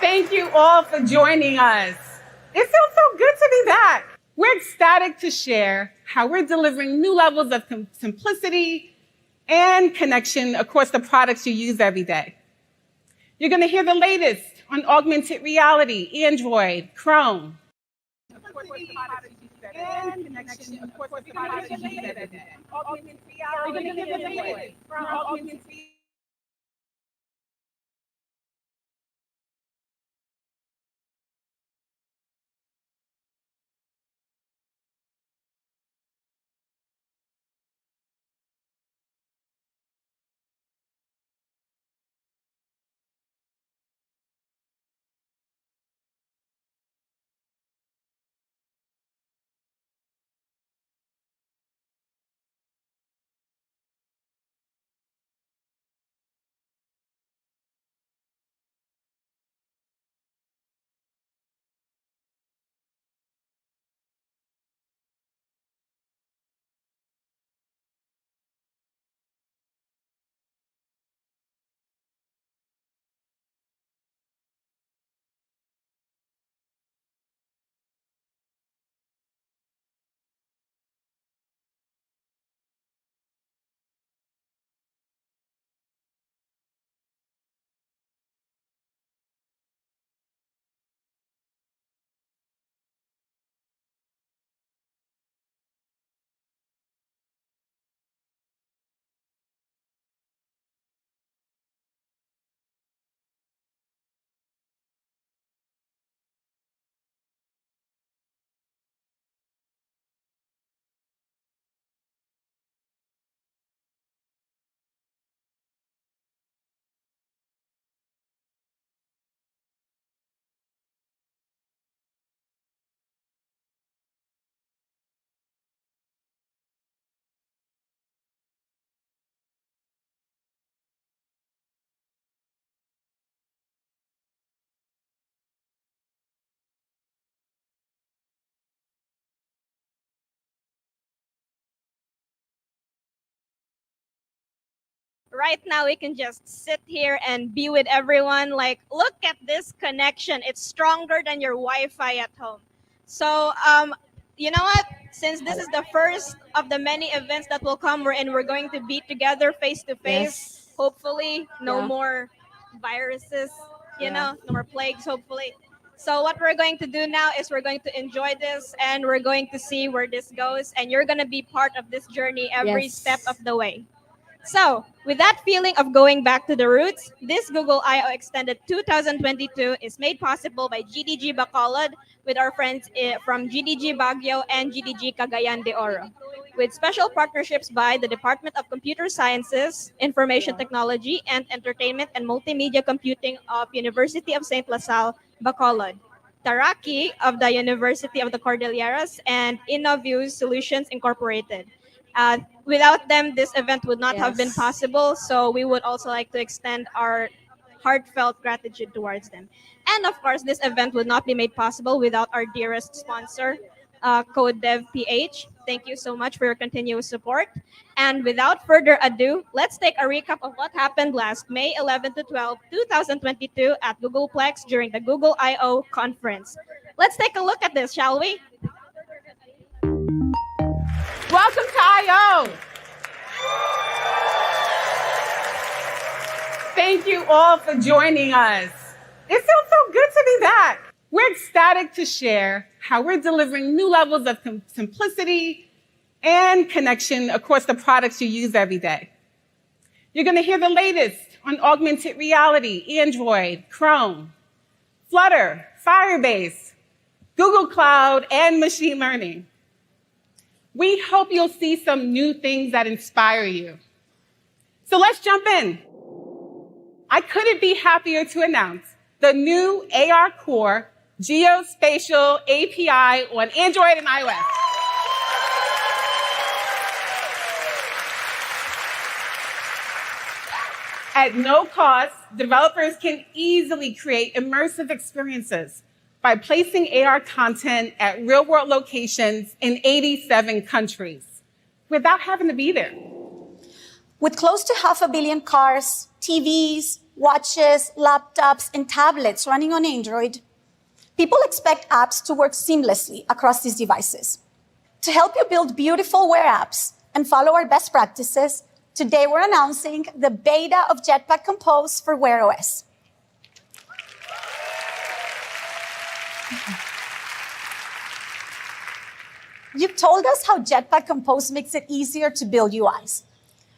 Thank you all for joining us. It feels so good to be back. We're ecstatic to share how we're delivering new levels of simplicity and connection across the products you use every day. You're going to hear the latest on augmented reality, Android, Chrome. And connection across the products you use every day. Augmented reality. You're going to hear the latest from augmented reality. Right now we can just sit here and be with everyone. Like, look at this connection. It's stronger than your Wi-Fi at home. So, you know what? Since this is the first of the many events that will come, and we're going to be together face to face. Hopefully, no more viruses. No more plagues. Hopefully. So what we're going to do now is we're going to enjoy this, and we're going to see where this goes. And you're going to be part of this journey every step of the way. So, with that feeling of going back to the roots, this Google I/O Extended 2022 is made possible by GDG Bacolod with our friends from GDG Baguio and GDG Cagayan de Oro, with special partnerships by the Department of Computer Sciences, Information Technology, and Entertainment and Multimedia Computing of University of St. LaSalle, Bacolod, Taraki of the University of the Cordilleras, and InnoViews Solutions Incorporated. Without them, this event would not have been possible. So we would also like to extend our heartfelt gratitude towards them. And of course, this event would not be made possible without our dearest sponsor, CodeDevPH. Thank you so much for your continuous support. And without further ado, let's take a recap of what happened last May 11 to 12, 2022 at Googleplex during the Google I/O conference. Let's take a look at this, shall we? Welcome to I/O. Thank you all for joining us. It feels so good to be back. We're ecstatic to share how we're delivering new levels of simplicity and connection across the products you use every day. You're going to hear the latest on augmented reality, Android, Chrome, Flutter, Firebase, Google Cloud, and machine learning. We hope you'll see some new things that inspire you. So let's jump in. I couldn't be happier to announce the new AR Core Geospatial API on Android and iOS. At no cost, developers can easily create immersive experiences by placing AR content at real-world locations in 87 countries without having to be there. With close to 500 million cars, TVs, watches, laptops, and tablets running on Android, people expect apps to work seamlessly across these devices. To help you build beautiful Wear apps and follow our best practices, today we're announcing the beta of Jetpack Compose for Wear OS. You've told us how Jetpack Compose makes it easier to build UIs.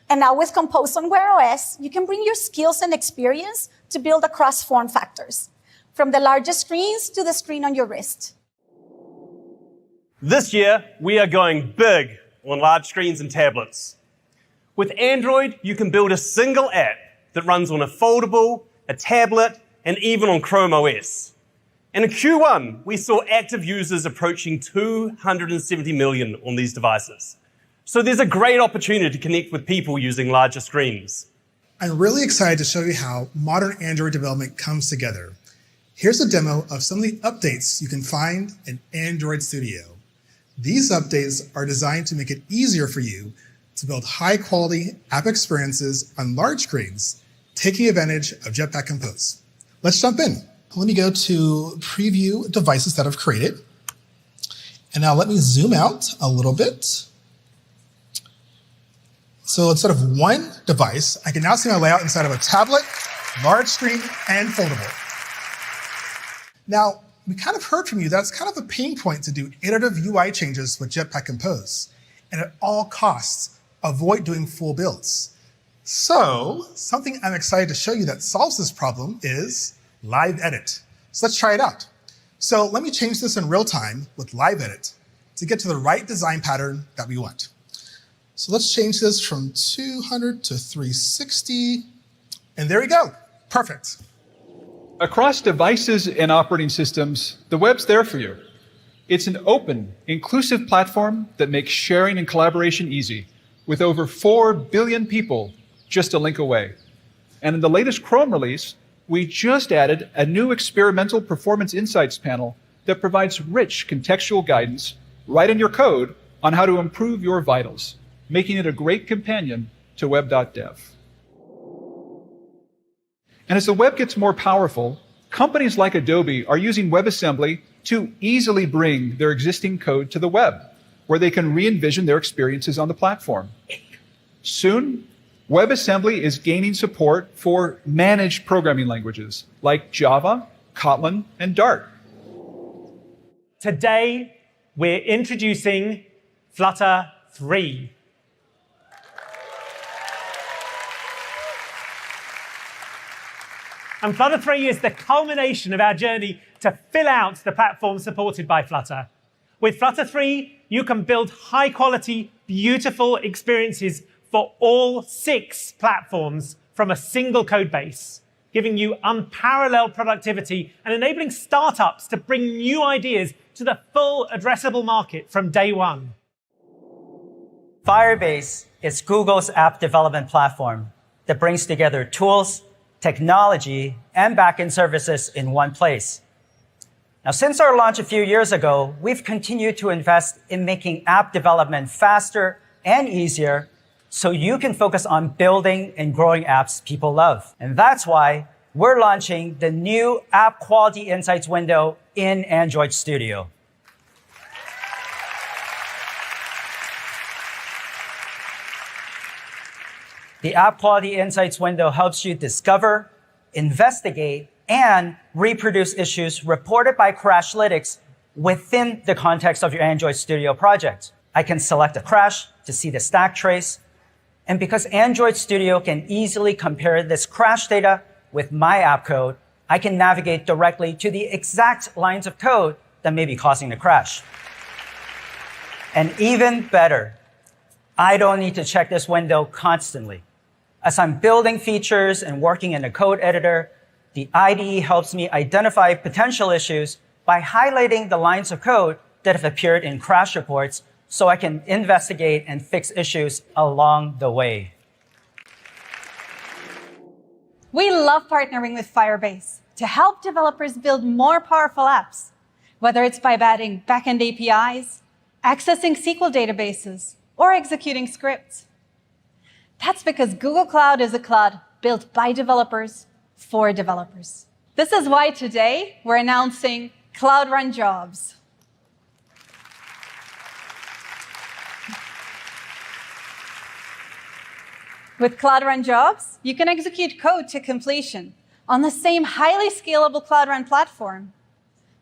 And now with Compose on Wear OS, you can bring your skills and experience to build across form factors, from the largest screens to the screen on your wrist. This year, we are going big on large screens and tablets. With Android, you can build a single app that runs on a foldable, a tablet, and even on Chrome OS. And in Q1, we saw active users approaching 270 million on these devices. So there's a great opportunity to connect with people using larger screens. I'm really excited to show you how modern Android development comes together. Here's a demo of some of the updates you can find in Android Studio. These updates are designed to make it easier for you to build high-quality app experiences on large screens, taking advantage of Jetpack Compose. Let's jump in. Let me go to preview devices that I've created. And now let me zoom out a little bit. So instead of one device, I can now see my layout inside of a tablet, large screen, and foldable. Now, we kind of heard from you that's kind of a pain point to do iterative UI changes with Jetpack Compose. And at all costs, avoid doing full builds. So something I'm excited to show you that solves this problem is Live Edit. So let's try it out. So let me change this in real time with Live Edit to get to the right design pattern that we want. So let's change this from 200 to 360. And there we go. Perfect. Across devices and operating systems, the web's there for you. It's an open, inclusive platform that makes sharing and collaboration easy, with over 4 billion people just a link away. And in the latest Chrome release, we just added a new experimental performance insights panel that provides rich contextual guidance right in your code on how to improve your vitals, making it a great companion to web.dev. And as the web gets more powerful, companies like Adobe are using WebAssembly to easily bring their existing code to the web, where they can re-envision their experiences on the platform. Soon, WebAssembly is gaining support for managed programming languages like Java, Kotlin, and Dart. Today, we're introducing Flutter 3. And Flutter 3 is the culmination of our journey to fill out the platform supported by Flutter. With Flutter 3, you can build high-quality, beautiful experiences for all 6 platforms from a single code base, giving you unparalleled productivity and enabling startups to bring new ideas to the full addressable market from day one. Firebase is Google's app development platform that brings together tools, technology, and backend services in one place. Now, since our launch a few years ago, we've continued to invest in making app development faster and easier so you can focus on building and growing apps people love. And that's why we're launching the new App Quality Insights window in Android Studio. The App Quality Insights window helps you discover, investigate, and reproduce issues reported by Crashlytics within the context of your Android Studio project. I can select a crash to see the stack trace. And because Android Studio can easily compare this crash data with my app code, I can navigate directly to the exact lines of code that may be causing the crash. And even better, I don't need to check this window constantly. As I'm building features and working in the code editor, the IDE helps me identify potential issues by highlighting the lines of code that have appeared in crash reports so I can investigate and fix issues along the way. We love partnering with Firebase to help developers build more powerful apps, whether it's by adding backend APIs, accessing SQL databases, or executing scripts. That's because Google Cloud is a cloud built by developers for developers. This is why today we're announcing Cloud Run Jobs. With Cloud Run Jobs, you can execute code to completion on the same highly scalable Cloud Run platform,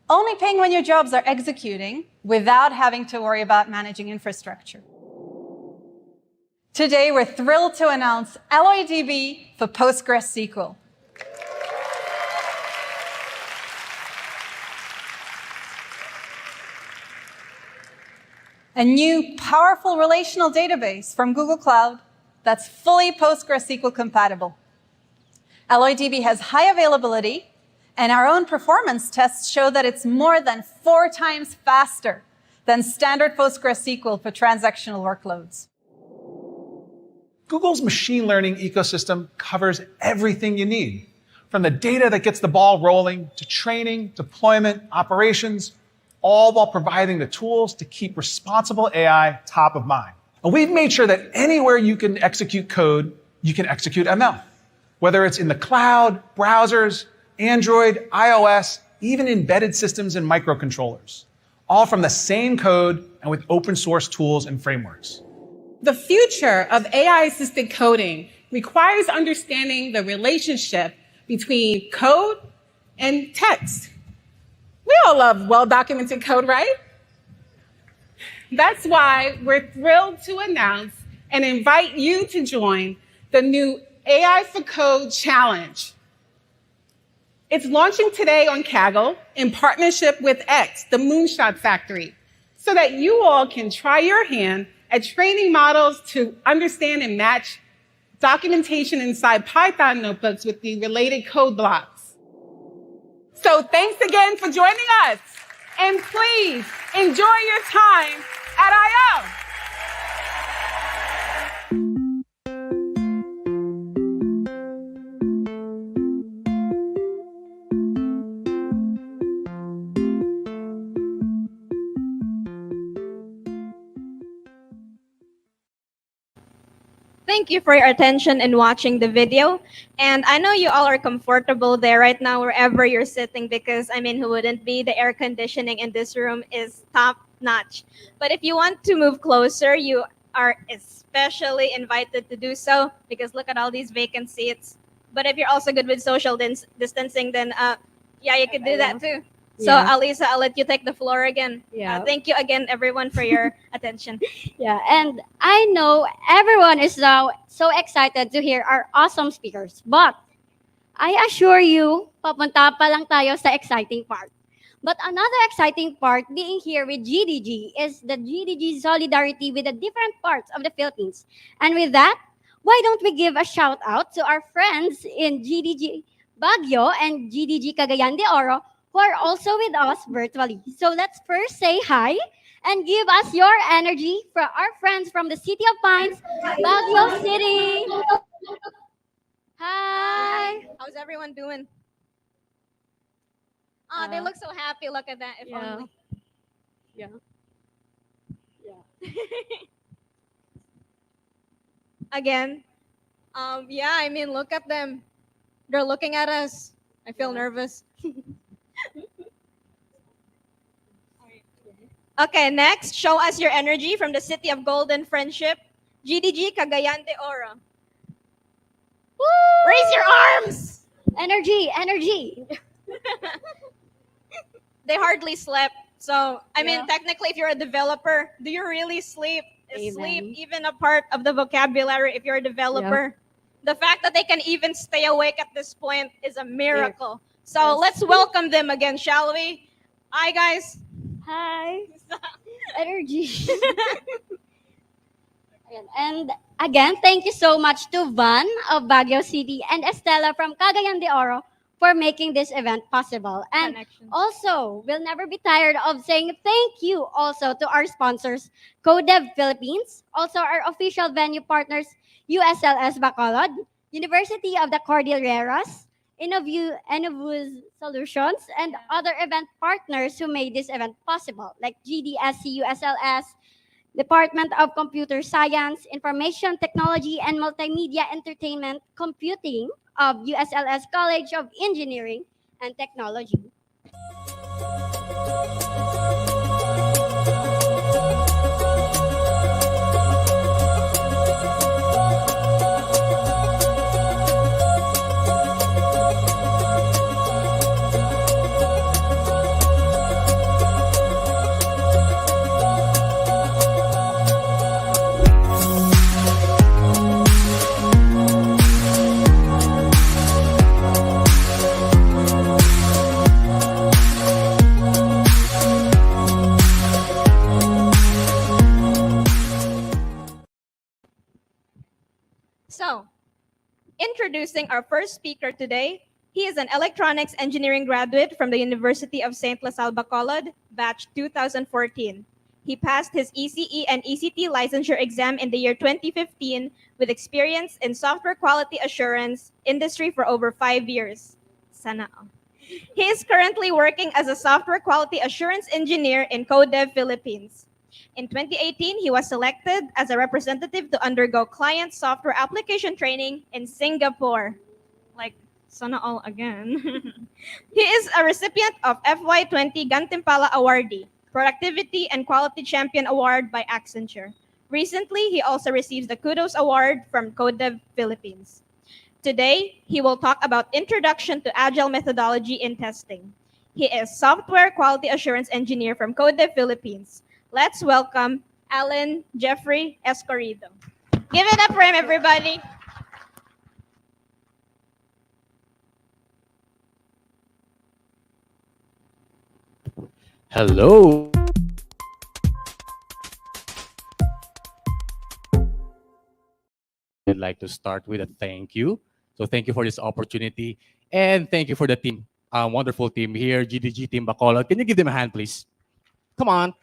only paying when your jobs are executing without having to worry about managing infrastructure. Today, we're thrilled to announce AlloyDB for PostgreSQL. A new, powerful relational database from Google Cloud that's fully PostgreSQL compatible. AlloyDB has high availability, and our own performance tests show that it's more than 4 times faster than standard PostgreSQL for transactional workloads. Google's machine learning ecosystem covers everything you need, from the data that gets the ball rolling to training, deployment, operations, all while providing the tools to keep responsible AI top of mind. And we've made sure that anywhere you can execute code, you can execute ML. Whether it's in the cloud, browsers, Android, iOS, even embedded systems and microcontrollers, all from the same code and with open source tools and frameworks. The future of AI-assisted coding requires understanding the relationship between code and text. We all love well-documented code, right? That's why we're thrilled to announce and invite you to join the new AI for Code Challenge. It's launching today on Kaggle in partnership with X, the Moonshot Factory, so that you all can try your hand at training models to understand and match documentation inside Python notebooks with the related code blocks. So thanks again for joining us, and please enjoy your time at I/O. Thank you for your attention and watching the video. And I know you all are comfortable there right now, wherever you're sitting, because I mean, who wouldn't be? The air conditioning in this room is top notch. But if you want to move closer, you are especially invited to do so, because look at all these vacant seats. But if you're also good with social distancing, then yeah, you could do that too. So Yeah. Alisa, I'll let you take the floor again. Yeah. Thank you again, everyone, for your attention. Yeah, and I know everyone is now so excited to hear our awesome speakers. But I assure you, papunta pa lang tayo sa exciting part. But another exciting part being here with GDG is the GDG solidarity with the different parts of the Philippines. And with that, why don't we give a shout out to our friends in GDG Baguio and GDG Cagayan de Oro, who are also with us virtually. So let's first say hi and give us your energy for our friends from the City of Pines, Baguio City. Hi. How's everyone doing? Oh, they look so happy. Look at that. If Yeah. only. Yeah. Yeah. Again. Yeah, I mean, look at them. They're looking at us. I feel nervous. Okay, next, show us your energy from the City of Golden Friendship, GDG Cagayan de Oro. Woo! Raise your arms. Energy, energy. They hardly slept. So, I mean, Yeah. technically, if you're a developer, do you really sleep? Is Amen. sleep even a part of the vocabulary if you're a developer? The fact that they can even stay awake at this point is a miracle. So Yes. let's welcome them again, shall we? Hi, guys. Hi. Energy. Ayan. And again, thank you so much to Van of Baguio City and Estella from Cagayan de Oro for making this event possible. And Connection. also, we'll never be tired of saying thank you also to our sponsors, CodeV Philippines, also our official venue partners, USLS Bacolod, University of the Cordilleras, Innovus Solutions, and other event partners who made this event possible, like GDSC USLS, Department of Computer Science, Information Technology and Multimedia Entertainment Computing, of USLS College of Engineering and Technology. So, introducing our first speaker today, he is an electronics engineering graduate from the University of St. La Salle Bacolod, batch 2014. He passed his ECE and ECT licensure exam in the year 2015 with experience in software quality assurance industry for over 5 years. Sana all. He is currently working as a software quality assurance engineer in CodeDev Philippines. In 2018, he was selected as a representative to undergo client software application training in Singapore. Like, sana all again. He is a recipient of FY20 Gantimpala Awardee, Productivity and Quality Champion Award by Accenture. Recently, he also receives the Kudos Award from CodeDev Philippines. Today, he will talk about Introduction to Agile Methodology in Testing. He is Software Quality Assurance Engineer from CodeDev Philippines. Let's welcome Alan Jeffrey Escorido. Give it up for him, everybody. Hello. I'd like to start with a thank you. So thank you for this opportunity, and thank you for the team, wonderful team here, GDG Team Bacolod. Can you give them a hand, please? Come on.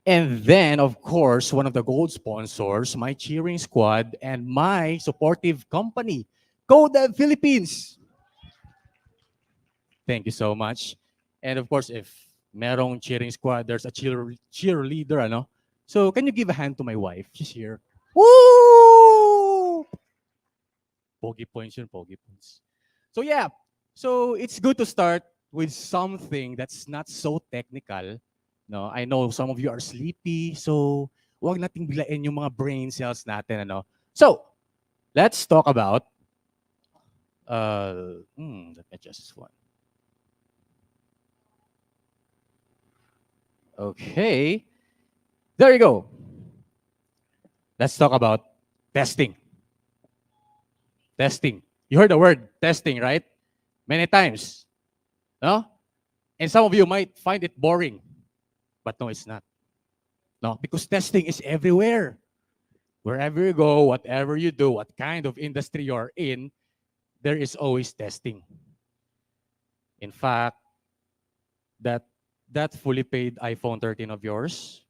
And then, of course, one of the gold sponsors, my cheering squad, and my supportive company, CodeDev Philippines. Thank you so much. And of course, if merong cheering squad, there's a cheerleader, ano? So can you give a hand to my wife? She's here. Woo! Pogi points yun, pogi points. So yeah, so it's good to start with something that's not so technical. No, I know some of you are sleepy, so wag nating biglain yung mga brain cells natin, ano. So, let's talk about let me adjust this one. Okay. There you go. Let's talk about testing. Testing. You heard the word testing, right? Many times. No? And some of you might find it boring. But no, it's not. No, because testing is everywhere. Wherever you go, whatever you do, what kind of industry you're in, there is always testing. In fact, that fully paid iPhone 13 of yours,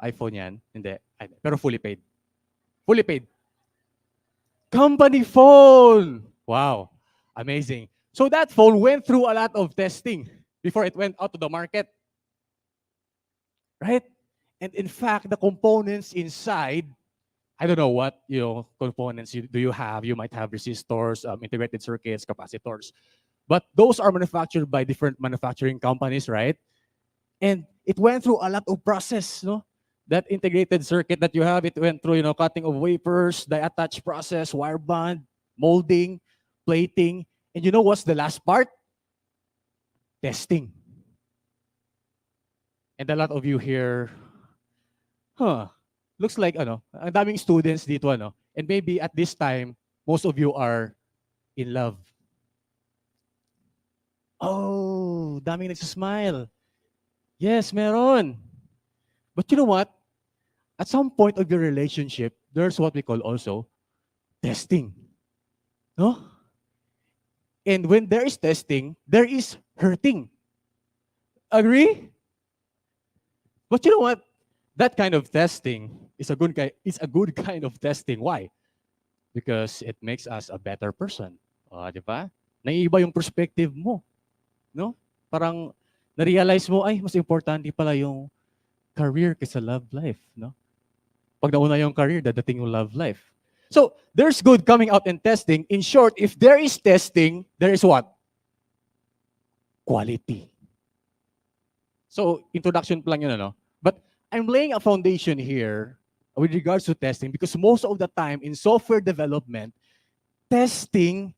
iPhone yan, hindi, pero fully paid. Fully paid. Company phone! Wow, amazing. So that phone went through a lot of testing before it went out to the market. Right? And in fact, the components inside, I don't know what components do you have. You might have resistors, integrated circuits, capacitors. But those are manufactured by different manufacturing companies, right? And it went through a lot of process, no? That integrated circuit that you have, it went through, cutting of wafers, die attach process, wire bond, molding, plating. And you know what's the last part? Testing. And a lot of you here, looks like, ang daming students dito, and maybe at this time, most of you are in love. Oh, daming nagsasmile. Yes, meron. But you know what? At some point of your relationship, there's what we call also testing. No? And when there is testing, there is hurting. Agree? But you know what? That kind of testing is a good kind of testing. Why? Because it makes us a better person. Di ba? Naiiba yung perspective mo. No? Parang na-realize mo, ay, mas importante pala yung career kaysa love life. No? Pag nauna yung career, dadating yung love life. So there's good coming out in testing. In short, if there is testing, there is what? Quality. So introduction pa lang yun, ano? But I'm laying a foundation here with regards to testing because most of the time in software development, testing,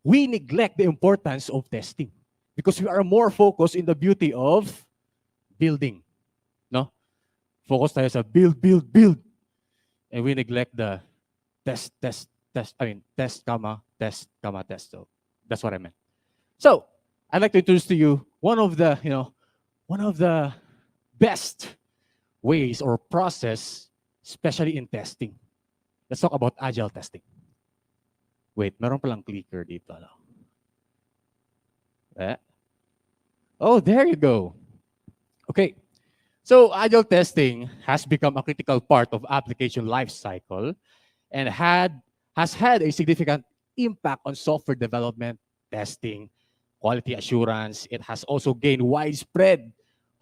we neglect the importance of testing because we are more focused in the beauty of building. No? Focus tayo sa build, build, build. And we neglect the test, comma, test, comma, test. So that's what I meant. So I'd like to introduce to you one of the best ways or process, especially in testing. Let's talk about agile testing. Wait, meron palang clicker dito. No? Oh, there you go. Okay. So agile testing has become a critical part of application lifecycle and has had a significant impact on software development, testing, quality assurance. It has also gained widespread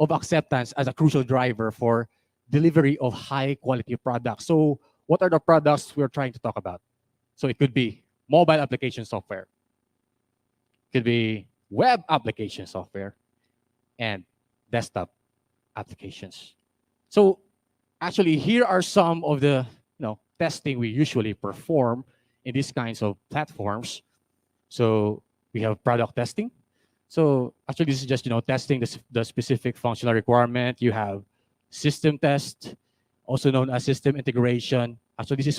of acceptance as a crucial driver for delivery of high quality products. So what are the products we're trying to talk about? So it could be mobile application software, it could be web application software, and desktop applications. So actually, here are some of the testing we usually perform in these kinds of platforms. So we have product testing. So actually, this is just testing the specific functional requirement. You have system test, also known as system integration. Actually, this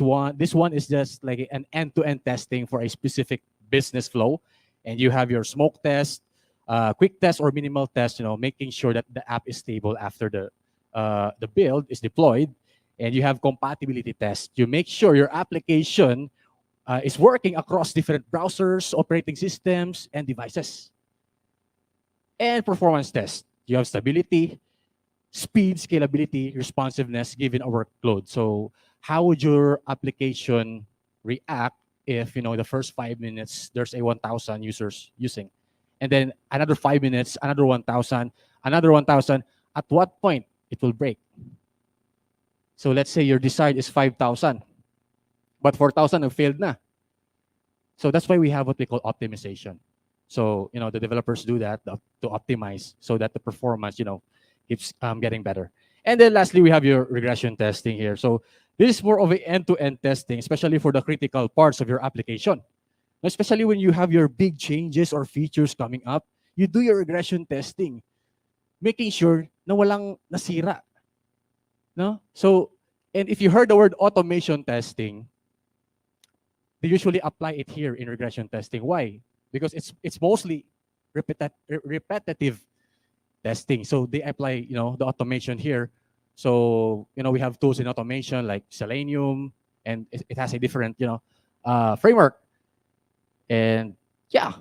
one is just like an end-to-end testing for a specific business flow. And you have your smoke test, quick test or minimal test, making sure that the app is stable after the build is deployed. And you have compatibility test. You make sure your application is working across different browsers, operating systems, and devices. And performance test. You have stability, speed, scalability, responsiveness given a workload. So how would your application react if the first 5 minutes there's a 1,000 users using, and then another 5 minutes, another 1,000, another 1,000? At what point it will break? So let's say your desired is 5,000, but 4,000 have failed na. So that's why we have what we call optimization. So the developers do that to optimize so that the performance keeps getting better. And then lastly, we have your regression testing here. So this is more of an end-to-end testing, especially for the critical parts of your application. Especially when you have your big changes or features coming up, you do your regression testing, making sure na walang nasira. No? So, and if you heard the word automation testing, they usually apply it here in regression testing. Why? Because it's mostly repetitive testing. So they apply, the automation here. So, we have tools in automation like Selenium, and it has a different, framework. And yeah,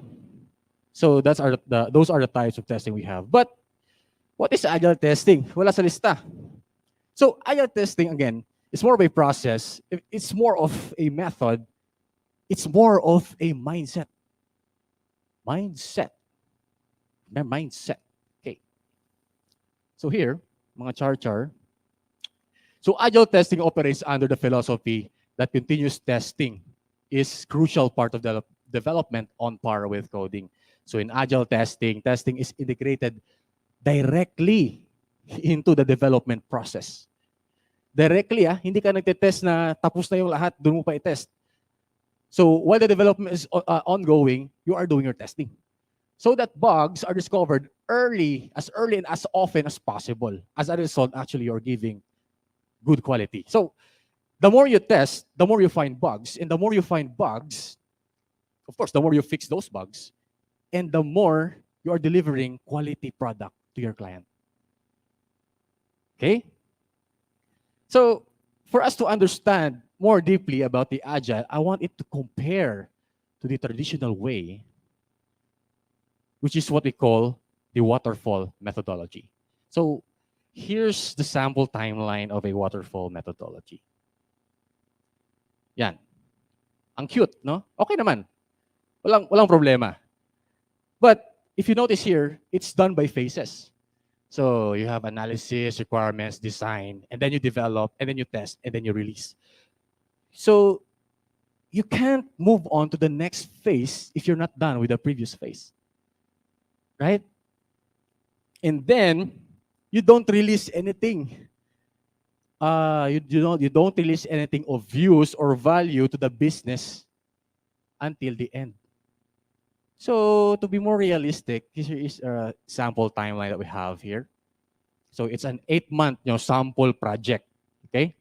so those are the types of testing we have. But what is agile testing? Wala sa lista. So agile testing, again, is more of a process. It's more of a method. It's more of a mindset. Mindset. Okay. So here, mga char. So agile testing operates under the philosophy that continuous testing is crucial part of the development on par with coding. So in agile testing is integrated directly into the development process. Directly, hindi ka nagte-test na tapos na yung lahat, doon mo pa i-test. So while the development is ongoing, you are doing your testing. So that bugs are discovered early and as often as possible. As a result, actually, you're giving good quality. So the more you test, the more you find bugs. And the more you find bugs, of course, the more you fix those bugs, and the more you are delivering quality product to your client. Okay? So for us to understand more deeply about the agile, I want it to compare to the traditional way, which is what we call the waterfall methodology. So here's the sample timeline of a waterfall methodology. Yan. Ang cute, no? Okay naman. Walang problema. But if you notice here, it's done by phases. So you have analysis, requirements, design, and then you develop, and then you test, and then you release. So you can't move on to the next phase if you're not done with the previous phase. Right? And then you don't release anything. You don't release anything of use or value to the business until the end. So to be more realistic, here is a sample timeline that we have here. So it's an 8-month sample project. Okay?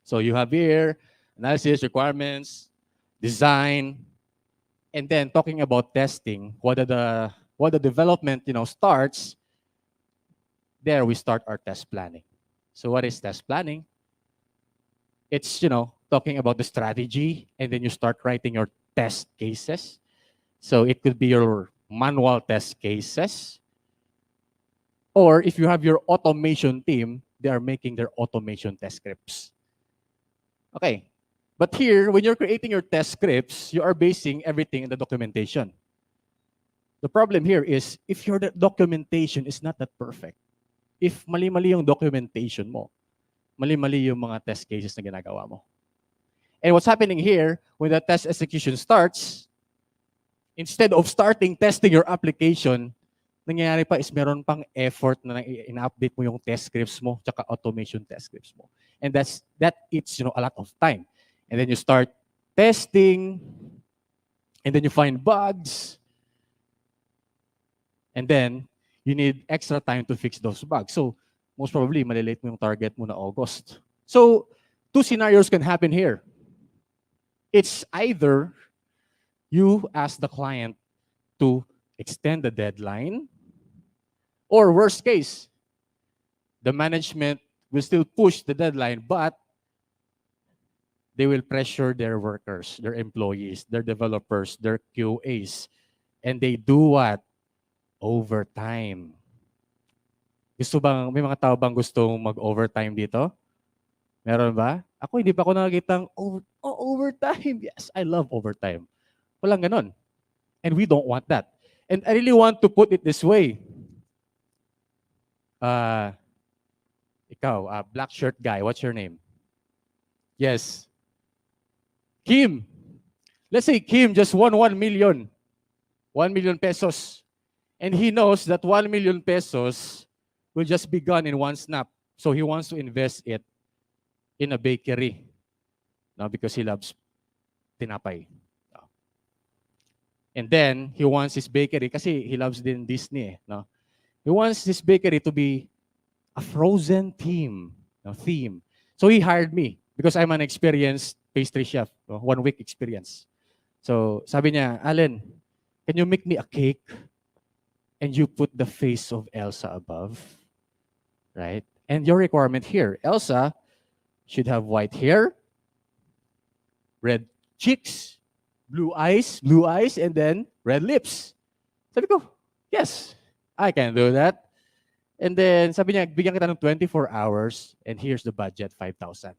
So you have here analysis, requirements, design, and then talking about testing, what the development starts, there we start our test planning. So what is test planning? It's talking about the strategy, and then you start writing your test cases. So it could be your manual test cases, or if you have your automation team, they are making their automation test scripts. Okay, but here, when you're creating your test scripts, you are basing everything in the documentation. The problem here is, if your documentation is not that perfect, if mali-mali yung documentation mo, mali-mali yung mga test cases na ginagawa mo. And what's happening here, when the test execution starts, instead of starting testing your application, nangyayari pa is meron pang effort na in-update mo yung test scripts mo, tsaka automation test scripts mo. And that eats a lot of time. And then you start testing, and then you find bugs, and then you need extra time to fix those bugs. So most probably, malilate mo yung target mo na August. So 2 scenarios can happen here. It's either you ask the client to extend the deadline, or worst case, the management will still push the deadline, but they will pressure their workers, their employees, their developers, their QAs, and they do what? Overtime. May mga tao bang gustong mag-overtime dito? Meron ba? Ako, hindi pa ako nakakitang overtime. Yes, I love overtime. Walang ganon. And we don't want that. And I really want to put it this way. Ikaw, black shirt guy, what's your name? Yes. Kim. Let's say Kim just won 1 million. 1 million pesos. And he knows that 1 million pesos will just be gone in one snap. So he wants to invest it in a bakery. No, because he loves tinapay. And then he wants his bakery, kasi he loves din Disney. No? He wants his bakery to be a frozen theme. So he hired me because I'm an experienced pastry chef. 1 week experience. So sabi niya, Allen, can you make me a cake? And you put the face of Elsa above, right? And your requirement here, Elsa should have white hair, red cheeks, blue eyes, and then red lips. Sabi ko, yes, I can do that. And then sabi niya, bigyan kita ng 24 hours, and here's the budget, 5,000.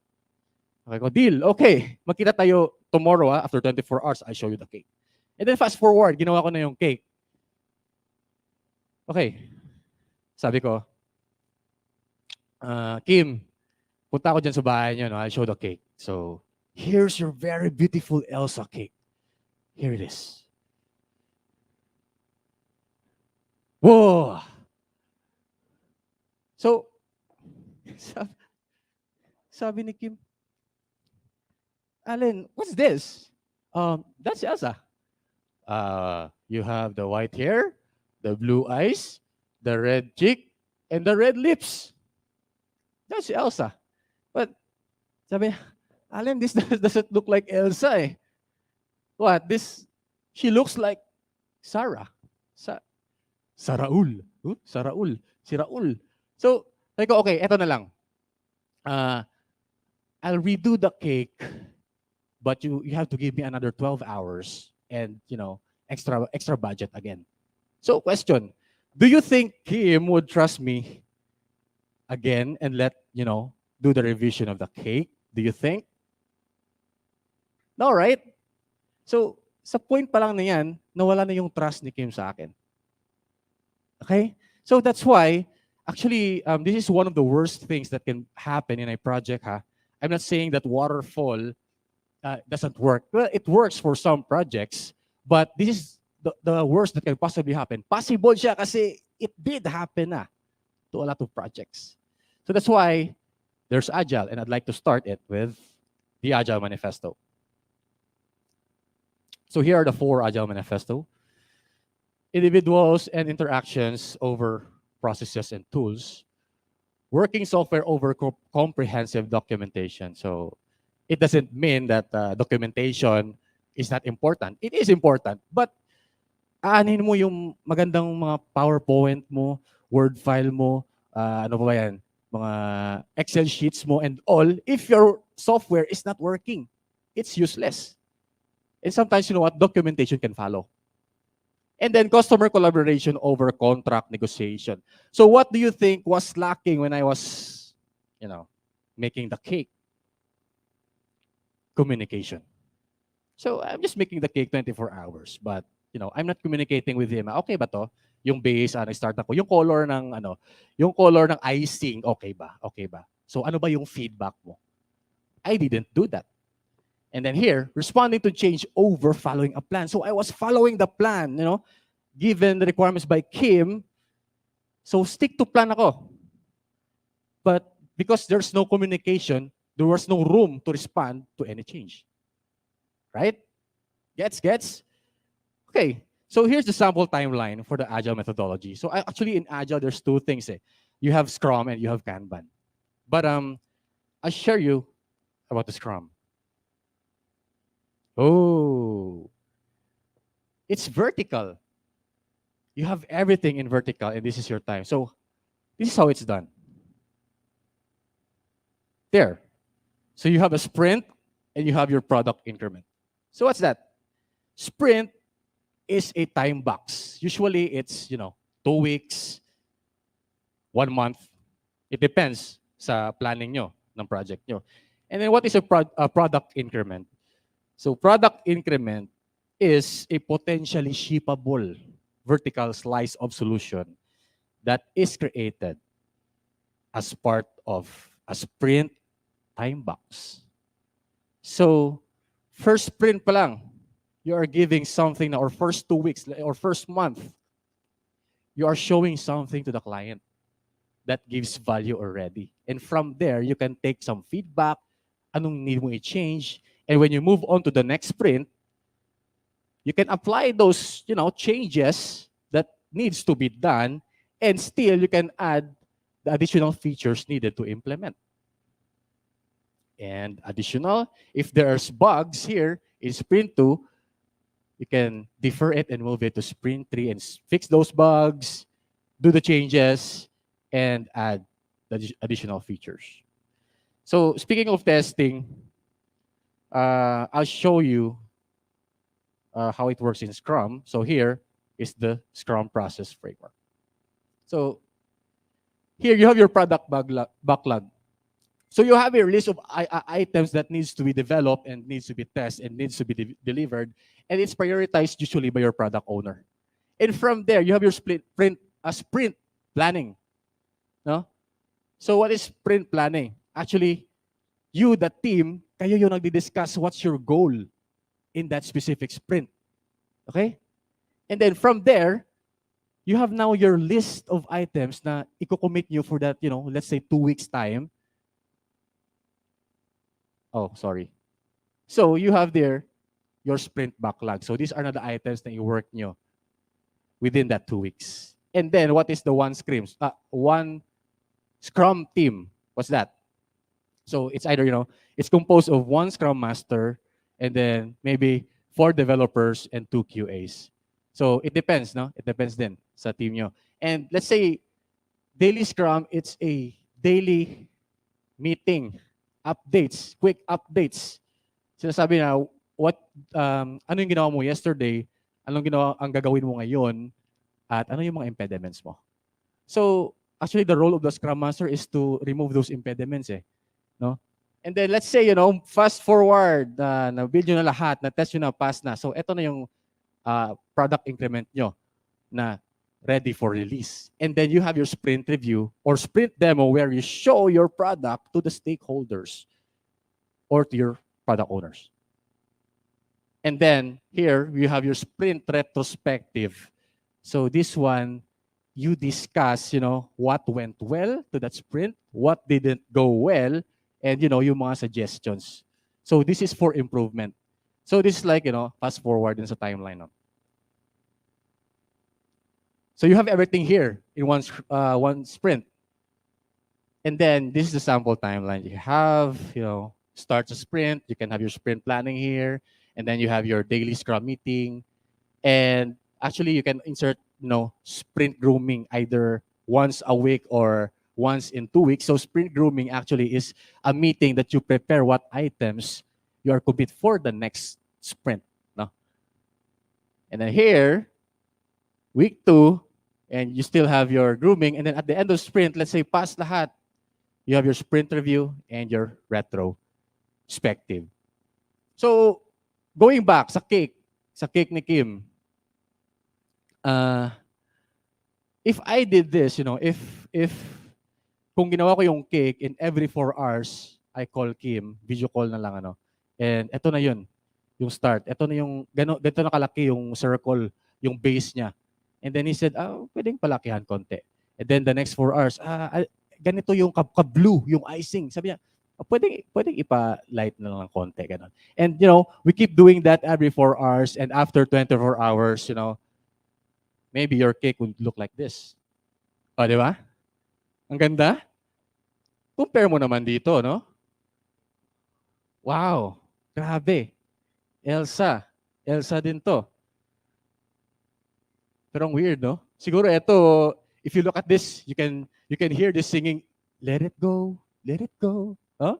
Okay ko, deal, okay. Magkita tayo tomorrow, after 24 hours, I'll show you the cake. And then fast forward, ginawa ko na yung cake. Okay. Sabi ko, Kim, punta ako dyan sa bahay niyo, no? I'll show the cake. So, here's your very beautiful Elsa cake. Here it is. Whoa! So, sabi ni Kim, Allen, what's this? That's Elsa. You have the white hair, the blue eyes, the red cheek, and the red lips. That's Elsa. But sabi, Allen, this doesn't look like Elsa eh. What? She looks like Sarah. Saraul. Saraul. Si Raul. So, sabi ko, okay, eto na lang. I'll redo the cake, but you have to give me another 12 hours and, extra budget again. So, question, do you think Kim would trust me again and let, do the revision of the cake? Do you think? No, right? So, sa point pa lang na yan, nawala na yung trust ni Kim sa akin. Okay? So, that's why, actually, this is one of the worst things that can happen in a project. I'm not saying that waterfall doesn't work. Well, it works for some projects, but this is the worst that can possibly happen. Possible siya kasi it did happen na to a lot of projects. So that's why there's Agile, and I'd like to start it with the Agile Manifesto. So here are the 4 Agile Manifesto. Individuals and interactions over processes and tools. Working software over comprehensive documentation. So it doesn't mean that documentation is not important. It is important, but aanin mo yung magandang mga PowerPoint mo, Word file mo, ano pa ba yan? Mga Excel sheets mo and all, if your software is not working, it's useless. And sometimes, you know what, documentation can follow. And then customer collaboration over contract negotiation. So what do you think was lacking when I was, making the cake? Communication. So I'm just making the cake 24 hours, but I'm not communicating with him. Okay ba to? Yung base, nag-start ako. Yung color ng icing, okay ba? Okay ba? So ano ba yung feedback mo? I didn't do that. And then here, responding to change over following a plan. So I was following the plan, given the requirements by Kim. So stick to plan ako. But because there's no communication, there was no room to respond to any change. Right? Gets? Okay. So here's the sample timeline for the Agile methodology. So actually in Agile, there's 2 things. You have Scrum and you have Kanban. But I'll share you about the Scrum. Oh, it's vertical. You have everything in vertical, and this is your time. So this is how it's done. There. So you have a sprint, and you have your product increment. So what's that? Sprint is a time box. Usually it's, 2 weeks, 1 month. It depends sa planning nyo ng project nyo. And then what is a product increment? So product increment is a potentially shippable vertical slice of solution that is created as part of a sprint time box. So first sprint pa lang, you are giving something, or first 2 weeks, or first month, you are showing something to the client that gives value already. And from there, you can take some feedback, anong need mo i-change, and when you move on to the next sprint, you can apply those, changes that needs to be done, and still you can add the additional features needed to implement. And additional, if there's bugs here in sprint 2, you can defer it and move it to sprint 3 and fix those bugs, do the changes, and add the additional features. So speaking of testing, I'll show you how it works in Scrum. So here is the Scrum process framework. So here you have your product backlog. So you have a list of items that needs to be developed and needs to be tested and needs to be delivered, and it's prioritized usually by your product owner. And from there, you have your sprint planning. No? So what is sprint planning? Actually, you, the team, kayo yung nagdi-discuss what's your goal in that specific sprint. Okay? And then from there, you have now your list of items na i-commit nyo for that, let's say 2 weeks time. Oh, sorry. So you have there your sprint backlog. So these are not the items that you work nyo within that 2 weeks. And then what is the one Scrum team? What's that? So it's either, it's composed of 1 Scrum Master and then maybe 4 developers and 2 QAs. So it depends, no? It depends din sa team nyo. And let's say daily Scrum, it's a daily meeting, updates, quick updates. Sinasabi na, ano yung ginawa mo yesterday, anong ang gagawin mo ngayon, at ano yung mga impediments mo. So actually, the role of the Scrum Master is to remove those impediments, no? And then let's say, fast forward, na-build nyo na lahat, na-test nyo na, pass na. So ito na yung product increment nyo na ready for release. And then you have your sprint review or sprint demo where you show your product to the stakeholders or to your product owners. And then here, you have your sprint retrospective. So this one, you discuss, what went well to that sprint, what didn't go well, and, yung mga suggestions. So this is for improvement. So this is like, fast forward in sa timeline. No? So you have everything here in one sprint. And then this is the sample timeline. You have, start a sprint. You can have your sprint planning here. And then you have your daily scrum meeting. And actually, you can insert, sprint grooming either once a week or once in 2 weeks. So sprint grooming actually is a meeting that you prepare what items you are commit for the next sprint. No? And then here, week 2, and you still have your grooming. And then at the end of sprint, let's say pass lahat, you have your sprint review and your retrospective. So, going back sa cake ni Kim, if I did this, if kung ginawa ko yung cake in every 4 hours, I call Kim, video call na lang, and eto na yun, yung start. Eto na yung, ganito na kalaki yung circle, yung base niya. And then he said, pwedeng palakihan konti. And then the next 4 hours, ganito yung ka-blue, yung icing. Sabi niya, pwedeng ipa-light na lang ng konti. Ganun. And, we keep doing that every 4 hours. And after 24 hours, maybe your cake would look like this. O, di ba? Ang ganda? Compare mo naman dito, no? Wow. Grabe. Elsa din to. Pero ang weird, no? Siguro ito, if you look at this, you can hear this singing, let it go, huh?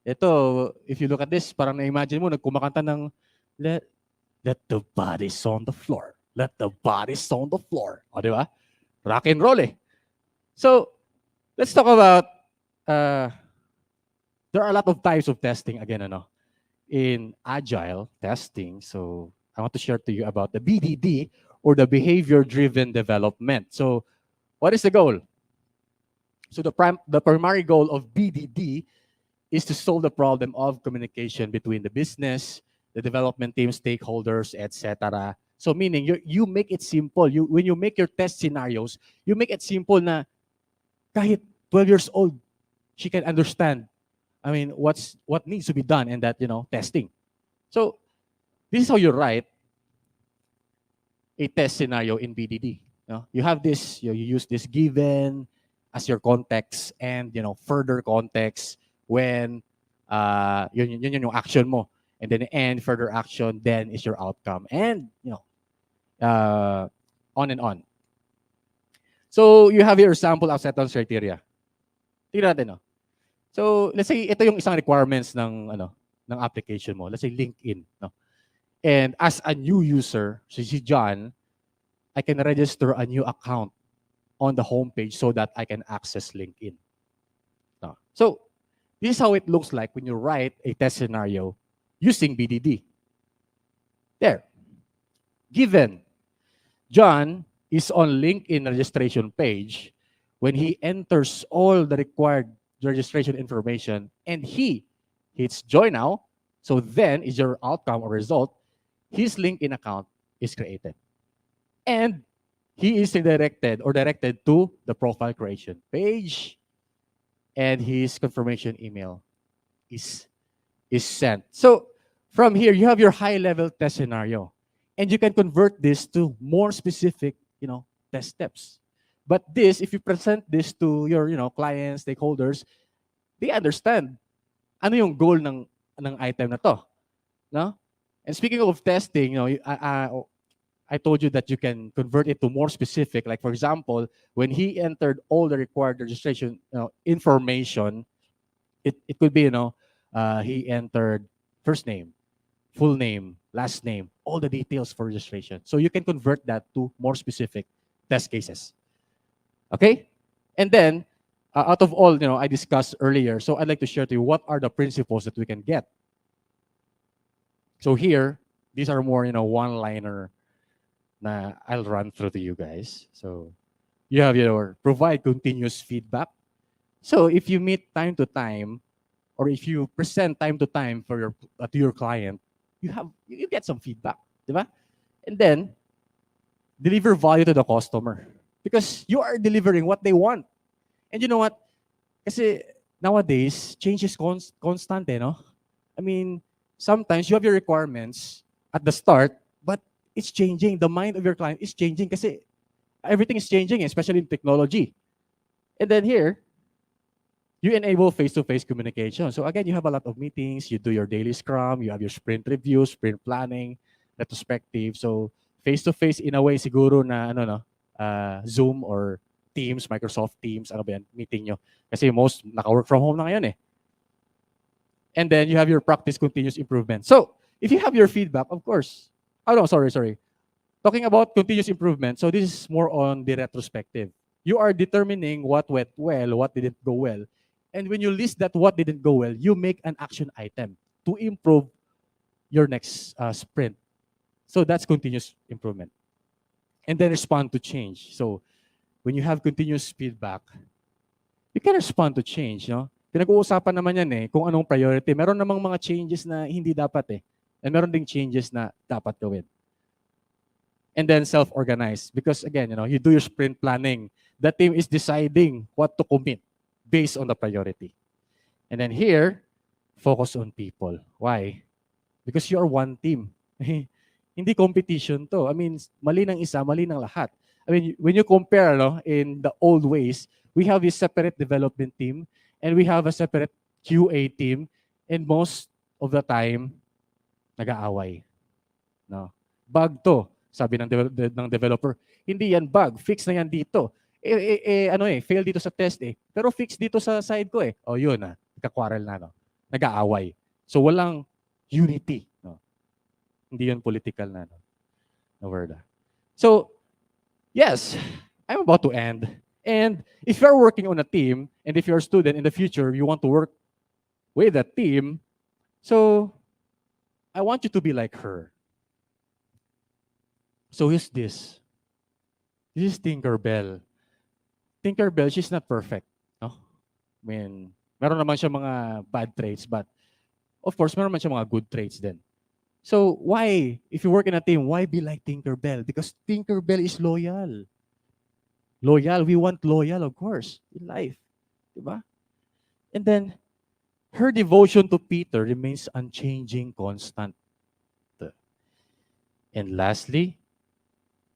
Ito, if you look at this, parang na-imagine mo, nagkumakanta ng, let the bodies on the floor. Let the bodies on the floor. O, di ba? Rock and roll eh. So, let's talk about, there are a lot of types of testing, again, in agile testing. So, I want to share to you about the BDD, or the behavior-driven development. So, what is the goal? So, the primary goal of BDD is to solve the problem of communication between the business, the development team, stakeholders, etc. So, meaning you make it simple. When you make your test scenarios, you make it simple na kahit 12 years old, she can understand. I mean, what needs to be done in that, testing. So, this is how you write a test scenario in BDD. You have this, you use this given as your context and, further context when yun yung action mo. And then end, further action, then is your outcome. And, on and on. So, you have your sample acceptance criteria. Tingnan natin, no? So, let's say, ito yung isang requirements ng application mo. Let's say, LinkedIn, no? And as a new user, si John, I can register a new account on the homepage so that I can access LinkedIn. No. So, this is how it looks like when you write a test scenario using BDD. There. Given John is on LinkedIn registration page, when he enters all the required registration information and he hits join now, so then is your outcome or result, his LinkedIn account is created. And he is directed to the profile creation page, and his confirmation email is sent. So from here, you have your high-level test scenario, and you can convert this to more specific, test steps. But this, if you present this to your, clients, stakeholders, they understand ano yung goal ng item na to, no? And speaking of testing, I told you that you can convert it to more specific. Like, for example, when he entered all the required registration information, it could be, he entered first name, full name, last name, all the details for registration. So you can convert that to more specific test cases. Okay? And then, out of all, I discussed earlier, so I'd like to share to you what are the principles that we can get. So here, these are more, one-liner na I'll run through to you guys. So you have your provide continuous feedback. So if you meet time to time, or if you present time to time for to your client, you get some feedback, di ba? And then deliver value to the customer because you are delivering what they want. And you know what? Kasi nowadays change is constant, no? I mean, sometimes you have your requirements at the start, but it's changing. The mind of your client is changing kasi everything is changing, especially in technology. And then here, you enable face-to-face communication. So again, you have a lot of meetings, you do your daily scrum, you have your sprint review, sprint planning, retrospective. So face-to-face in a way siguro na Zoom or Teams, Microsoft Teams, ano ba yan, meeting nyo. Kasi most naka-work from home na ngayon eh. And then you have your practice continuous improvement. So if you have your feedback, of course. Oh no, sorry. Talking about continuous improvement, so this is more on the retrospective. You are determining what went well, what didn't go well. And when you list that what didn't go well, you make an action item to improve your next sprint. So that's continuous improvement. And then respond to change. So when you have continuous feedback, you can respond to change. No? Pinag-uusapan naman yan kung anong priority. Meron namang mga changes na hindi dapat And meron ding changes na dapat gawin. And then self-organize. Because again, you do your sprint planning. The team is deciding what to commit based on the priority. And then here, focus on people. Why? Because you are one team. Hindi competition to. I mean, mali ng isa, mali ng lahat. I mean, when you compare in the old ways, we have a separate development team and we have a separate QA team, and most of the time, nag-aaway. No? Bug to, sabi ng developer. Hindi yan bug, fix na yan dito. Fail dito sa test pero fix dito sa side ko O yun nagka-quarrel na Nag-aaway. So walang unity, Hindi yun political na word. So yes, I'm about to end. And if you're working on a team, and if you're a student in the future, you want to work with a team, so I want you to be like her. So who's this? This is Tinkerbell. Tinkerbell, she's not perfect. No? I mean, meron naman siya mga bad traits, but of course, meron naman siya mga good traits din. So why, if you work in a team, why be like Tinkerbell? Because Tinkerbell is loyal. Loyal, we want loyal, of course, in life. Diba? And then, her devotion to Peter remains unchanging, constant. And lastly,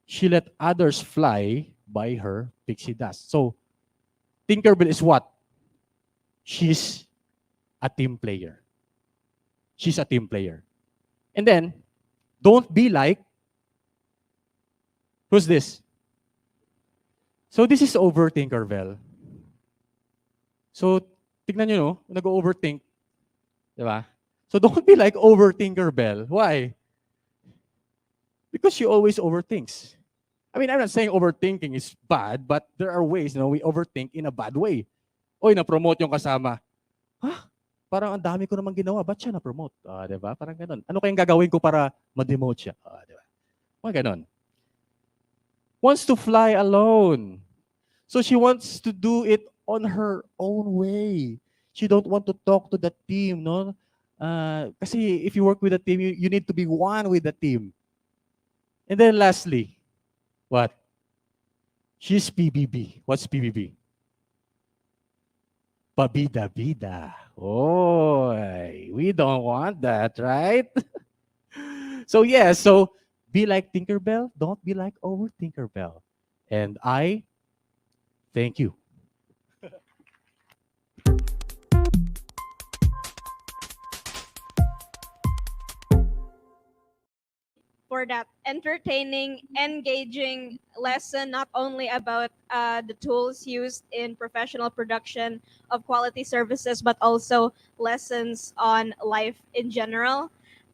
she let others fly by her pixie dust. So, Tinkerbell is what? She's a team player. She's a team player. And then, don't be like, who's this? So this is over Tinkerbell. So, tignan nyo, nag-overthink. Diba? So don't be like over Tinkerbell. Why? Because she always overthinks. I mean, I'm not saying overthinking is bad, but there are ways, we overthink in a bad way. Oy, na-promote yung kasama. Parang ang dami ko namang ginawa, ba't siya na-promote? Diba? Parang ganun. Ano kayang gagawin ko para ma-demote siya? Diba? Mga ganun. Wants to fly alone. So she wants to do it on her own way. She don't want to talk to the team, no? Kasi if you work with a team, you need to be one with the team. And then lastly, what? She's PBB. What's PBB? Pabida-bida. Oh, we don't want that, right? So yes, so be like Tinkerbell, don't be like over Tinkerbell. And I thank you. For that entertaining, engaging lesson, not only about the tools used in professional production of quality services, but also lessons on life in general.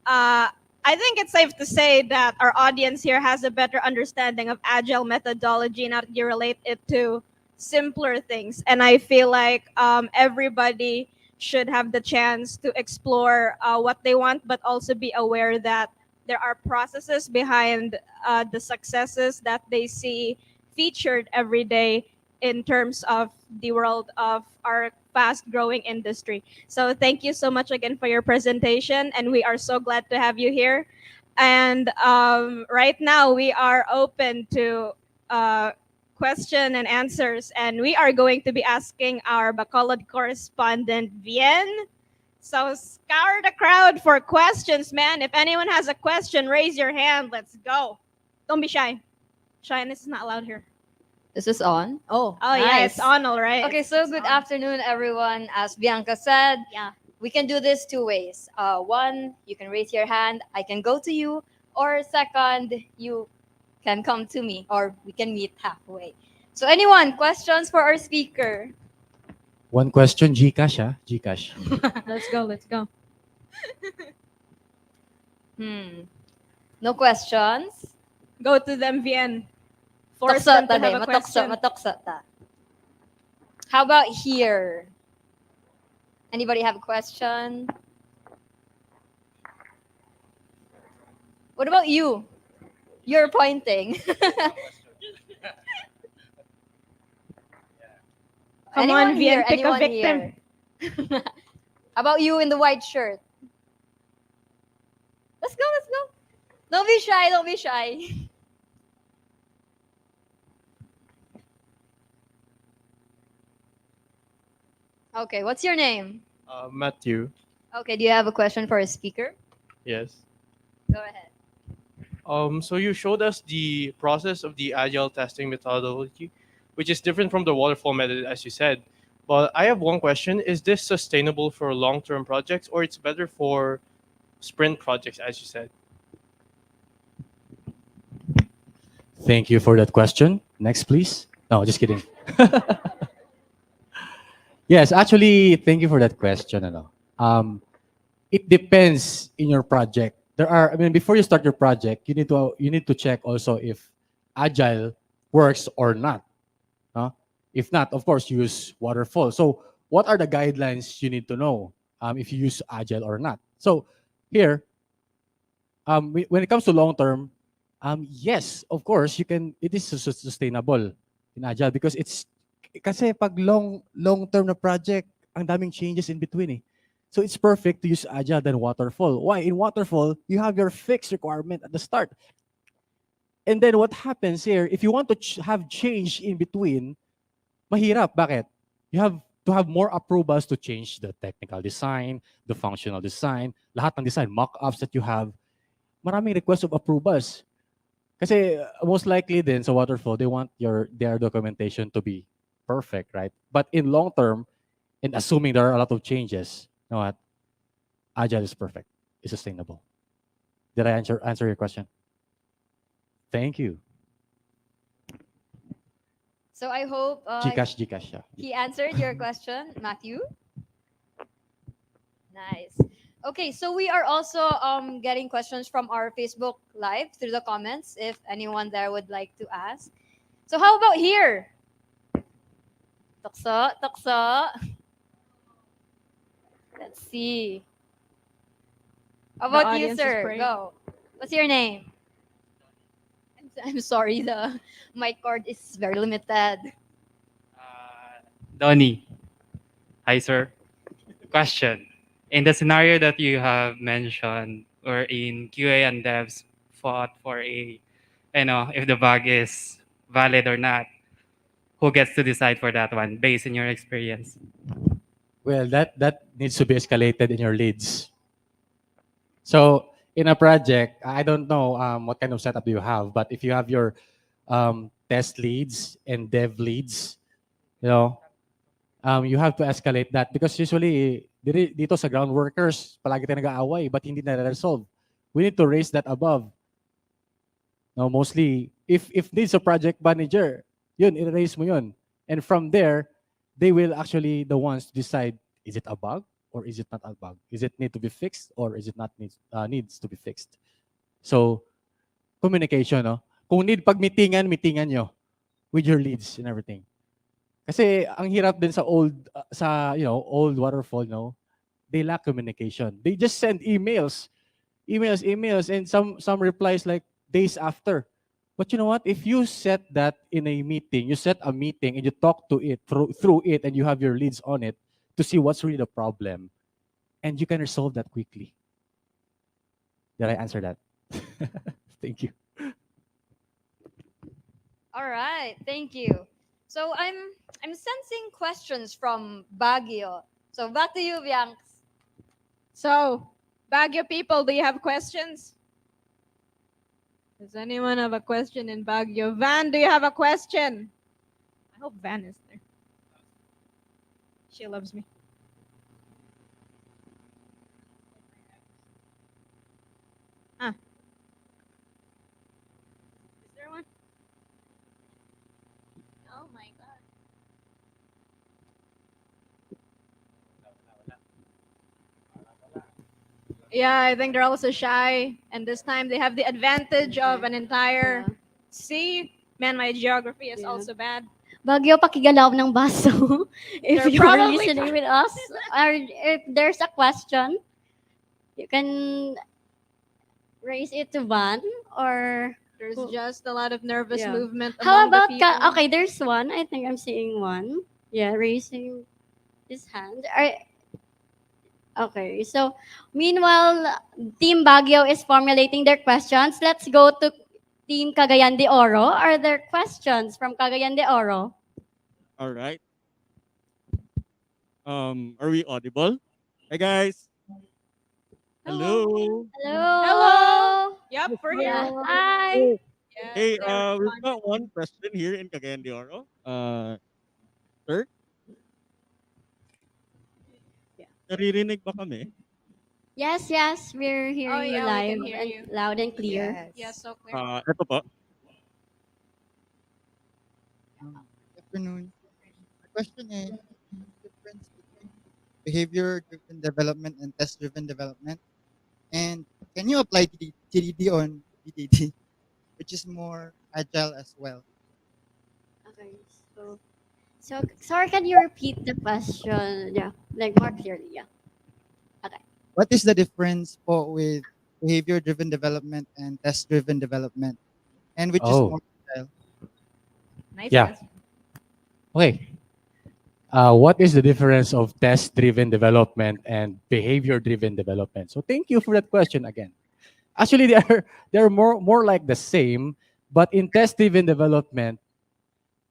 I think it's safe to say that our audience here has a better understanding of agile methodology, now that you relate it to simpler things. And I feel like everybody should have the chance to explore what they want, but also be aware that there are processes behind the successes that they see featured every day in terms of the world of our fast-growing industry. So thank you so much again for your presentation, and we are so glad to have you here. And right now we are open to question and answers, and we are going to be asking our Bacolod correspondent Vien. So scour the crowd for questions, man. If anyone has a question, raise your hand. Let's go. Don't be shy. Shyness is not allowed here. This is on. Oh, Oh yeah, it's on, all right. Okay, so good afternoon, everyone. As Bianca said, Yeah. we can do this two ways. One, you can raise your hand, I can go to you, or second, you can come to me, or we can meet halfway. So anyone, questions for our speaker? One question, Gcash, Gcash. Let's go. Let's go. No questions? Go to them, Vien. Force them to have a question. Matokso ta. How about here? Anybody have a question? What about you? You're pointing. Come on, Vien, pick a victim. Here? How about you in the white shirt? Let's go, let's go. Don't be shy, don't be shy. Okay, what's your name? Matthew. Okay, do you have a question for a speaker? Yes. Go ahead. So you showed us the process of the agile testing methodology, which is different from the waterfall method, as you said. But I have one question: is this sustainable for long-term projects, or it's better for sprint projects, as you said? Thank you for that question. Next, please. No, just kidding. Yes, actually, thank you for that question. It depends in your project. Before you start your project, you need to check also if agile works or not. If not, of course, use waterfall. So, what are the guidelines you need to know if you use agile or not? So, here, when it comes to long term, yes, of course, you can. It is sustainable in agile because kasi pag long term na project, ang daming changes in between eh. So it's perfect to use agile than waterfall. Why? In waterfall, you have your fixed requirement at the start. And then what happens here, if you want to have change in between, mahirap. Bakit? You have to have more approvals to change the technical design, the functional design, lahat ng design, mock-ups that you have. Maraming request of approvals. Kasi most likely din sa waterfall, they want their documentation to be perfect, right? But in long term, and assuming there are a lot of changes, you know what? Agile is perfect. It's sustainable. Did I answer your question? Thank you. So I hope Gcash, yeah. he answered your question, Matthew. Nice. Okay, so we are also getting questions from our Facebook Live through the comments if anyone there would like to ask. So how about here? Tukso. Let's see. How about you, sir? Go. What's your name? I'm sorry, the mic cord is very limited. Donnie. Hi, sir. Question. In the scenario that you have mentioned, or in QA and devs fought for if the bug is valid or not, who gets to decide for that one based on your experience? Well, that needs to be escalated in your leads. So in a project, I don't know what kind of setup you have, but if you have your test leads and dev leads, you have to escalate that because usually dito sa ground workers, palagi tayo nag-aaway, but hindi na-resolve. We need to raise that above. No, mostly, if needs a project manager, yun, i-raise mo yun. And from there, they will actually the ones to decide, is it a bug or is it not a bug? Is it need to be fixed or is it not needs to be fixed? So, communication, no? Kung need pag-meetingan nyo with your leads and everything. Kasi ang hirap din sa old waterfall, they lack communication. They just send emails, and some replies like days after. But you know what? If you set that in a meeting, you set a meeting and you talk to it through it, and you have your leads on it to see what's really the problem, and you can resolve that quickly. Did I answer that? Thank you. All right, thank you. So I'm sensing questions from Baguio. So back to you, Bianx. So, Baguio people, do you have questions? Does anyone have a question in Baguio? Van, do you have a question? I hope Van is there. She loves me. Ah. Is there one? Oh my god. Yeah, I think they're also shy, and this time they have the advantage of an entire sea. Man, my geography is also bad. Bagyo, pakigalaw ng baso. If They're you're probably listening with us, or if there's a question, you can raise it to Van, or There's just a lot of nervous Yeah. movement How among the about people. okay, there's one. I think I'm seeing one. Yeah, raising his hand. Okay, so meanwhile, Team Baguio is formulating their questions. Let's go to Team Cagayan de Oro. Are there questions from Cagayan de Oro? All right. Are we audible? Hey guys. Hello. Hello. Yep, we're Yeah. here. Hi. Hey, they're we've got one question here in Cagayan de Oro. Sir, naririnig ba kami? Yes, yes, we're hearing you yeah, we live can hear and you. loud and clear. Yes, so clear. Ito po. Good afternoon. The question is the difference between behavior-driven development and test-driven development. And can you apply TDD on BDD, which is more agile as well? Okay, so sorry, can you repeat the question? Yeah, like more clearly. Yeah. Okay. What is the difference with behavior-driven development and test-driven development? And which is Oh. more agile? Nice Yeah. question. Okay. What is the difference of test-driven development and behavior-driven development? So thank you for that question again. Actually, they're more like the same, but in test-driven development,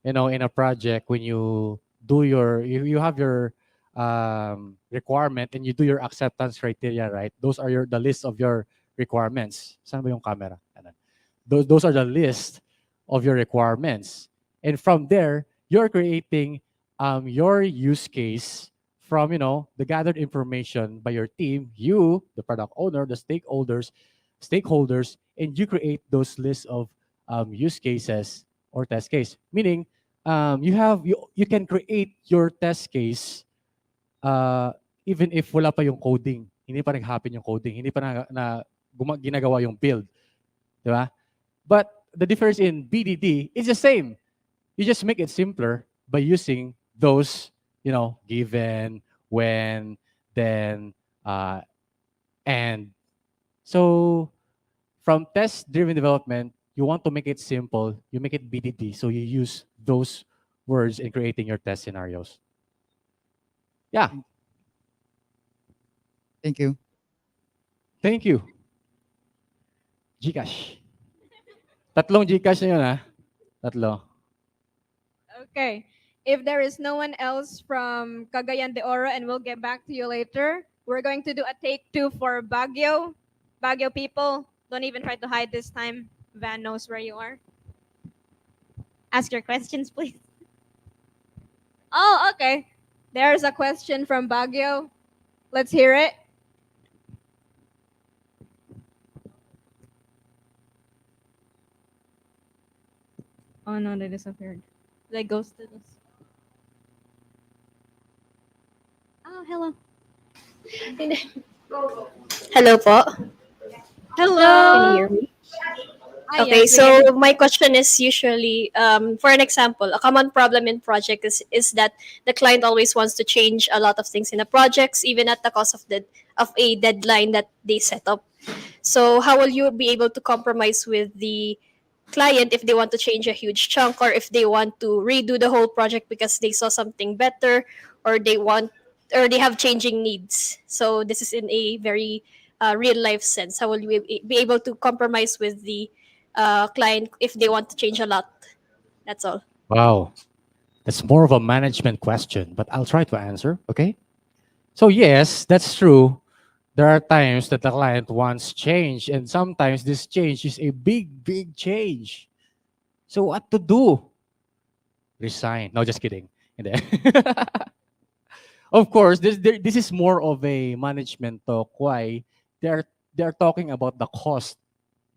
in a project, when you do you have your requirement and you do your acceptance criteria, right? Those are the list of your requirements. Saan ba yung camera? Ayan. Those are the list of your requirements, and from there you're creating your use case from the gathered information by your team, you, the product owner, the stakeholders, and you create those lists of use cases or test case. Meaning, you can create your test case even if wala pa yung coding, hindi pa nag-happen yung coding, hindi pa ginagawa yung build, di ba? But the difference in BDD is the same. You just make it simpler by using those, given, when, then, and. So from test-driven development, you want to make it simple, you make it BDD, so you use those words in creating your test scenarios. Yeah. Thank you. Thank you. Gcash. Tatlong Gcash na yun, ha? Tatlo. Okay. If there is no one else from Cagayan de Oro, and we'll get back to you later, we're going to do a take 2 for Baguio. Baguio people, don't even try to hide this time. Van knows where you are. Ask your questions, please. Oh, okay. There's a question from Baguio. Let's hear it. Oh no, they disappeared. They ghosted us. Oh, hello. Hello po. Hello. Can you hear me? Ah, Okay, yes, we can so hear my question is usually, for an example, a common problem in project is that the client always wants to change a lot of things in the projects, even at the cost of a deadline that they set up. So how will you be able to compromise with the client if they want to change a huge chunk, or if they want to redo the whole project because they saw something better, or they have changing needs. So this is in a very real life sense. How will you be able to compromise with the client if they want to change a lot? That's all. Wow. That's more of a management question, but I'll try to answer, okay? So yes, that's true. There are times that the client wants change, and sometimes this change is a big, big change. So what to do? Resign. No, just kidding. Hindi. Of course, this is more of a management talk. Why? They're talking about the cost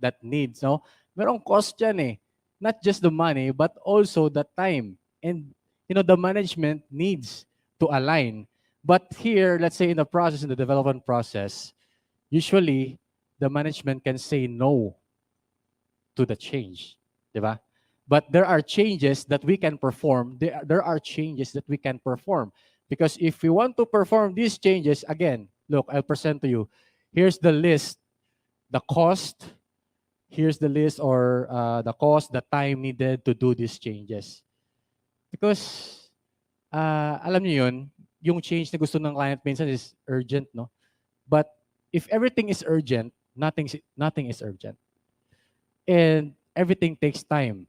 that needs, no? Merong cost yan eh. Not just the money, but also the time. And, the management needs to align. But here, let's say in the process, in the development process, usually, the management can say no to the change. Diba? But there are changes that we can perform. There are changes that we can perform. Because if we want to perform these changes, again, look, I'll present to you. Here's the list, the cost. Here's the list or the cost, the time needed to do these changes. Because, alam niyo yun, yung change na gusto ng client minsan is urgent, no? But if everything is urgent, nothing is urgent. And everything takes time.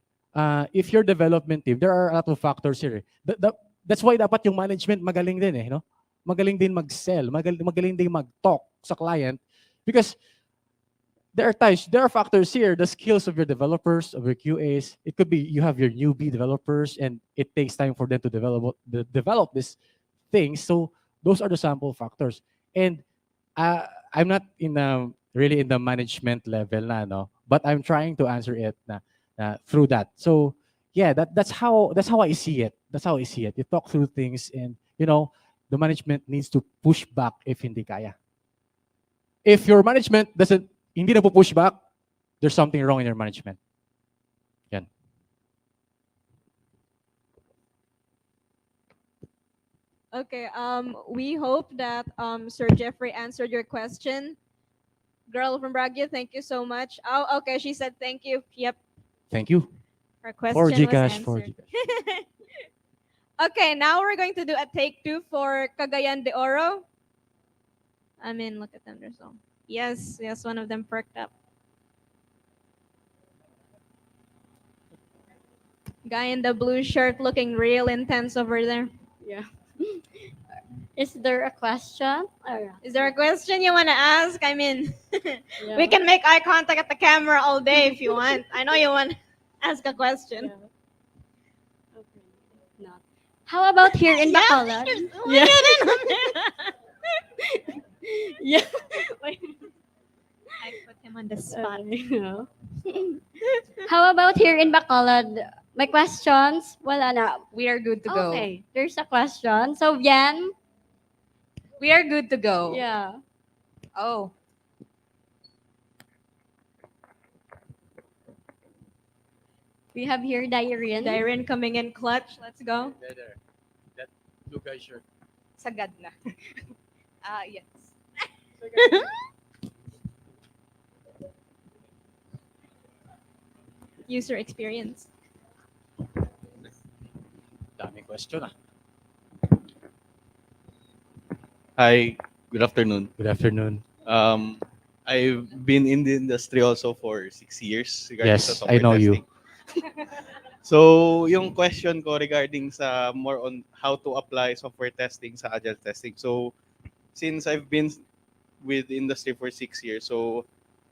If your development team, there are a lot of factors here. That's why dapat yung management magaling din eh, no? Magaling din mag-sell, magaling din mag-talk sa client because there are factors here, the skills of your developers, of your QAs. It could be you have your newbie developers and it takes time for them to develop this thing. So those are the sample factors. And I'm not really in the management level na, no? But I'm trying to answer it through that. So yeah, that's how I see it. That's how I see it. You talk through things and the management needs to push back if hindi kaya. If your management hindi na po push back, there's something wrong in your management. Yan. Okay, we hope that Sir Jeffrey answered your question. Girl from Baguio, thank you so much. Oh, okay, she said thank you. Yep, Thank you. her question 4 was Gcash, answered. 4 Gcash. Okay, now we're going to do a take 2 for Cagayan de Oro. Look at them, they're so. Yes, one of them perked up. Guy in the blue shirt looking real intense over there. Yeah. Is there a question? Is there a question you want to ask? Yeah. We can make eye contact at the camera all day if you want. I know you want to ask a question. No. How about here in Bacolod? Yeah. Yeah. I put him on the spot. How about here in Bacolod? My questions? Wala na. We are good to go. Okay, there's a question. So, Yan? We are good to go. Yeah. Oh. We have here Dairin. Dairin coming in clutch. Let's go. There. That blue guy shirt. Sagad na. Yes. User experience. Daming question ah. Hi, good afternoon. Good afternoon. I've been in the industry also for 6 years. Regarding Yes, sa I software know you. testing. So, yung question ko regarding sa more on how to apply software testing sa agile testing. So, since I've been with the industry for 6 years, so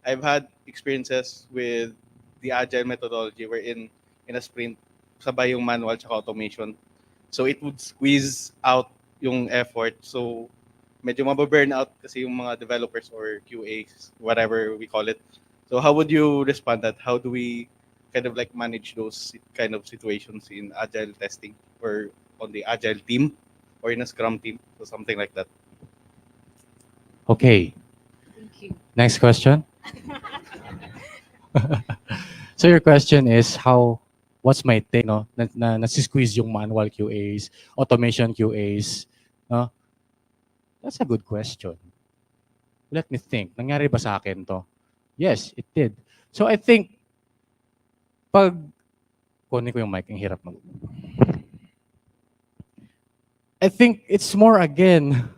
I've had experiences with the agile methodology wherein in a sprint, sabay yung manual tsaka automation. So, it would squeeze out yung effort. So, medyo mababurn out kasi yung mga developers or QAs, whatever we call it. So, how would you respond that? How do we kind of like manage those kind of situations in agile testing or on the agile team or in a scrum team? So, something like that. Okay. Thank you. Next question. So your question is what's my take, no? Nasisqueeze yung manual QAs, automation QAs, no? That's a good question. Let me think. Nangyari ba sa akin to? Yes, it did. So I think Pag, kunin ko yung mic, ang hirap mag. I think it's more again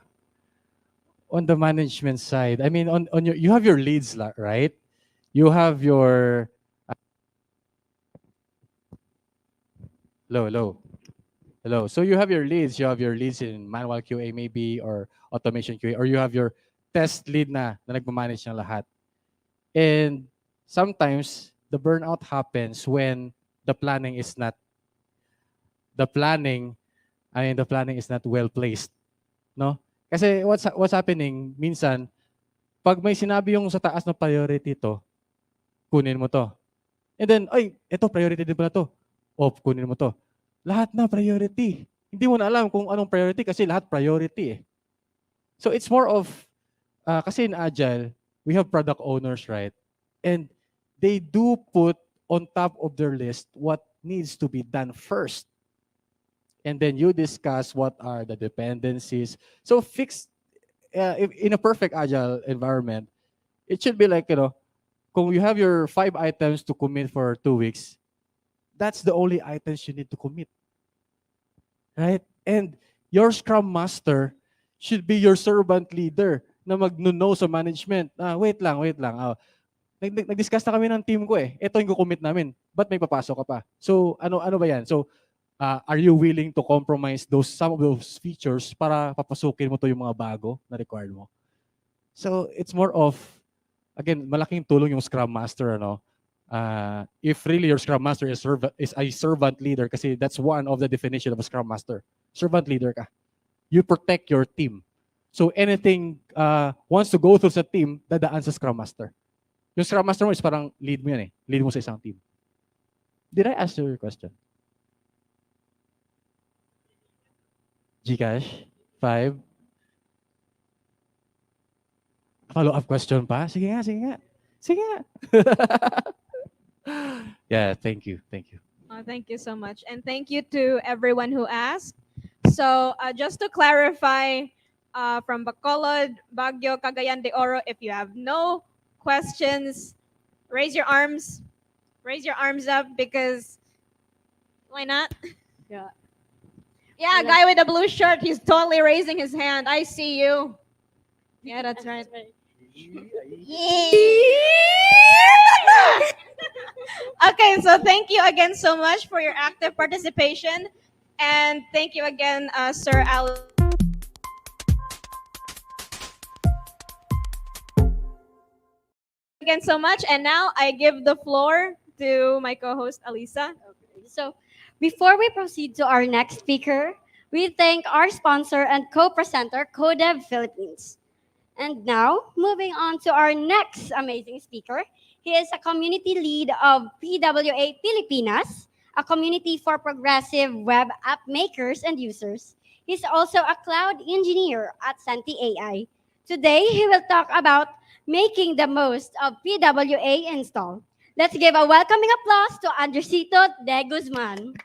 on the management side. I mean, on your, you have your leads, right? You have your, hello. So you have your leads. You have your leads in manual QA maybe, or automation QA, or you have your test lead na nagmamanage ng lahat. And sometimes the burnout happens when the planning is not the planning is not well placed, no? Kasi what's happening minsan pag may sinabi yung sa taas na priority to, kunin mo to. And then, ay, ito priority din pala to. O, kunin mo to. Lahat na priority. Hindi mo na alam kung anong priority kasi lahat priority eh. So it's more of, kasi in Agile, we have product owners, right? And they do put on top of their list what needs to be done first. And then you discuss what are the dependencies. So in a perfect Agile environment, it should be like, kung you have your 5 items to commit for 2 weeks, that's the only items you need to commit. Right? And your Scrum Master should be your servant leader na mag-know sa management. Wait lang. Nag-discuss na kami ng team ko eh. Ito yung kukumit namin. Ba't may papasok ka pa? So, ano ba yan? So, are you willing to compromise some of those features para papasukin mo to yung mga bago na required mo? So, it's more of, again, malaking tulong yung Scrum Master, if really your Scrum Master is a servant leader, kasi that's one of the definition of a Scrum Master. Servant leader ka. You protect your team. So anything wants to go through sa team, dadaan sa Scrum Master. Yung Scrum Master mo is parang lead mo yan eh. Lead mo sa isang team. Did I answer your question? Gcash? 5? Follow-up question pa? Sige nga. Yeah, thank you. Thank you so much. And thank you to everyone who asked. So just to clarify, from Bacolod, Baguio, Cagayan de Oro, if you have no questions, raise your arms. Raise your arms up because why not? Yeah, guy with the blue shirt, he's totally raising his hand. I see you. Yeah, that's right. Okay, so thank you again so much for your active participation. And thank you again, Sir Al. Again so much. And now I give the floor to my co-host, Alisa. So before we proceed to our next speaker, we thank our sponsor and co-presenter, Codev Philippines. And now, moving on to our next amazing speaker. He is a community lead of PWA Pilipinas, a community for progressive web app makers and users. He's also a cloud engineer at Santi AI. Today, he will talk about making the most of PWA install. Let's give a welcoming applause to Andresito De Guzman.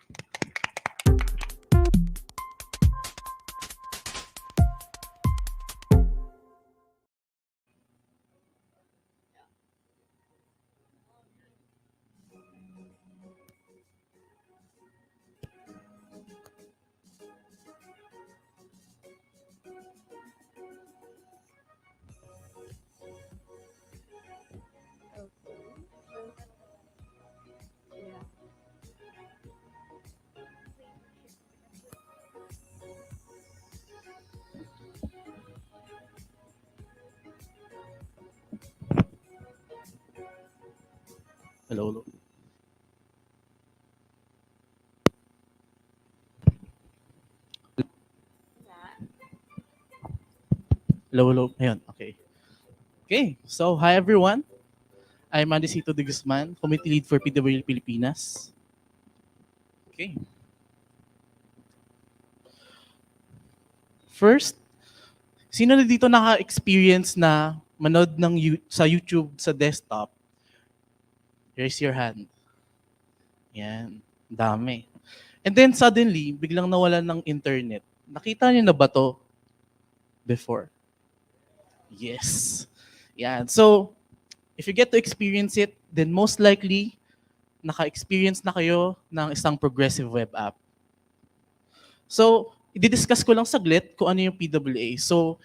Hello. Hello. Ayun, okay. Okay, so hi everyone. I'm Andresito De Guzman, Committee Lead for PWA Pilipinas. Okay. First, sino na dito naka-experience na manood sa YouTube sa desktop? Raise your hand. Yan, dami. And then suddenly, biglang nawalan ng internet. Nakita niyo na ba to before? Yes. Yan. So, if you get to experience it, then most likely, naka-experience na kayo ng isang progressive web app? So, i-discuss ko lang saglit kung ano yung PWA. So,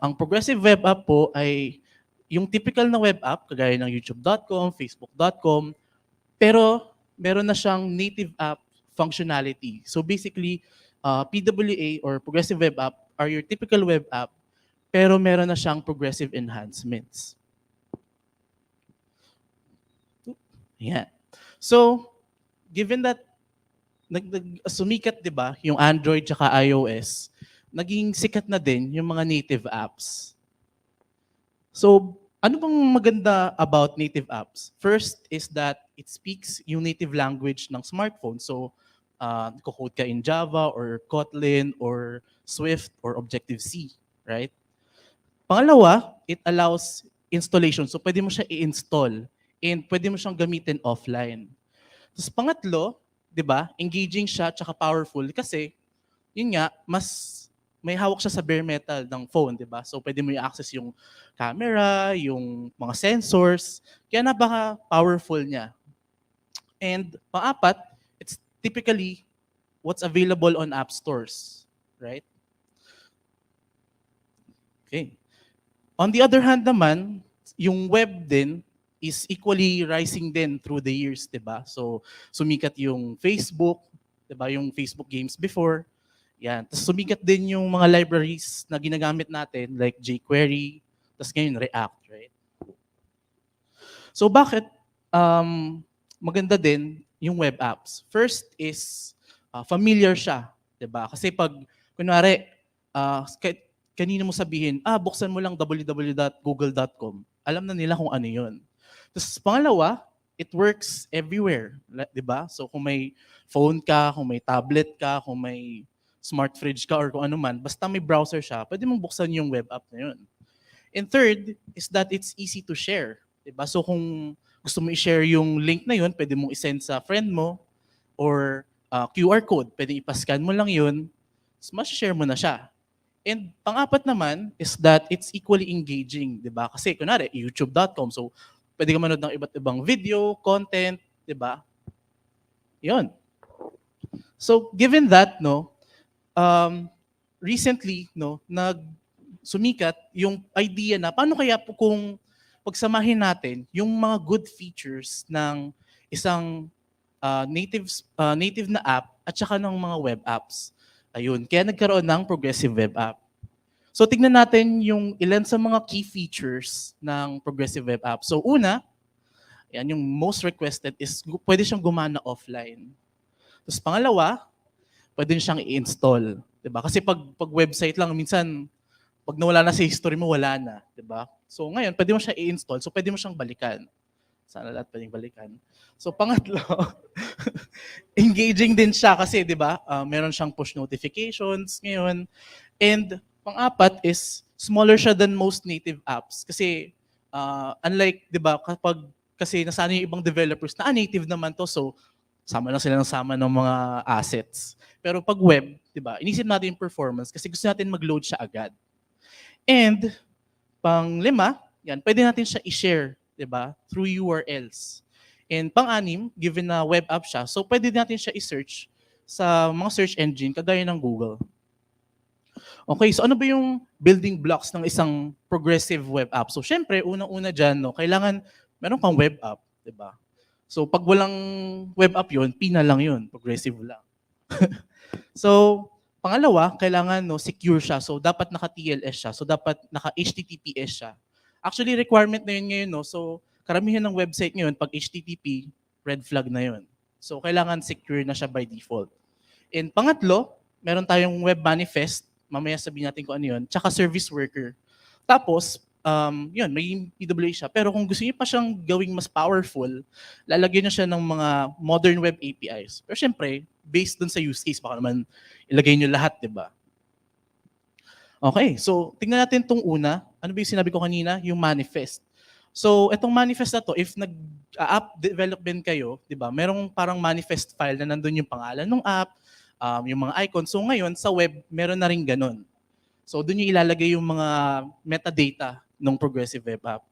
ang progressive web app po ay yung typical na web app, kagaya ng youtube.com, facebook.com, pero meron na siyang native app functionality. So basically, PWA or progressive web app are your typical web app, pero meron na siyang progressive enhancements. Yeah. So, given that sumikat, 'di ba, yung Android tsaka iOS, naging sikat na din yung mga native apps. So, ano bang maganda about native apps? First is that it speaks yung native language ng smartphone. So, nagko-code ka in Java or Kotlin or Swift or Objective-C, right? Pangalawa, it allows installation. So, pwede mo siya i-install and pwede mo siyang gamitin offline. Tapos pangatlo, 'di ba? Engaging siya tsaka powerful kasi yun nga, mas may hawak siya sa bare metal ng phone, 'di ba? So pwede mo i-access yung camera, yung mga sensors, kaya napaka-powerful niya. And pang-apat, it's typically what's available on app stores, right? Okay. On the other hand naman, yung web din is equally rising din through the years, 'di ba? So sumikat yung Facebook, 'di ba? Yung Facebook games before. Yan. Tapos sumikat din yung mga libraries na ginagamit natin like jQuery, tapos ngayon React, right? So bakit maganda din yung web apps? First is familiar siya, 'di ba? Kasi pag kunwari kanina mo sabihin, buksan mo lang www.google.com. Alam na nila kung ano 'yun. Tapos pangalawa, it works everywhere, 'di ba? So kung may phone ka, kung may tablet ka, kung may smart fridge ka or kung ano man, basta may browser siya, pwede mong buksan yung web app na 'yun. And third is that it's easy to share, 'di ba? So kung gusto mo i-share yung link na 'yun, pwede mong i-send sa friend mo or QR code, pwede ipascan mo lang 'yun, mas-share mo na siya. And pang-apat naman is that it's equally engaging, 'di ba? Kasi kunwari youtube.com, so pwede ka manood ng iba't ibang video, content, 'di ba? 'Yon. So given that, no, recently, no, sumikat yung idea na paano kaya kung pagsamahin natin yung mga good features ng isang native na app at saka ng mga web apps. Ayun, kaya nagkaroon ng progressive web app. So tignan natin yung ilan sa mga key features ng progressive web app. So una, yan yung most requested is pwede siyang gumana offline. Tapos pangalawa, pwede siyang i-install, 'di ba? Kasi pag website lang minsan pag nawala na sa history mo, wala na, 'di ba? So ngayon, pwede mo siya i-install. So pwede mo siyang balikan. Sana lahat pwedeng balikan. So pangatlo, engaging din siya kasi 'di ba? Meron siyang push notifications ngayon. And pang-apat is smaller siya than most native apps kasi unlike 'di ba kasi nasanay yung ibang developers na native naman to, so sama lang sila ng sama ng mga assets. Pero pag web, 'di ba? Inisip natin yung performance kasi gusto natin mag-load siya agad. And pang-lima, yan, pwede natin siya i-share, 'di ba? Through URLs. And pang-anim, given na web app siya, so pwede natin siya i-search sa mga search engine kagaya ng Google. Okay, so ano ba yung building blocks ng isang progressive web app? So syempre, unang-una dyan, no, kailangan meron kang web app, 'di ba? So pag walang web app yun, P na lang yun, progressive lang. So pangalawa, kailangan secure siya. So dapat naka-TLS siya. So dapat naka-HTTPS siya. Actually, requirement na yun ngayon. No? So karamihan ng website ngayon, pag HTTP, red flag na yun. So kailangan secure na siya by default. And pangatlo, meron tayong web manifest. Mamaya sabihin natin kung ano yun. Tsaka service worker. Tapos, yun, may PWA siya. Pero kung gusto niyo pa siyang gawing mas powerful, lalagyan niyo siya ng mga modern web APIs. Pero syempre, based dun sa use case, baka naman ilagay niyo lahat, di ba? Okay, so tingnan natin itong una. Ano ba yung sinabi ko kanina? Yung manifest. So itong manifest na to, if nag-app development kayo, di ba, merong parang manifest file na nandun yung pangalan ng app, yung mga icons. So ngayon, sa web, meron na rin ganun. So doon yung ilalagay yung mga metadata ng progressive web app.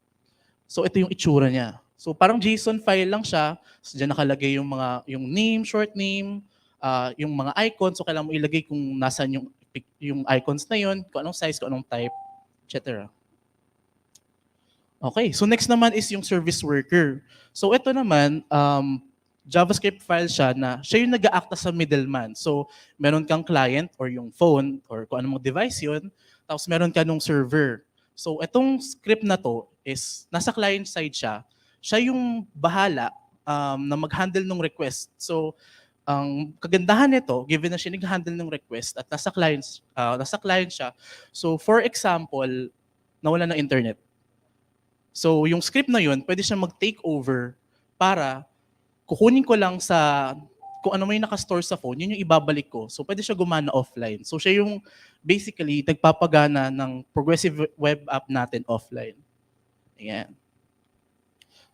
So ito yung itsura niya. So parang JSON file lang siya. So diyan nakalagay yung name, short name, yung mga icons. So kailangan mo ilagay kung nasaan yung icons na yun, kung anong size, kung anong type, etc. Okay, so next naman is yung service worker. So ito naman, JavaScript file siya na siya yung nag-aacta sa middleman. So meron kang client or yung phone or kung anong device yun, tapos meron ka nung server. So itong script na to is nasa client side siya. Siya yung bahala na mag-handle ng request. So ang kagandahan nito, given na siya nag-handle ng request at nasa client siya. So for example, nawala ng internet. So yung script na yun, pwede siya mag-take over para kukunin ko lang sa kung ano may nakastore sa phone, yun yung ibabalik ko. So pwede siya gumana offline. So siya yung basically nagpapagana ng progressive web app natin offline. Ayan.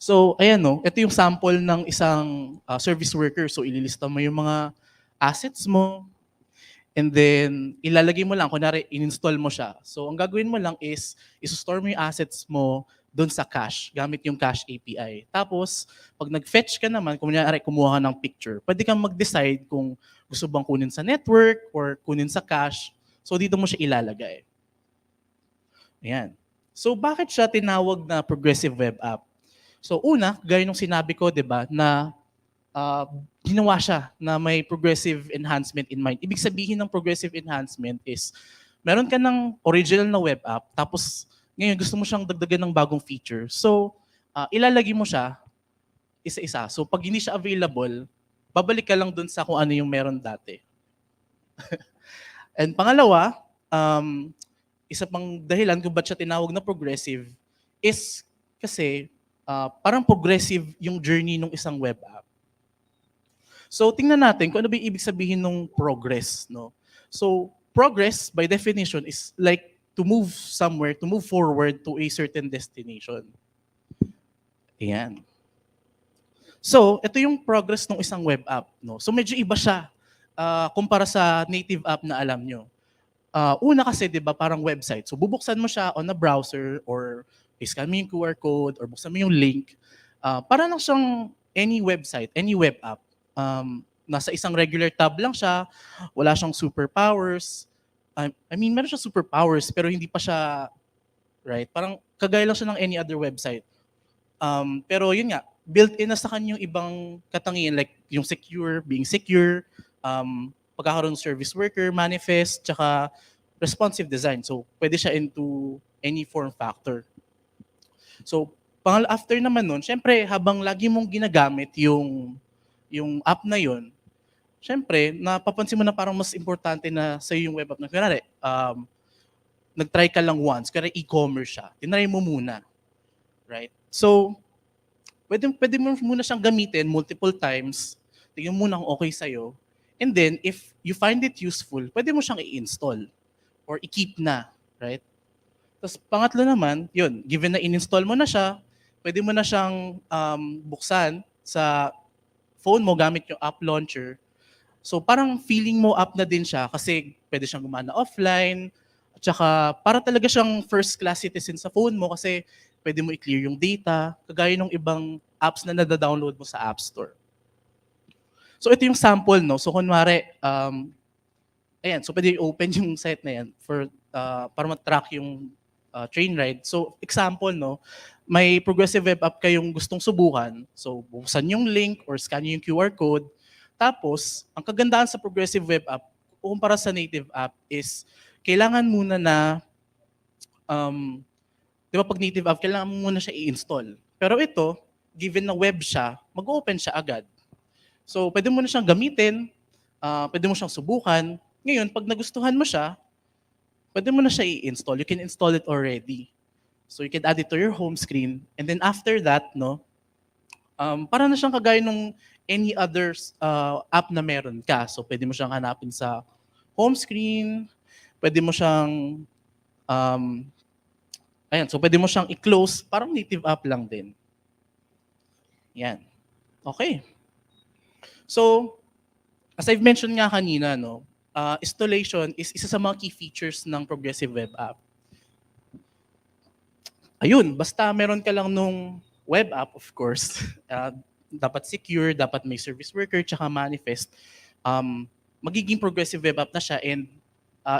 So ayan no, ito yung sample ng isang service worker. So ililista mo yung mga assets mo, and then ilalagay mo lang, kunwari in-install mo siya. So ang gagawin mo lang is i-store mo yung assets mo doon sa cache, gamit yung cache API. Tapos, pag nag-fetch ka naman, kung kunyari kumuha ka ng picture, pwede kang mag-decide kung gusto bang kunin sa network or kunin sa cache. So dito mo siya ilalagay. Ayan. So bakit siya tinawag na progressive web app? So una, gaya nung sinabi ko, 'di ba, na ginawa siya na may progressive enhancement in mind. Ibig sabihin ng progressive enhancement is meron ka ng original na web app, tapos ngayon gusto mo siyang dagdagan ng bagong feature. So ilalagay mo siya isa-isa. So pag hindi siya available, babalik ka lang dun sa kung ano yung meron dati. And pangalawa, isa pang dahilan kung ba't siya tinawag na progressive is kasi parang progressive yung journey ng isang web app. So tingnan natin kung ano ba yung ibig sabihin ng progress. No? So progress by definition is like to move somewhere, to move forward to a certain destination. Ayan. So ito yung progress ng isang web app. No? So medyo iba siya kumpara sa native app na alam nyo. Una kasi, di ba, parang website. So bubuksan mo siya on a browser or i-scan mo yung QR code or buksan mo yung link. Para lang siyang any website, any web app. Nasa isang regular tab lang siya, wala siyang superpowers. I mean, meron siya superpowers pero hindi pa siya, right? Parang kagaya lang siya ng any other website. Pero yun nga, built-in na sa kanya yung ibang katangian like yung secure, being secure, pagkakaroon ng service worker, manifest, tsaka responsive design. So pwede siya into any form factor. So after naman nun, syempre habang lagi mong ginagamit yung app na yun, syempre, napapansin mo na parang mas importante na sa yung web app na kunwari, nag-try ka lang once, kaya e-commerce siya, tinry mo muna. Right? So, pwede mo muna siyang gamitin multiple times, tingnan mo muna kung okay sa'yo, and then, if you find it useful, pwede mo siyang i-install or i-keep na. Right? Tapos, pangatlo naman, yun, given na in-install mo na siya, pwede mo na siyang buksan sa phone mo gamit yung app launcher. So parang feeling mo up na din siya kasi pwede siyang gumana offline. At saka para talaga siyang first class citizen sa phone mo kasi pwede mo i-clear yung data kagaya ng ibang apps na nada-download mo sa App Store. So ito yung sample, no? So kunwari, ayan, so pwede i-open yung site na yan para ma-track yung train ride. So example, no? May progressive web app kayong gustong subukan. So buksan yung link or scan yung QR code. Tapos, ang kagandahan sa progressive web app, kumpara sa native app, is kailangan muna na, di ba pag native app, kailangan muna siya i-install. Pero ito, given na web siya, mag-open siya agad. So, pwede mo na siyang gamitin, pwede mo siyang subukan. Ngayon, pag nagustuhan mo siya, pwede mo na siya i-install. You can install it already. So, you can add it to your home screen. And then after that, no, para na siyang kagaya nung any other app na meron ka. So, pwede mo siyang hanapin sa home screen. Pwede mo siyang, ayan, so pwede mo siyang i-close. Parang native app lang din. Yan. Okay. So, as I've mentioned nga kanina, no, installation is isa sa mga key features ng progressive web app. Ayun, basta meron ka lang nung web app, of course, dapat secure, dapat may service worker, tsaka manifest. Magiging progressive web app na siya and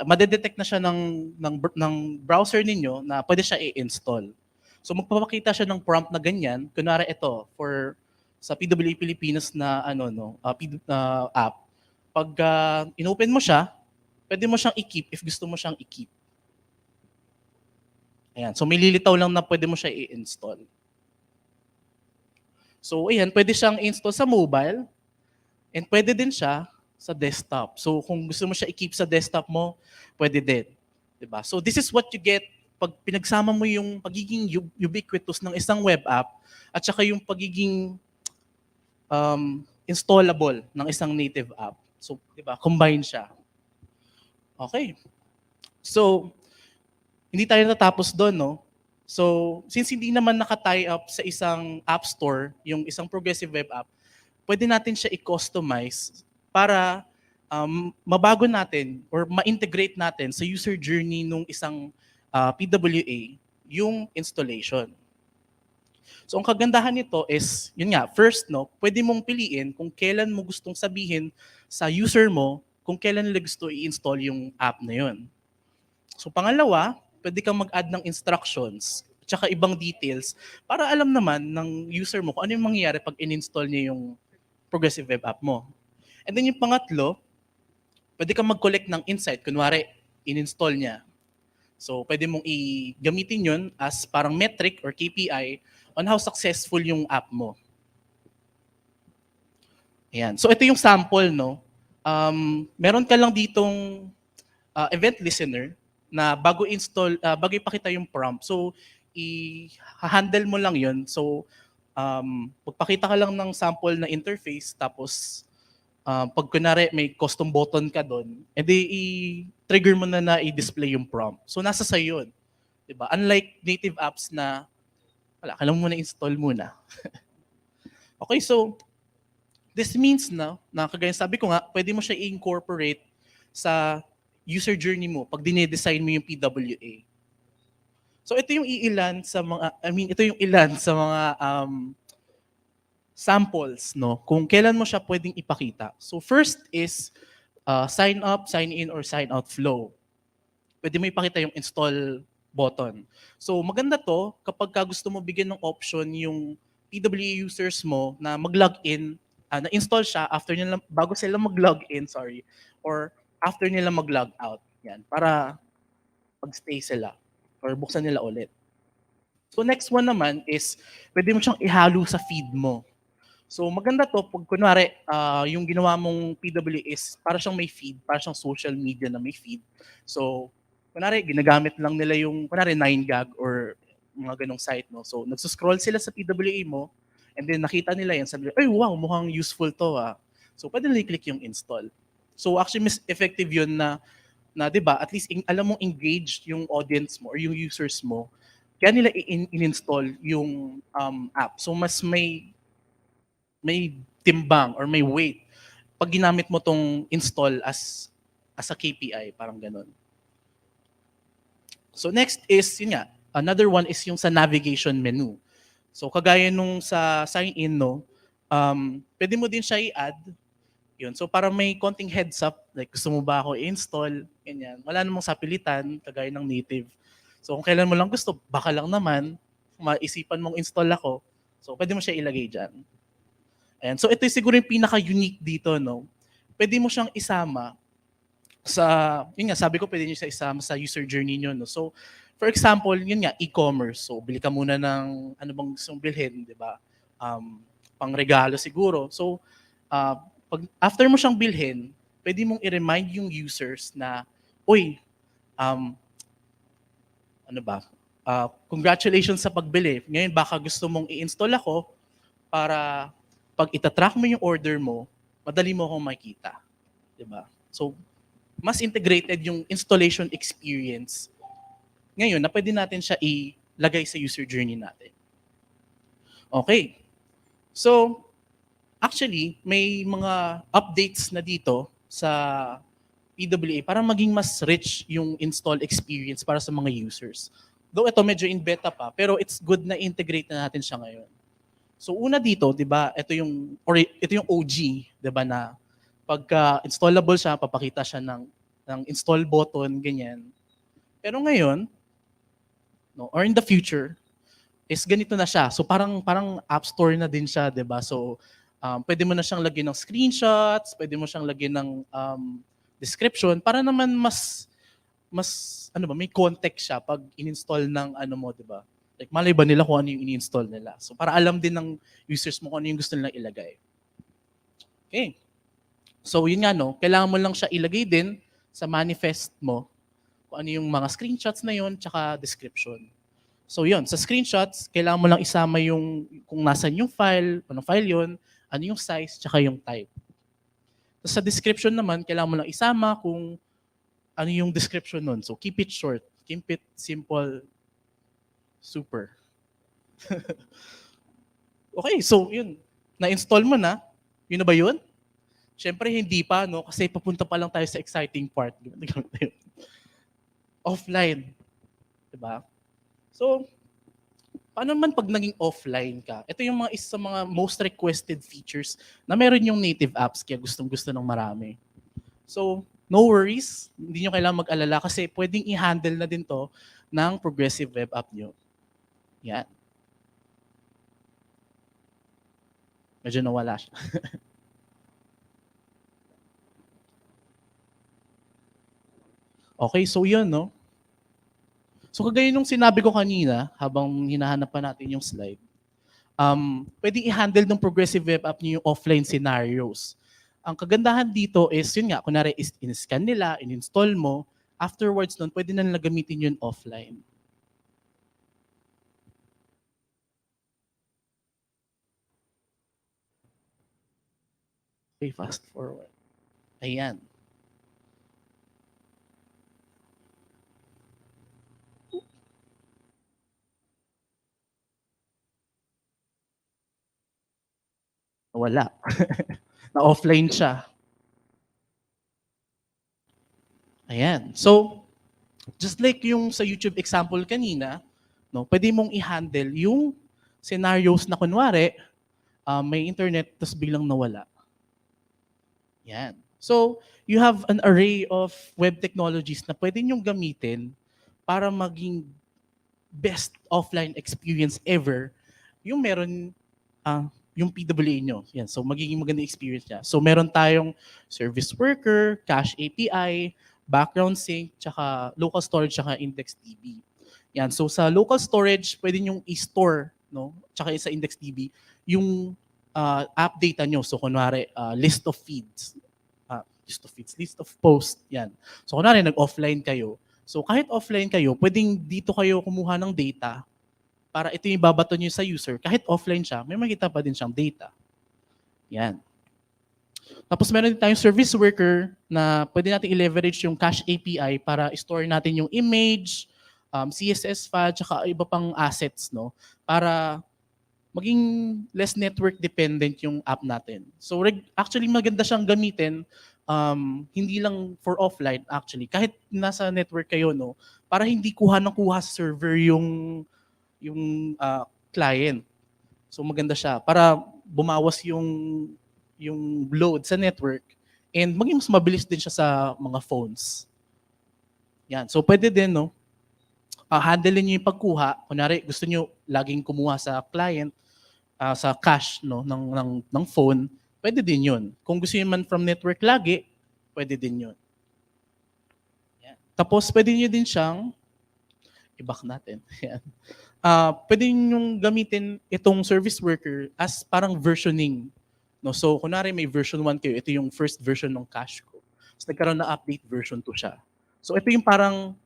madedetect na siya ng browser ninyo na pwede siya i-install. So magpapakita siya ng prompt na ganyan. Kunwari ito, sa PWA Pilipinas na app, pag inopen mo siya, pwede mo siyang i-keep if gusto mo siyang i-keep. Ayan. So may lilitaw lang na pwede mo siya i-install. So ayan, pwede siyang i-install sa mobile and pwede din siya sa desktop. So kung gusto mo siya i-keep sa desktop mo, pwede din. Diba? So this is what you get pag pinagsama mo yung pagiging ubiquitous ng isang web app at saka yung pagiging installable ng isang native app. So, diba? Combine siya. Okay. So, hindi tayo natapos doon, no? So, since hindi naman naka-tie up sa isang app store, yung isang progressive web app, pwede natin siya i-customize para mabago natin or ma-integrate natin sa user journey nung isang PWA yung installation. So, ang kagandahan nito is, yun nga, first, no, pwede mong piliin kung kailan mo gustong sabihin sa user mo kung kailan nila gusto i-install yung app na yun. So, pangalawa, pwede kang mag-add ng instructions tsaka ibang details para alam naman ng user mo kung ano yung mangyayari pag in-install niya yung progressive web app mo. And then yung pangatlo, pwede kang mag-collect ng insight. Kunwari, in-install niya. So, pwede mong i-gamitin yun as parang metric or KPI on how successful yung app mo. Ayan. So, ito yung sample, no? Meron ka lang ditong event listener na bago ipakita yung prompt. So, i-handle mo lang yun. So, magpakita ka lang ng sample na interface, tapos pag kunwari may custom button ka doon, edi i-trigger mo na i-display yung prompt. So, nasa sa'yo yun. Diba? Unlike native apps na, wala, kailangan mo na install muna. Okay, so, this means na kagaya sabi ko nga, pwede mo siya i-incorporate sa user journey mo pag dinedesign mo yung PWA. So ito yung ilan sa mga samples, no, kung kailan mo siya pwedeng ipakita. So first is sign up, sign in, or sign out flow. Pwede mo ipakita yung install button. So maganda to kapag gusto mo bigyan ng option yung PWA users mo na mag-login, na-install siya bago sila mag-login, or after nila mag-log out. Yan, para pag-stay sila or buksan nila ulit. So next one naman is pwede mo siyang ihalo sa feed mo. So maganda to pag kunwari yung ginawa mong PWA is para siyang may feed, para siyang social media na may feed. So kunwari ginagamit lang nila yung kunwari 9gag or mga ganong site, no. So nagsuscroll sila sa PWA mo and then nakita nila yan, sabi nila, ay wow, mukhang useful to ah. So pwede nila i-click yung install. So actually mas effective yun na 'di ba, at least alam mong engaged yung audience mo or yung users mo. Kaya nila in-install yung app. So mas may timbang or may weight pag ginamit mo tong install as a KPI, parang ganun. So next is, yun nga, another one is yung sa navigation menu. So kagaya nung sa sign in, no, pwede mo din siya i-add. Yun. So para may konting heads up, like gusto mo ba ako i-install, ganyan. Wala namang sapilitan, kagaya ng native. So kung kailan mo lang gusto, baka lang naman, maisipan mong install ako. So pwede mo siya ilagay dyan. And so ito siguro yung pinaka-unique dito, no? Pwede mo siyang isama yun nga, sabi ko pwede nyo siya isama sa user journey nyo, no? So for example, yun nga, e-commerce. So bili ka muna ng ano bang gusto mong bilhin, di ba? Pang regalo siguro. So after mo siyang bilhin, pwede mong i-remind yung users na, uy, congratulations sa pagbili. Ngayon baka gusto mong i-install ako para pag itatrack mo yung order mo, madali mo akong makita. Diba? So, mas integrated yung installation experience ngayon na pwede natin siya ilagay sa user journey natin. Okay. So, actually, may mga updates na dito sa PWA para maging mas rich yung install experience para sa mga users. Though ito medyo in beta pa, pero it's good na integrate na natin siya ngayon. So una dito, 'di ba, ito yung OG, 'di ba, na pagka installable siya, papakita siya ng install button ganyan. Pero ngayon, no, or in the future, is ganito na siya. So parang app store na din siya, 'di ba? So pwede mo na siyang lagyan ng screenshots, pwede mo siyang lagyan ng description para naman mas ano ba, may context siya pag in-install ng ano mo, 'di ba? Like malay ba nila kung ano yung in-install nila. So para alam din ng users mo kung ano yung gusto nilang ilagay. Okay. So yun nga, no, kailangan mo lang siya ilagay din sa manifest mo kung ano yung mga screenshots na yun tsaka description. So yun, sa screenshots, kailangan mo lang isama yung kung nasan yung file, anong file yun, ano yung size, tsaka yung type. So sa description naman, kailangan mo lang isama kung ano yung description nun. So keep it short, keep it simple, super. Okay, so yun, na-install mo na, yun na ba yun? Siyempre hindi pa, no? Kasi papunta pa lang tayo sa exciting part. Offline. Diba? So, paano man pag naging offline ka? Ito yung isa sa mga most requested features na meron yung native apps kaya gustong-gusto ng marami. So, no worries. Hindi nyo kailangan mag-alala kasi pwedeng i-handle na din to ng progressive web app nyo. Yan. Medyo nawala siya. Okay, so yun, no? So kagaya nung sinabi ko kanina, habang hinahanap pa natin yung slide, pwede i-handle ng progressive web app niyo yung offline scenarios. Ang kagandahan dito is, yun nga, kunwari in-scan nila, in-install mo, afterwards nun, pwede na nila gamitin yun offline. Okay, fast forward. Ayan. Wala. Na-offline siya. Ayan. So, just like yung sa YouTube example kanina, no, pwede mong i-handle yung scenarios na kunwari, may internet tapos biglang nawala. Yan. So, you have an array of web technologies na pwede nyong gamitin para maging best offline experience ever yung meron yung PWA nyo. Yan. So, magiging maganda experience niya. So, meron tayong service worker, cache API, background sync, tsaka local storage, tsaka IndexedDB. Yan. So, sa local storage, pwede nyong i-store, no? Tsaka sa IndexedDB, yung app data nyo. So, kunwari, list of feeds, list of posts. Yan. So, kunwari, nag-offline kayo. So, kahit offline kayo, pwedeng dito kayo kumuha ng data para ito yung babato nyo sa user. Kahit offline siya, may makita pa din siyang data. Yan. Tapos meron din tayong service worker na pwede natin i-leverage yung cache API para store natin yung image, CSS file, tsaka iba pang assets, no? Para maging less network dependent yung app natin. So actually maganda siyang gamitin, hindi lang for offline actually. Kahit nasa network kayo, no? Para hindi kuha ng kuha sa server yung client. So maganda siya para bumawas yung load sa network and maging mas mabilis din siya sa mga phones. Yan. So pwede din, no? Handle niyo yung pagkuha. Kunwari gusto niyo laging kumuha sa client sa cache, no, ng phone, pwede din 'yun. Kung gusto niyo man from network lagi, pwede din 'yun. Yan. Tapos pwede niyo din siyang i-back natin. Yan. Pwede nyo gamitin itong service worker as parang versioning. No? So, kunwari may version 1 kayo, ito yung first version ng cache ko. So, nagkaroon na update version 2 siya. So, ito yung parang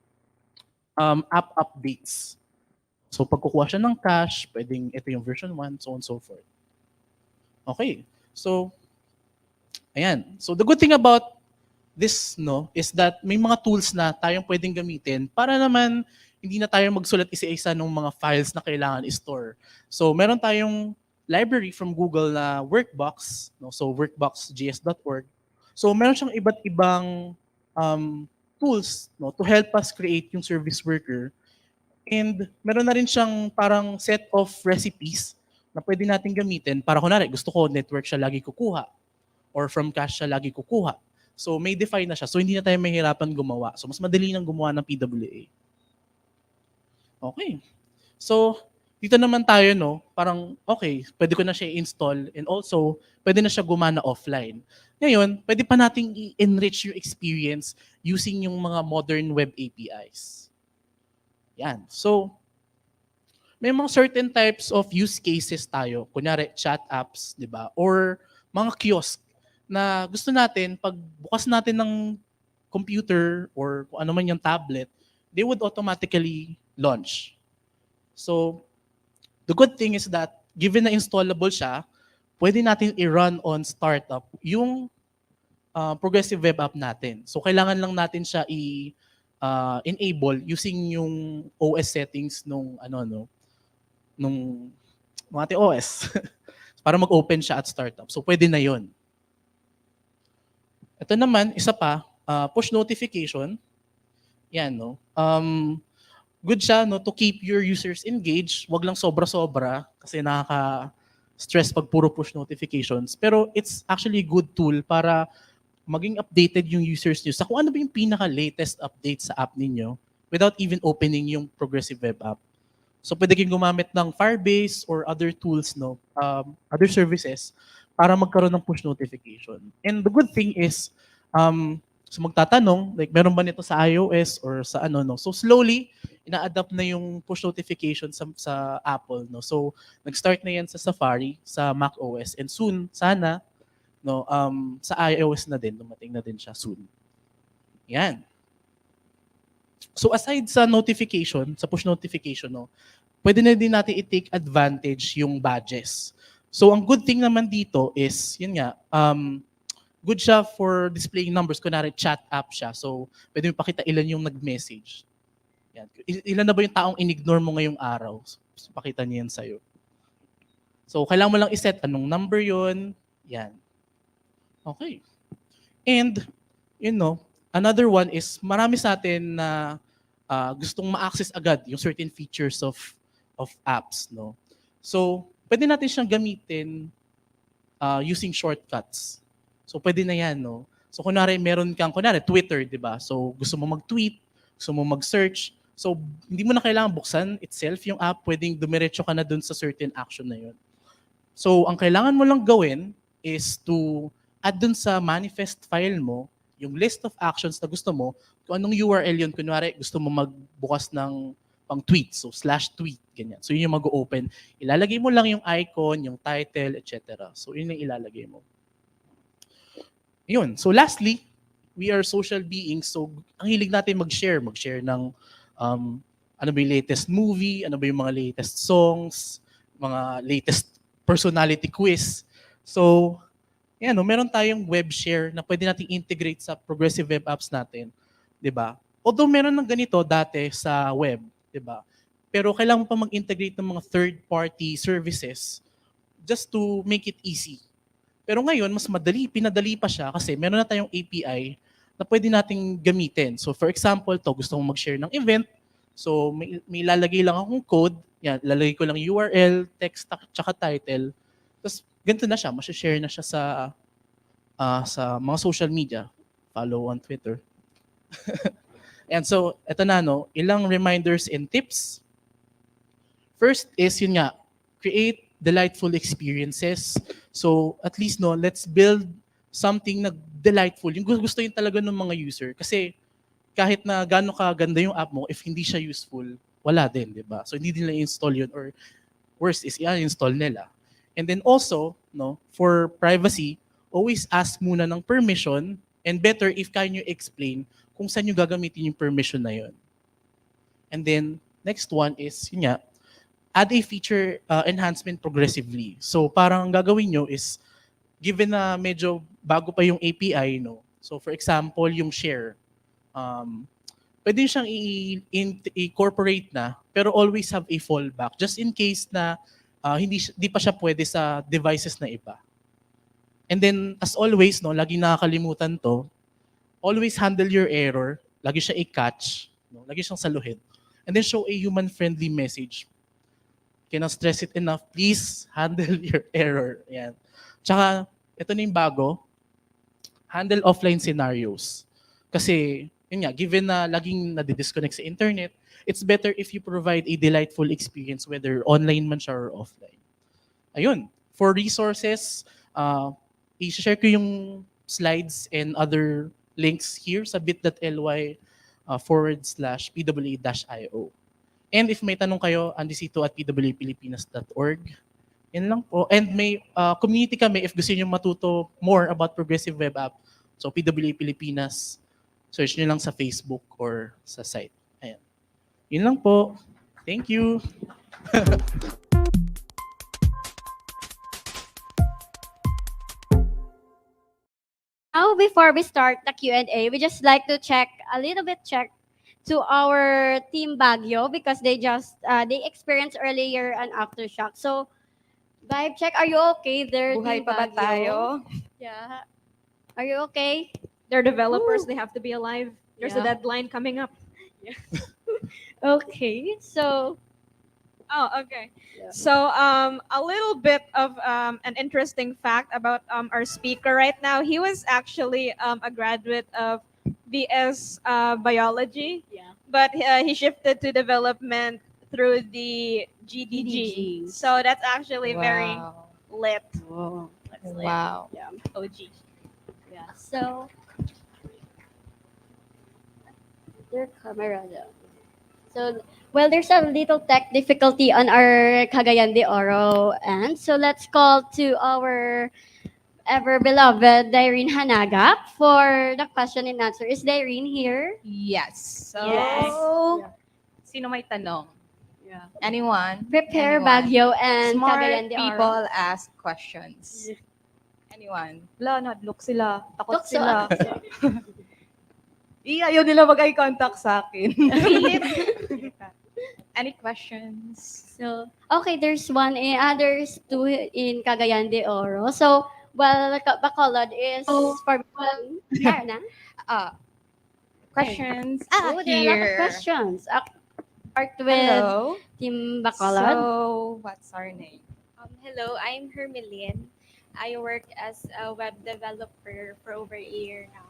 app updates. So, pag kukuha siya ng cache, pwedeng ito yung version 1, so on and so forth. Okay. So, ayan. So, the good thing about this, no, is that may mga tools na tayong pwedeng gamitin para naman hindi na tayo magsulat isa-isa ng mga files na kailangan i-store. So, meron tayong library from Google na Workbox, no? So, workboxgs.org. So, meron siyang iba't ibang tools, no, to help us create yung service worker. And meron na rin siyang parang set of recipes na pwede natin gamitin para kunwari gusto ko network siya lagi kukuha or from cache siya lagi kukuha. So may define na siya. So hindi na tayo mahirapan gumawa. So mas madali nang gumawa ng PWA. Okay. So dito naman tayo, no, parang okay, pwede ko na siya i-install and also pwede na siya gumana offline. Ngayon, pwede pa nating i-enrich yung experience using yung mga modern web APIs. Yan. So, may mga certain types of use cases tayo. Kunyari, chat apps, di ba? Or mga kiosk na gusto natin, pag bukas natin ng computer or kung ano man yung tablet, they would automatically launch. So, the good thing is that given na installable siya, pwede natin i-run on startup yung progressive web app natin. So kailangan lang natin siya enable using yung OS settings nung ating OS para mag-open siya at startup. So pwede na 'yon. Ito naman isa pa, push notification. Yan, no. Good siya, no, to keep your users engaged. Wag lang sobra-sobra kasi nakaka-stress pag puro push notifications. Pero it's actually a good tool para maging updated yung users nyo sa kung ano ba yung pinaka-latest update sa app ninyo without even opening yung progressive web app. So pwede kayong gumamit ng Firebase or other tools, no, other services para magkaroon ng push notification. And the good thing is, so magtatanong, like meron ba nito sa iOS or sa ano, no? So slowly, ina-adapt na yung push notification sa Apple, no? So nag-start na yan sa Safari, sa macOS, and soon, sana, no, sa iOS na din, dumating na din siya soon. Yan. So aside sa notification, sa push notification, no, pwede na din natin i-take advantage yung badges. So ang good thing naman dito is, yun nga, good siya for displaying numbers. Kunwari, chat app siya. So, pwede mo pakita ilan yung nag-message. Yan. Ilan na ba yung taong in-ignore mo ngayong araw? So, pakita niya yan sa'yo. So, kailangan mo lang iset anong number yon. Yan. Okay. And, you know, another one is marami sa atin na gustong ma-access agad yung certain features of apps, no? So, pwede natin siyang gamitin using shortcuts. So, pwede na yan, no? So, kunwari, meron kang, Twitter, di ba? So, gusto mo mag-tweet, gusto mo mag-search. So, hindi mo na kailangan buksan itself yung app. Pwedeng dumiretso ka na dun sa certain action na yun. So, ang kailangan mo lang gawin is to add dun sa manifest file mo yung list of actions na gusto mo. Kung anong URL yun, kunwari, gusto mo magbukas ng pang-tweet. So, /tweet, ganyan. So, yun yung mag-open. Ilalagay mo lang yung icon, yung title, etc. So, yun yung ilalagay mo. Yun. So lastly, we are social beings. So ang hilig natin mag-share ng ano ba yung latest movie, ano ba yung mga latest songs, mga latest personality quiz. So, yan, no, meron tayong web share na pwede nating integrate sa progressive web apps natin, 'di ba? Although meron ng ganito dati sa web, 'di ba? Pero kailangan mo pa mag-integrate ng mga third-party services just to make it easy. Pero ngayon, mas madali, pinadali pa siya kasi meron na tayong API na pwede nating gamitin. So for example, gusto kong mag-share ng event. So may lalagay lang akong code. Yan, lalagay ko lang URL, text, tsaka title. Tapos ganito na siya, masya-share na siya sa mga social media. Follow on Twitter. And so, eto na, no, ilang reminders and tips. First is, yun nga, create delightful experiences. So, at least, no, let's build something na delightful. Yung gusto yun talaga ng mga user. Kasi, kahit na gano'n kaganda yung app mo, if hindi siya useful, wala din, di ba? So, hindi nila install yun or worst is, i-install nila. And then also, no, for privacy, always ask muna ng permission and better if kaya nyo explain kung saan nyo gagamitin yung permission na yun. And then, next one is, yun nga, add a feature enhancement progressively. So parang gagawin nyo is, given na medyo bago pa yung API, no? So for example, yung share. Pwede siyang i-incorporate na, pero always have a fallback. Just in case na hindi pa siya pwede sa devices na iba. And then, as always, no, lagi nakakalimutan to, always handle your error. Lagi siya i-catch. No? Lagi siyang saluhin. And then show a human-friendly message. cannot stress it enough, please handle your error. Yan. Tsaka, ito na yung bago, handle offline scenarios. Kasi, yun nga, given na laging nadi-disconnect sa internet, it's better if you provide a delightful experience whether online man siya or offline. Ayun, for resources, i-share ko yung slides and other links here sa bit.ly/pwa-io. And if may tanong kayo, andisito at pwapilipinas.org. Yan lang po. And may community kami if gusto niyo matuto more about progressive web app. So PWA Pilipinas, search niyo lang sa Facebook or sa site. Ayan. Yun lang po. Thank you. Now, before we start the Q&A, we just like to check to our team Baguio because they experienced earlier an aftershock. So, vibe check, are you okay there? Buhay team pa ba Baguio? tayo? Yeah. Are you okay? They're developers. They have to be alive. There's a Yeah. deadline coming up. Okay, so Oh, okay. So, a little bit of an interesting fact about our speaker right now. He was actually a graduate of BS biology, but he shifted to development through the GDG. So that's actually very lit. That's lit. Wow. Yeah. OG. yeah. So their camera though. So, well, there's a little tech difficulty on our Cagayan de Oro end. So let's call to our ever beloved Daireen Hanaga for the question and answer. Is Daireen here? Yes. So, Yes. sino may tanong? Yeah. Anyone? Prepare Anyone? Baguio and Smart Cagayan de Oro. people ask questions. Anyone? Wala, not-look sila. Takot Tukso. sila. Ayaw nila mag-eye contact sa akin. Any questions? So, okay, there's one in others two in Cagayan de Oro. So, well, Bacolod is for here na. Questions? Oh, there are a lot of Here. questions. Start with Hello. Team Bacolod. So, what's our name? Hello, I'm Hermeline. I work as a web developer for over a year now.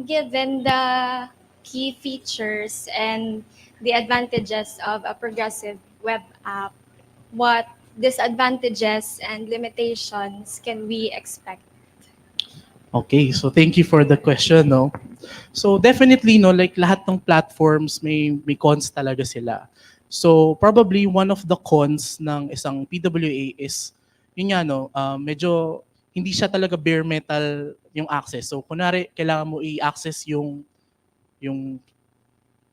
Given the key features and the advantages of a progressive web app, what disadvantages and limitations can we expect? Okay, so thank you for the question, no. So definitely, no, like lahat ng platforms may cons talaga sila. So probably one of the cons ng isang PWA is yun nga, no, medyo hindi siya talaga bare metal yung access. So kunwari kailangan mo i-access yung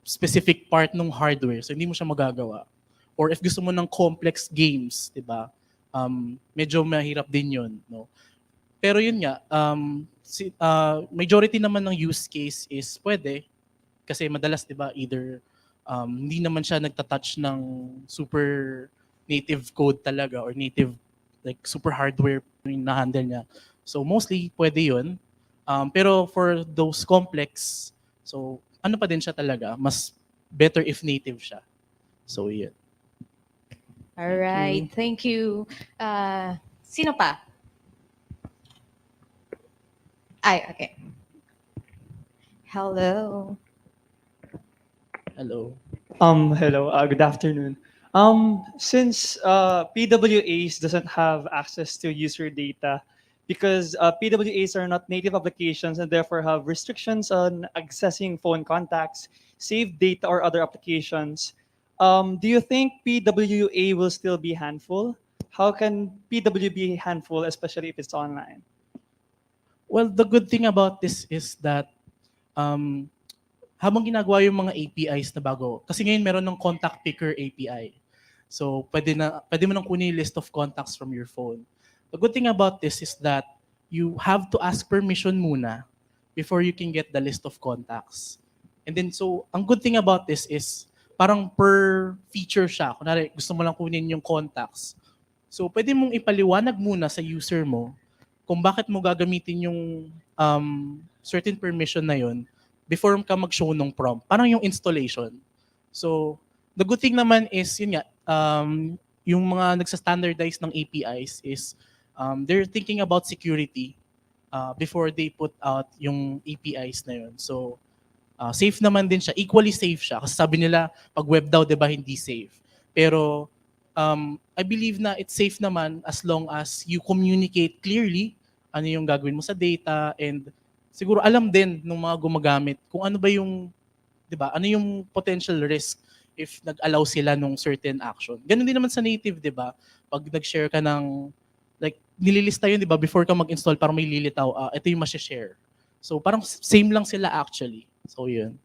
specific part ng hardware. So hindi mo siya magagawa. Or if gusto mo ng complex games, 'di ba? Medyo mahirap din 'yun, no. Pero yun nga, majority naman ng use case is pwede kasi madalas 'di ba either hindi naman siya nagta-touch ng super native code talaga or native like super hardware yung na-handle niya. So mostly pwede 'yun. Pero for those complex, so ano pa din siya talaga, mas better if native siya. So yun. All right. Thank you. Sino pa? Ay, okay. Hello. Hello. Hello. Good afternoon. Since PWAs doesn't have access to user data because PWAs are not native applications and therefore have restrictions on accessing phone contacts, saved data, or other applications, do you think PWA will still be handful? How can PW be handful, especially if it's online? Well, the good thing about this is that habang ginagawa yung mga APIs na bago, kasi ngayon meron ng contact picker API. So, pwede mo nang kunin yung list of contacts from your phone. The good thing about this is that you have to ask permission muna before you can get the list of contacts. And then, so, ang good thing about this is parang per feature siya. Kunwari, gusto mo lang kunin yung contacts. So, pwede mong ipaliwanag muna sa user mo kung bakit mo gagamitin yung certain permission na yun before ka mag-show ng prompt. Parang yung installation. So, the good thing naman is, yun nga, yung mga nagsa-standardize ng APIs is they're thinking about security before they put out yung APIs na yun. So, safe naman din siya. Equally safe siya. Kasi sabi nila, pag web daw, di ba, hindi safe. Pero, I believe na it's safe naman as long as you communicate clearly ano yung gagawin mo sa data and siguro alam din ng mga gumagamit kung ano ba yung, di ba, ano yung potential risk if nag-allow sila nung certain action. Ganun din naman sa native, di ba? Pag nag-share ka ng, like, nililista yun, di ba, before ka mag-install, parang may lilitaw, ito yung masya-share. So, parang same lang sila actually. So, yun.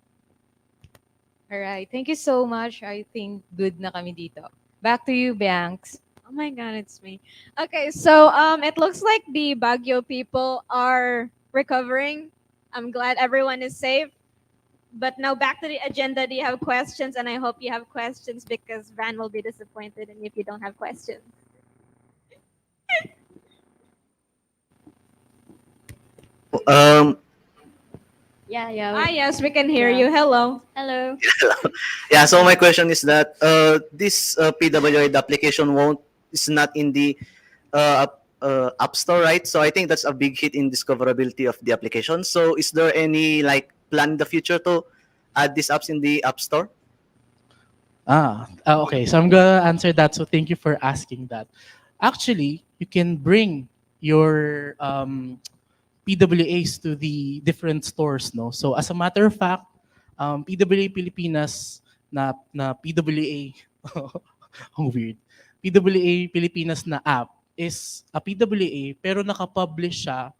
Alright, thank you so much. I think good na kami dito. Back to you, Banks. Oh my God, it's me. Okay, so it looks like the Baguio people are recovering. I'm glad everyone is safe. But now back to the agenda. Do you have questions? And I hope you have questions because Van will be disappointed and if you don't have questions. Um, Yeah, yeah. Ah, yes, we can hear you. Hello. Hello. yeah, so my question is that this PWA the application won't is not in the App Store, right? So I think that's a big hit in discoverability of the application. So is there any like plan in the future to add these apps in the App Store? Okay. So I'm gonna answer that. So thank you for asking that. Actually, you can bring your PWAs to the different stores, no? So as a matter of fact, PWA Pilipinas na PWA, ang weird. PWA Pilipinas na app is a PWA pero nakapublish siya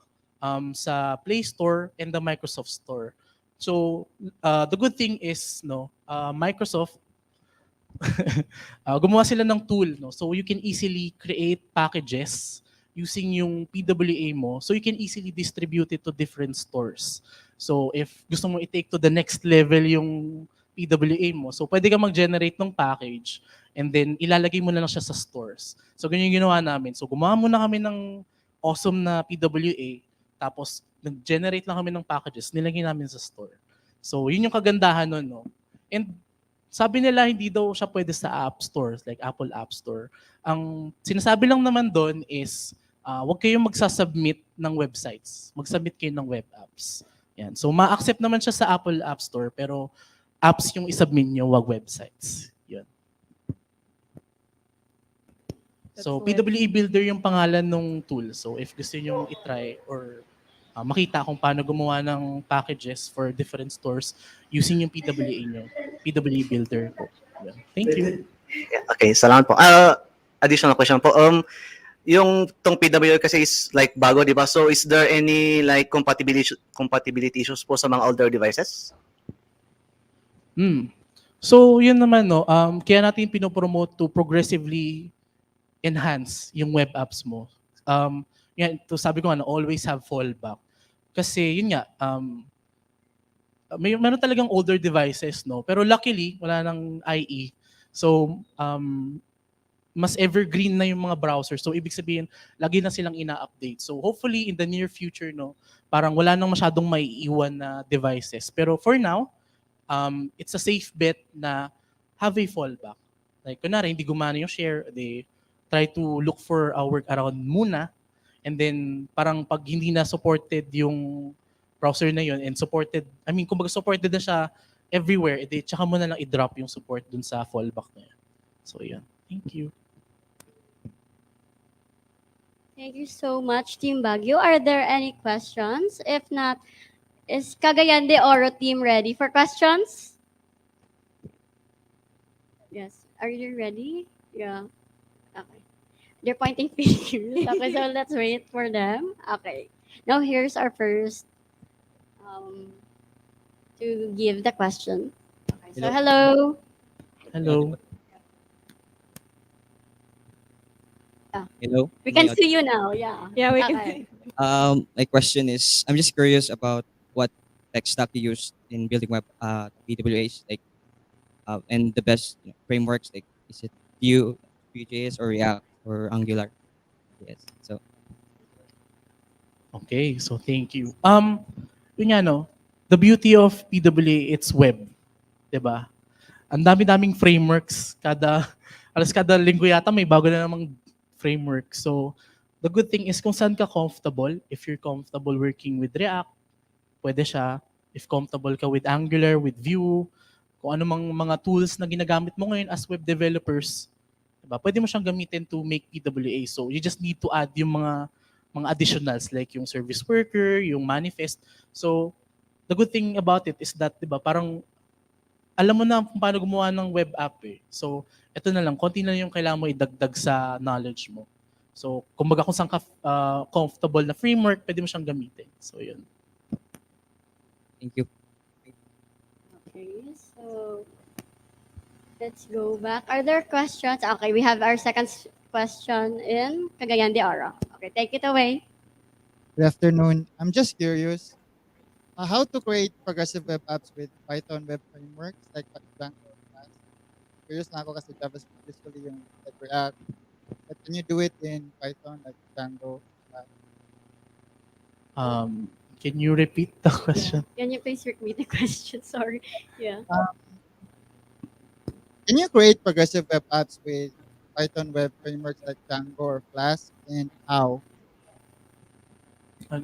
sa Play Store and the Microsoft Store. So the good thing is, no, Microsoft gumawa sila ng tool, no? So you can easily create packages using yung PWA mo, so you can easily distribute it to different stores. So if gusto mo i-take to the next level yung PWA mo, so pwede ka mag-generate ng package and then ilalagay mo na lang siya sa stores. So ganyan yung ginawa namin. So gumawa muna kami ng awesome na PWA, tapos nag-generate lang kami ng packages, nilagay namin sa store. So yun yung kagandahan nun, no? And sabi nila hindi daw siya pwede sa app stores, like Apple App Store. Ang sinasabi lang naman doon is, huwag kayong magsasubmit ng websites. Mag-submit kayo ng web apps. Yan. So ma-accept naman siya sa Apple App Store, pero apps yung isubmit nyo, wag websites. Yun. So PWA Builder yung pangalan ng tool. So if gusto nyo i-try or makita kung paano gumawa ng packages for different stores using yung PWA nyo, PWA Builder po. Yan. Thank you. Yeah, okay, salamat po. Additional question po. Yung tong PWA kasi is like bago, di ba? So is there any like compatibility issues po sa mga older devices? So yun naman, no, kaya natin pinopromote to progressively enhance yung web apps mo. Yan, to sabi ko nga, always have fallback. Kasi yun nga, meron talagang older devices, no? Pero luckily, wala nang IE. So, mas evergreen na yung mga browsers. So, ibig sabihin, lagi na silang ina-update. So, hopefully, in the near future, no, parang wala nang masyadong maiiwan na devices. Pero for now, it's a safe bet na have a fallback. Like, kunwari, hindi gumana yung share, they try to look for a workaround muna. And then, parang pag hindi na supported yung browser na yun and supported, kumbaga supported na siya everywhere, edi tsaka mo na lang i-drop yung support dun sa fallback na yun. So, yun. Thank you. Thank you so much, Team Baguio. Are there any questions? If not, is Cagayan de Oro team ready for questions? Yes. Are you ready? Yeah. Okay. They're pointing fingers. Okay, so let's wait for them. Okay. Now here's our first to give the question. Okay, so hello. Hello. Hello. We can see you now. Yeah. Yeah, we Okay. My question is, I'm just curious about what tech stack you use in building web PWAs, like, and the best frameworks. Like, is it Vue, Vue.js, or React, or Angular? Yes. So. Okay, so thank you. Yun nga, no, the beauty of PWA, it's web, 'di ba? Ang dami-daming frameworks, kada Halos kada linggo yata may bago na namang framework. So, the good thing is kung saan ka comfortable. If you're comfortable working with React, pwede siya. If comfortable ka with Angular, with Vue, kung ano mang mga tools na ginagamit mo ngayon as web developers, diba? Pwede mo siyang gamitin to make PWA. So, you just need to add yung mga additionals like yung service worker, yung manifest. So, the good thing about it is that, diba, parang alam mo na kung paano gumawa ng web app eh. So, ito na lang, konti na yung kailangan mo idagdag sa knowledge mo. So, kumbaga kung saan ka comfortable na framework, pwede mo siyang gamitin. So, yun. Thank you. Okay, so let's go back. Are there questions? Okay, we have our second question in Cagayan de Oro. Okay, take it away. Good afternoon. I'm just curious how to create progressive web apps with Python web frameworks like Django or Flask. Curious na ako kasi JavaScript usually yung like React. But can you do it in Python like Django? Can you repeat the question? Can you please repeat the question? Sorry. Yeah. Can you create progressive web apps with Python web frameworks like Django or Flask, and how? I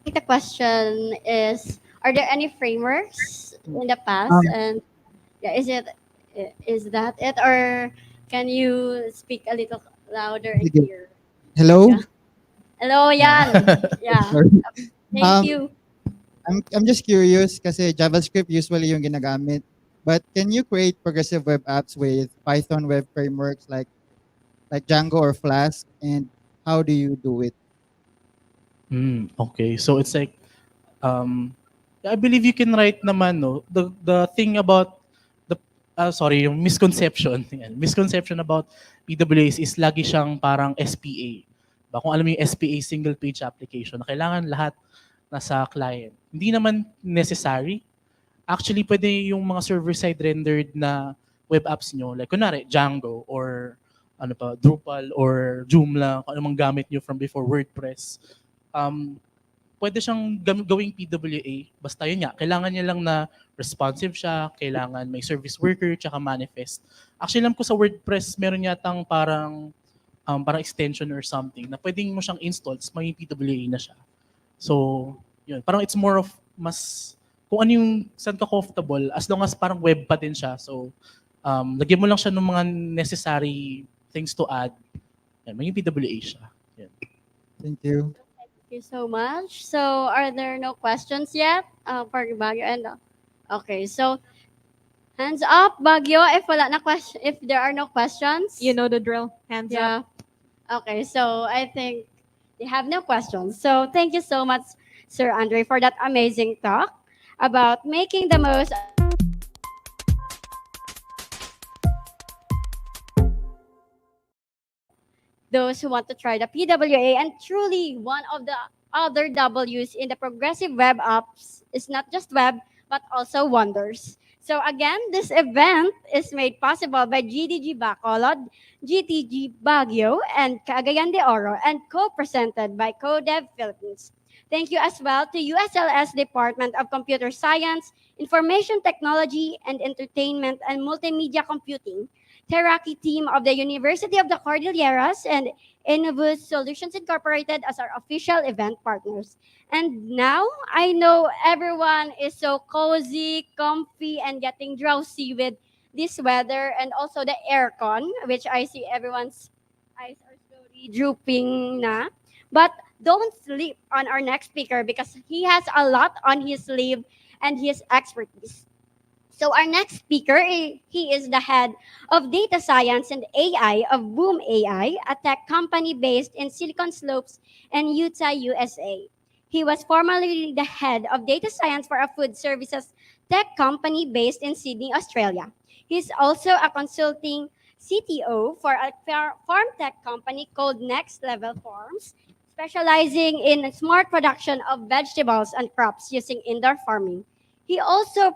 think the question is, are there any frameworks in the past? And yeah, is that it? Or can you speak a little louder and clearer? Hello? Yeah. Hello, Yan. Yeah. Sorry. Thank you. I'm just curious kasi JavaScript usually yung ginagamit. But can you create progressive web apps with Python web frameworks like Django or Flask, and how do you do it? Okay, so it's like, I believe you can write naman, no? The thing about yung misconception, misconception about PWAs is lagi siyang parang SPA. Kung alam mo yung SPA, single page application, na kailangan lahat nasa client. Hindi naman necessary. Actually, pwede yung mga server-side rendered na web apps nyo, like kunwari, Django or Drupal or Joomla, kung anong gamit nyo from before, WordPress. Pwede siyang gawing PWA. Basta yun nga, kailangan niya lang na responsive siya, kailangan may service worker, tsaka manifest. Actually, alam ko sa WordPress, meron yatang parang extension or something na pwedeng mo siyang install, may PWA na siya. So, yun. Parang it's more of kung ano yung saan ka comfortable, as long as parang web pa din siya. So, lagyan mo lang siya ng mga necessary things to add. Yan, may PWA siya. Yan. Thank you. Thank you so much. So, are there no questions yet for Baguio? And okay, so hands up, Baguio. If there are no questions, You know the drill. Hands up. Okay, so I think they have no questions. So thank you so much, Sir Andre, for that amazing talk about making the most those who want to try the PWA. And truly, one of the other W's in the progressive web apps is not just web, but also wonders. So again, this event is made possible by GDG Bacolod, GTG Baguio, and Cagayan de Oro, and co-presented by CoDev Philippines. Thank you as well to USLS Department of Computer Science, Information Technology and Entertainment and Multimedia Computing, Teraki team of the University of the Cordilleras, and Innovus Solutions Incorporated as our official event partners. And now, I know everyone is so cozy, comfy, and getting drowsy with this weather and also the aircon, which I see everyone's eyes are slowly drooping na. But don't sleep on our next speaker because he has a lot on his sleeve and his expertise. So our next speaker, he is the head of data science and AI of Boom AI, a tech company based in Silicon Slopes and Utah, USA. He was formerly the head of data science for a food services tech company based in Sydney, Australia. He's also a consulting CTO for a farm tech company called Next Level Farms, specializing in smart production of vegetables and crops using indoor farming. He also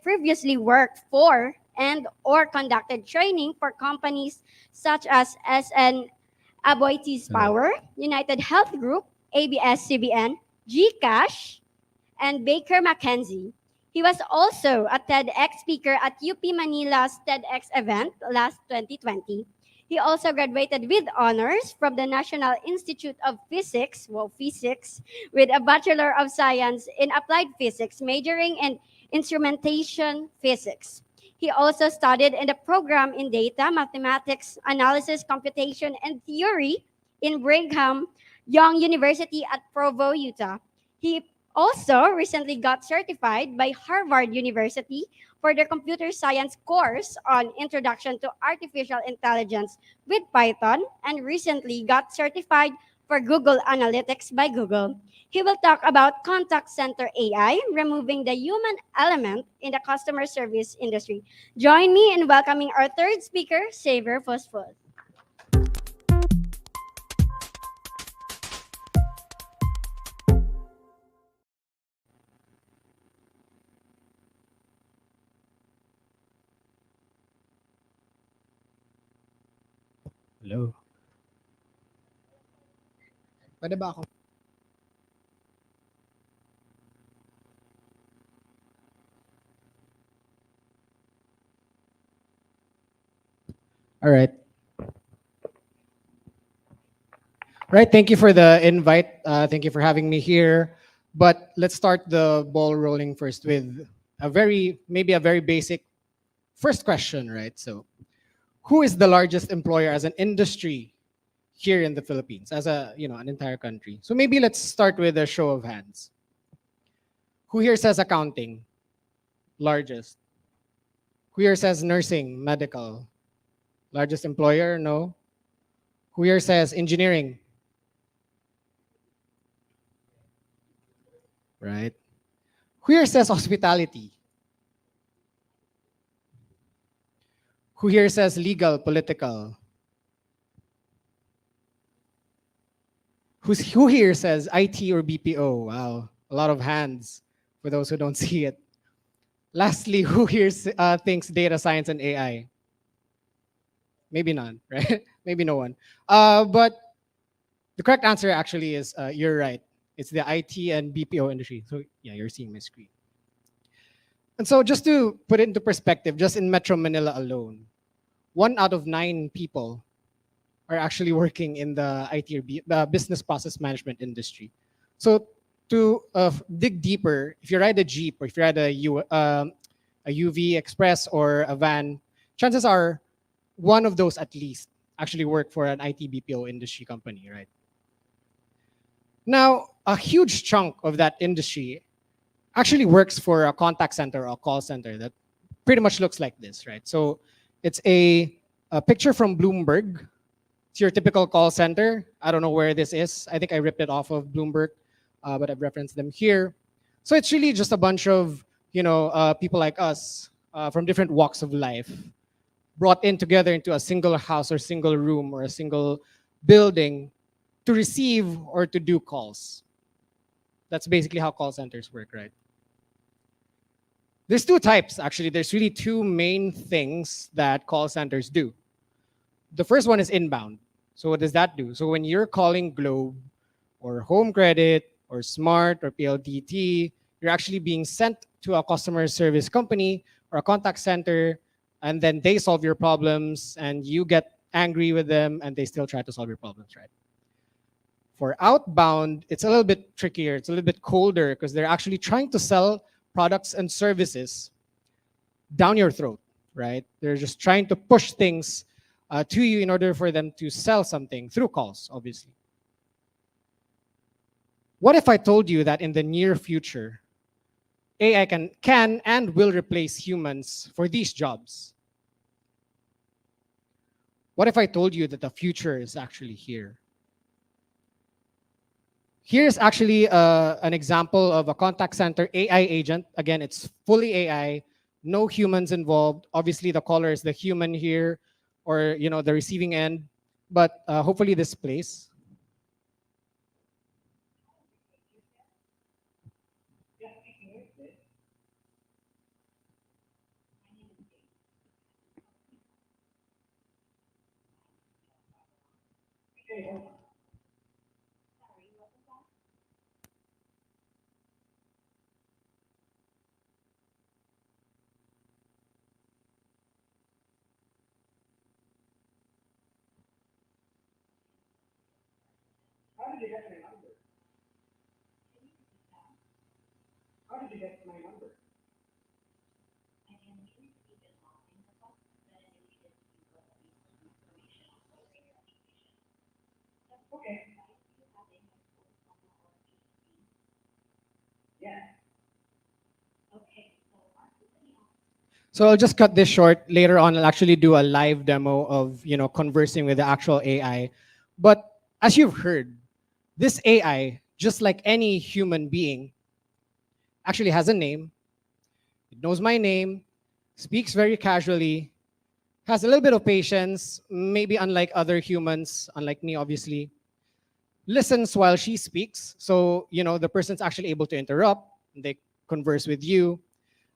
previously worked for and or conducted training for companies such as SN Aboitiz Power, United Health Group, ABS-CBN, GCash, and Baker McKenzie. He was also a TEDx speaker at UP Manila's TEDx event last 2020. He also graduated with honors from the National Institute of Physics, physics, with a Bachelor of Science in Applied Physics, majoring in instrumentation physics. He also studied in the program in data, mathematics, analysis, computation, and theory in Brigham Young University at Provo, Utah. He also recently got certified by Harvard University for their computer science course on Introduction to Artificial Intelligence with Python and recently got certified for Google Analytics by Google. He will talk about contact center AI, removing the human element in the customer service industry. Join me in welcoming our third speaker, Xavier Fosfos. Hello. Pwede ba ako? All right. Right. Thank you for the invite. Thank you for having me here. But let's start the ball rolling first with maybe a very basic first question, right? So, who is the largest employer as an industry here in the Philippines, as an entire country? So maybe let's start with a show of hands. Who here says accounting? Largest. Who here says nursing, medical? Largest employer? No. Who here says engineering? Right. Who here says hospitality? Who here says legal, political? Who here says IT or BPO? Wow, a lot of hands for those who don't see it. Lastly, who here thinks data science and AI? Maybe none, right? Maybe no one. But the correct answer actually is you're right. It's the IT and BPO industry. So yeah, you're seeing my screen. And so just to put it into perspective, just in Metro Manila alone, 1 out of 9 people are actually working in the IT or business process management industry. So to dig deeper, if you ride a Jeep or if you ride a UV Express or a van, chances are one of those at least actually work for an IT BPO industry company, right? Now, a huge chunk of that industry actually works for a contact center or a call center that pretty much looks like this, right? So it's a picture from Bloomberg. It's your typical call center. I don't know where this is. I think I ripped it off of Bloomberg, but I've referenced them here. So it's really just a bunch of people like us from different walks of life brought in together into a single house or single room or a single building to receive or to do calls. That's basically how call centers work, right? There's 2 types, actually. There's really 2 main things that call centers do. The first one is inbound. So what does that do? So when you're calling Globe or Home Credit or Smart or PLDT, you're actually being sent to a customer service company or a contact center, and then they solve your problems and you get angry with them and they still try to solve your problems, right? For outbound, it's a little bit trickier. It's a little bit colder because they're actually trying to sell products and services down your throat, right? They're just trying to push things to you in order for them to sell something through calls, obviously. What if I told you that in the near future, AI can and will replace humans for these jobs? What if I told you that the future is actually here? Here's actually an example of a contact center AI agent. Again, it's fully AI, no humans involved. Obviously, the caller is the human here, or the receiving end. But hopefully, this plays. So I'll just cut this short. Later on, I'll actually do a live demo of conversing with the actual AI. But as you've heard, this AI, just like any human being, actually has a name. It knows my name, speaks very casually, has a little bit of patience, maybe unlike other humans, unlike me, obviously. Listens while she speaks. So, the person's actually able to interrupt. They converse with you.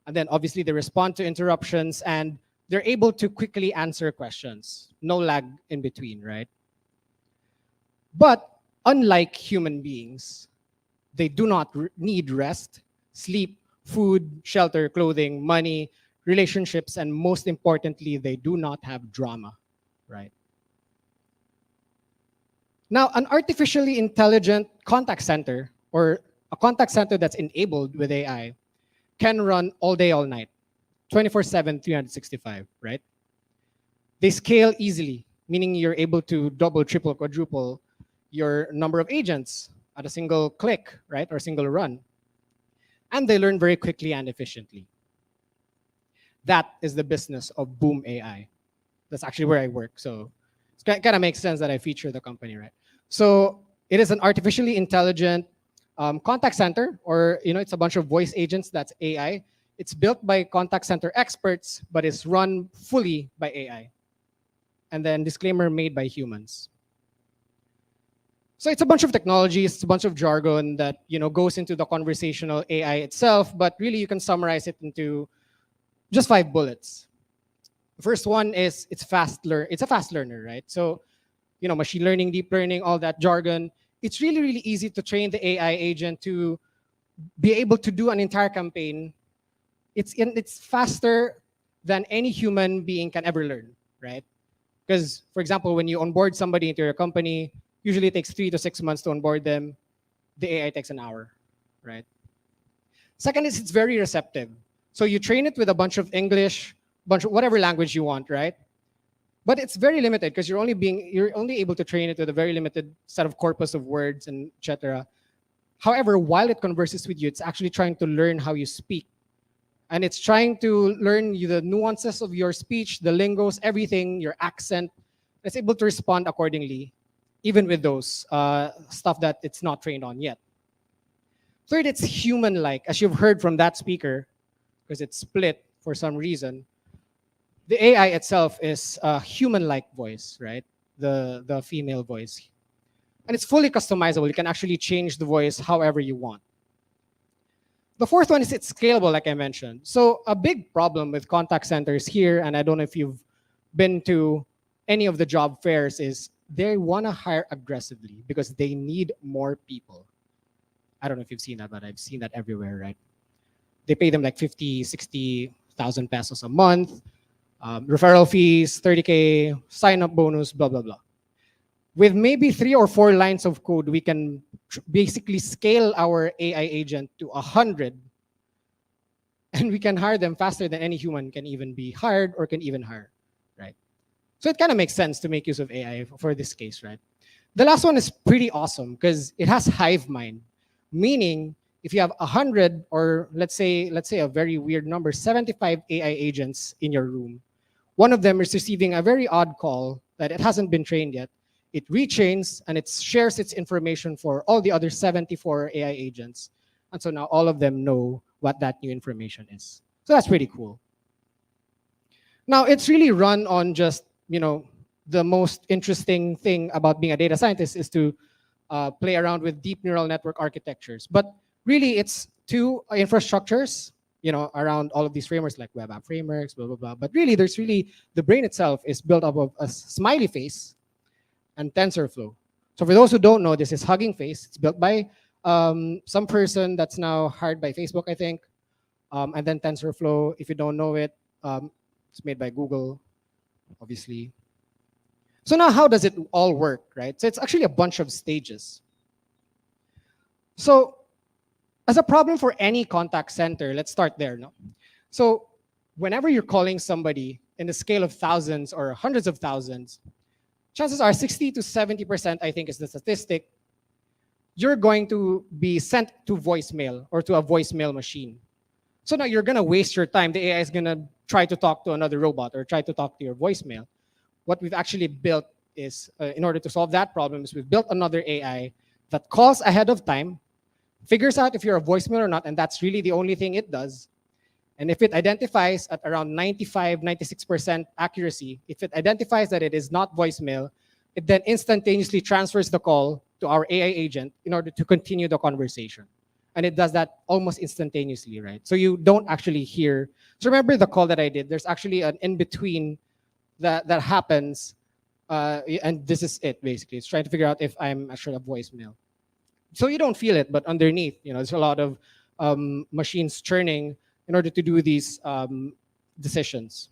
And then obviously they respond to interruptions and they're able to quickly answer questions. No lag in between, right? But unlike human beings, they do not need rest, sleep, food, shelter, clothing, money, relationships, and most importantly, they do not have drama, right? Now, an artificially intelligent contact center or a contact center that's enabled with AI can run all day, all night, 24/7, 365, right? They scale easily, meaning you're able to double, triple, quadruple your number of agents at a single click, right? Or single run. And they learn very quickly and efficiently. That is the business of Boom AI. That's actually where I work. So it kind of makes sense that I feature the company, right? So it is an artificially intelligent contact center, or it's a bunch of voice agents. That's AI. It's built by contact center experts, but it's run fully by AI. And then disclaimer, made by humans. So it's a bunch of technologies, it's a bunch of jargon that goes into the conversational AI itself, but really you can summarize it into just 5 bullets. The first one is it's a fast learner, right? So machine learning, deep learning, all that jargon. It's really, really easy to train the AI agent to be able to do an entire campaign. It's faster than any human being can ever learn, right? Because, for example, when you onboard somebody into your company, usually it takes 3 to 6 months to onboard them. The AI takes an hour, right? Second is it's very receptive. So you train it with a bunch of English, bunch of whatever language you want, right? But it's very limited because you're only able to train it with a very limited set of corpus of words and etc. However, while it converses with you, it's actually trying to learn how you speak. And it's trying to learn the nuances of your speech, the lingos, everything, your accent. It's able to respond accordingly, even with those stuff that it's not trained on yet. Third, it's human-like, as you've heard from that speaker, because it's split for some reason. The AI itself is a human-like voice, right? The female voice. And it's fully customizable. You can actually change the voice however you want. The fourth one is it's scalable, like I mentioned. So a big problem with contact centers here, and I don't know if you've been to any of the job fairs, is they want to hire aggressively because they need more people. I don't know if you've seen that, but I've seen that everywhere, right? They pay them like 50, 60,000 pesos a month, referral fees, 30K, sign-up bonus, blah, blah, blah. With maybe 3 or 4 lines of code, we can basically scale our AI agent to 100, and we can hire them faster than any human can even be hired or can even hire, right? So it kind of makes sense to make use of AI for this case, right? The last one is pretty awesome because it has hive mind, meaning if you have 100 or let's say a very weird number, 75 AI agents in your room, one of them is receiving a very odd call that it hasn't been trained yet. It retrains and it shares its information for all the other 74 AI agents. And so now all of them know what that new information is. So that's pretty cool. Now it's really run on just, the most interesting thing about being a data scientist is to play around with deep neural network architectures. But really it's 2 infrastructures, around all of these frameworks like web app frameworks, blah, blah, blah. But really the brain itself is built up of a smiley face and TensorFlow. So for those who don't know, this is Hugging Face. It's built by some person that's now hired by Facebook, I think. And then TensorFlow, if you don't know it, it's made by Google, obviously. So now how does it all work, right? So it's actually a bunch of stages. So as a problem for any contact center, let's start there. No? So whenever you're calling somebody in the scale of thousands or hundreds of thousands, chances are 60 to 70%, I think is the statistic, you're going to be sent to voicemail or to a voicemail machine. So now you're going to waste your time. The AI is going to try to talk to another robot or try to talk to your voicemail. What we've actually built is, in order to solve that problem, is we've built another AI that calls ahead of time, figures out if you're a voicemail or not, and that's really the only thing it does. And if it identifies at around 95, 96% accuracy, if it identifies that it is not voicemail, it then instantaneously transfers the call to our AI agent in order to continue the conversation. And it does that almost instantaneously, right? So you don't actually hear. So remember the call that I did, there's actually an in-between that happens, and this is it, basically. It's trying to figure out if I'm actually a voicemail. So you don't feel it, but underneath, there's a lot of machines churning in order to do these decisions.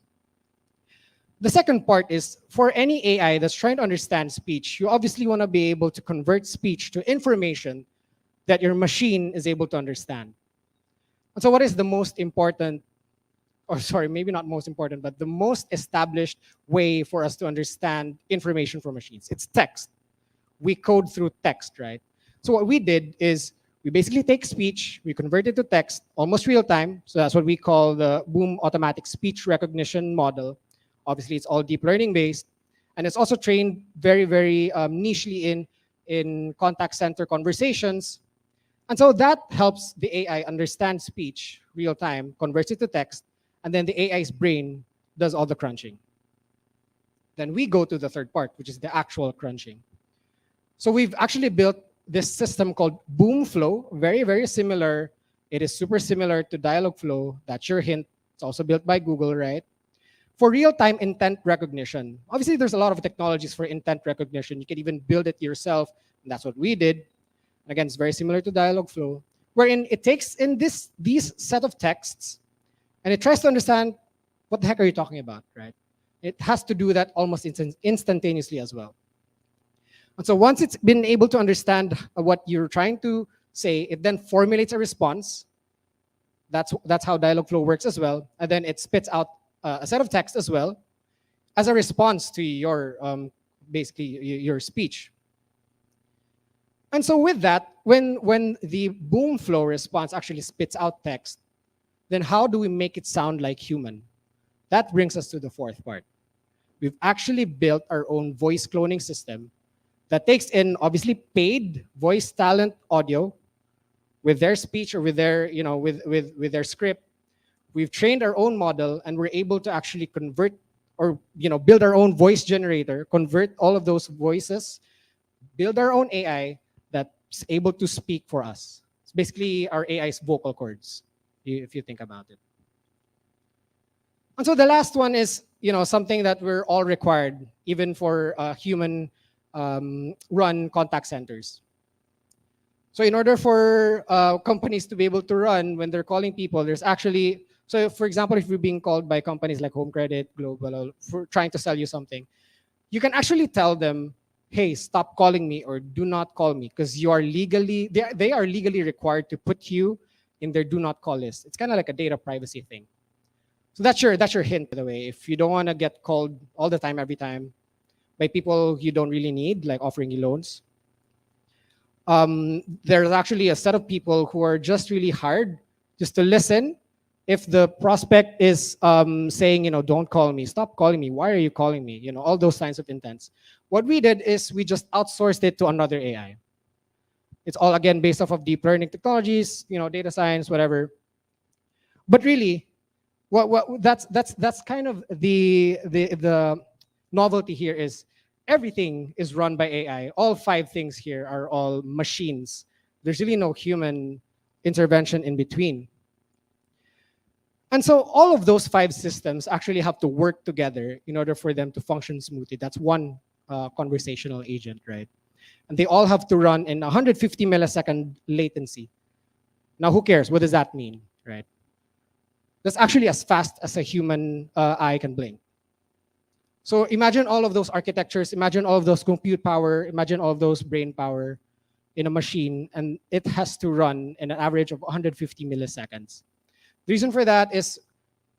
The second part is, for any AI that's trying to understand speech, you obviously want to be able to convert speech to information that your machine is able to understand. And so what is the most important, or sorry, maybe not most important, but the most established way for us to understand information from machines? It's text. We code through text, right? So what we did is we basically take speech, we convert it to text almost real time. So that's what we call the Boom Automatic Speech Recognition Model. Obviously, it's all deep learning based. And it's also trained very, very nichely in contact center conversations. And so that helps the AI understand speech real time, converts it to text, and then the AI's brain does all the crunching. Then we go to the third part, which is the actual crunching. So we've actually built this system called Boom Flow, very, very similar. It is super similar to Dialogflow. That's your hint. It's also built by Google, right? For real-time intent recognition. Obviously, there's a lot of technologies for intent recognition. You can even build it yourself. And that's what we did. Again, it's very similar to Dialogflow, wherein it takes in these set of texts and it tries to understand what the heck are you talking about, right? It has to do that almost instantaneously as well. And so once it's been able to understand what you're trying to say, it then formulates a response. That's how Dialogflow works as well. And then it spits out a set of text as well as a response to your basically your speech. And so with that, when the Boom Flow response actually spits out text, then how do we make it sound like human? That brings us to the fourth part. We've actually built our own voice cloning system that takes in obviously paid voice talent audio with their speech or with their, with their script. We've trained our own model and we're able to actually convert or, build our own voice generator, convert all of those voices, build our own AI that's able to speak for us. It's basically our AI's vocal cords, if you think about it. And so the last one is, something that we're all required, even for human run contact centers. So in order for companies to be able to run when they're calling people, there's actually, so for example, if you're being called by companies like Home Credit, Global, for trying to sell you something, you can actually tell them, hey, stop calling me or do not call me, because you are legally, they are legally required to put you in their do not call list. It's kind of like a data privacy thing. So that's your hint, by the way. If you don't want to get called all the time, every time, by people you don't really need, like offering you loans, there's actually a set of people who are just really hard just to listen. If the prospect is saying, don't call me, stop calling me, why are you calling me? All those kinds of intents. What we did is we just outsourced it to another AI. It's all, again, based off of deep learning technologies, data science, whatever. But really, that's kind of the novelty here is everything is run by AI. All 5 things here are all machines. There's really no human intervention in between. And so all of those 5 systems actually have to work together in order for them to function smoothly. That's one conversational agent, right? And they all have to run in 150 millisecond latency. Now, who cares? What does that mean, right? That's actually as fast as a human eye can blink. So imagine all of those architectures, imagine all of those compute power, imagine all of those brain power. in a machine, and it has to run in an average of 150 milliseconds. The reason for that is,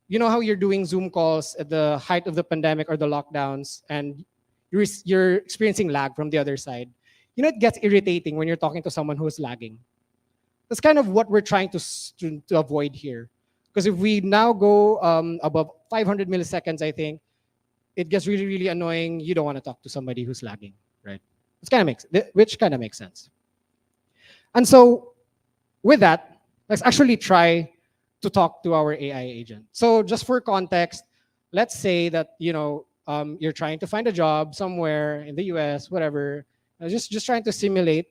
you know how you're doing Zoom calls at the height of the pandemic or the lockdowns, and you're experiencing lag from the other side. You know, it gets irritating when you're talking to someone who's lagging. That's kind of what we're trying to avoid here. Because if we now go above 500 milliseconds, I think, it gets really, really annoying. You don't want to talk to somebody who's lagging, right? Which kind of makes sense. And so with that, let's actually try to talk to our AI agent. So just for context, let's say that, you're trying to find a job somewhere in the US, whatever, just trying to simulate.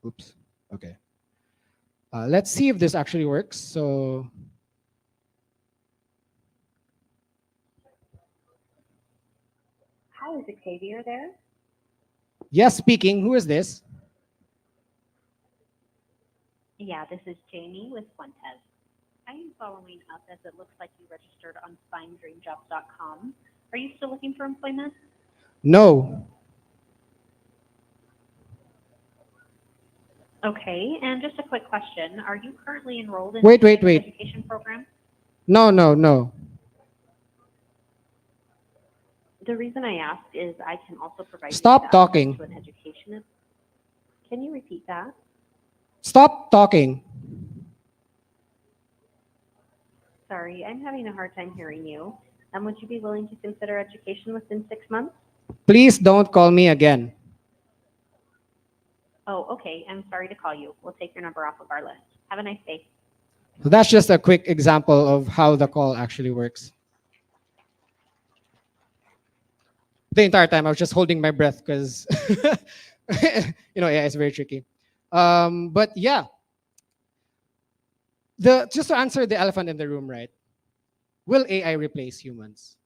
Oops, okay. Let's see if this actually works. So Hi, is Xavier there? yes, speaking. Who is this? Yeah, this is Jamie with Fuentes. I am following up as it looks like you registered on finddreamjobs.com. Are you still looking for employment? No. Okay, and just a quick question. Are you currently enrolled in Wait. an education program? No. The reason I ask is I can also provide Stop you with access talking. to an education. Can you repeat that? Stop talking. Sorry, I'm having a hard time hearing you. Would you be willing to consider education within 6 months? Please don't call me again. Oh, okay. I'm sorry to call you. We'll take your number off of our list. Have a nice day. So that's just a quick example of how the call actually works. The entire time I was just holding my breath because, AI is very tricky. But yeah, just to answer the elephant in the room, right? Will AI replace humans?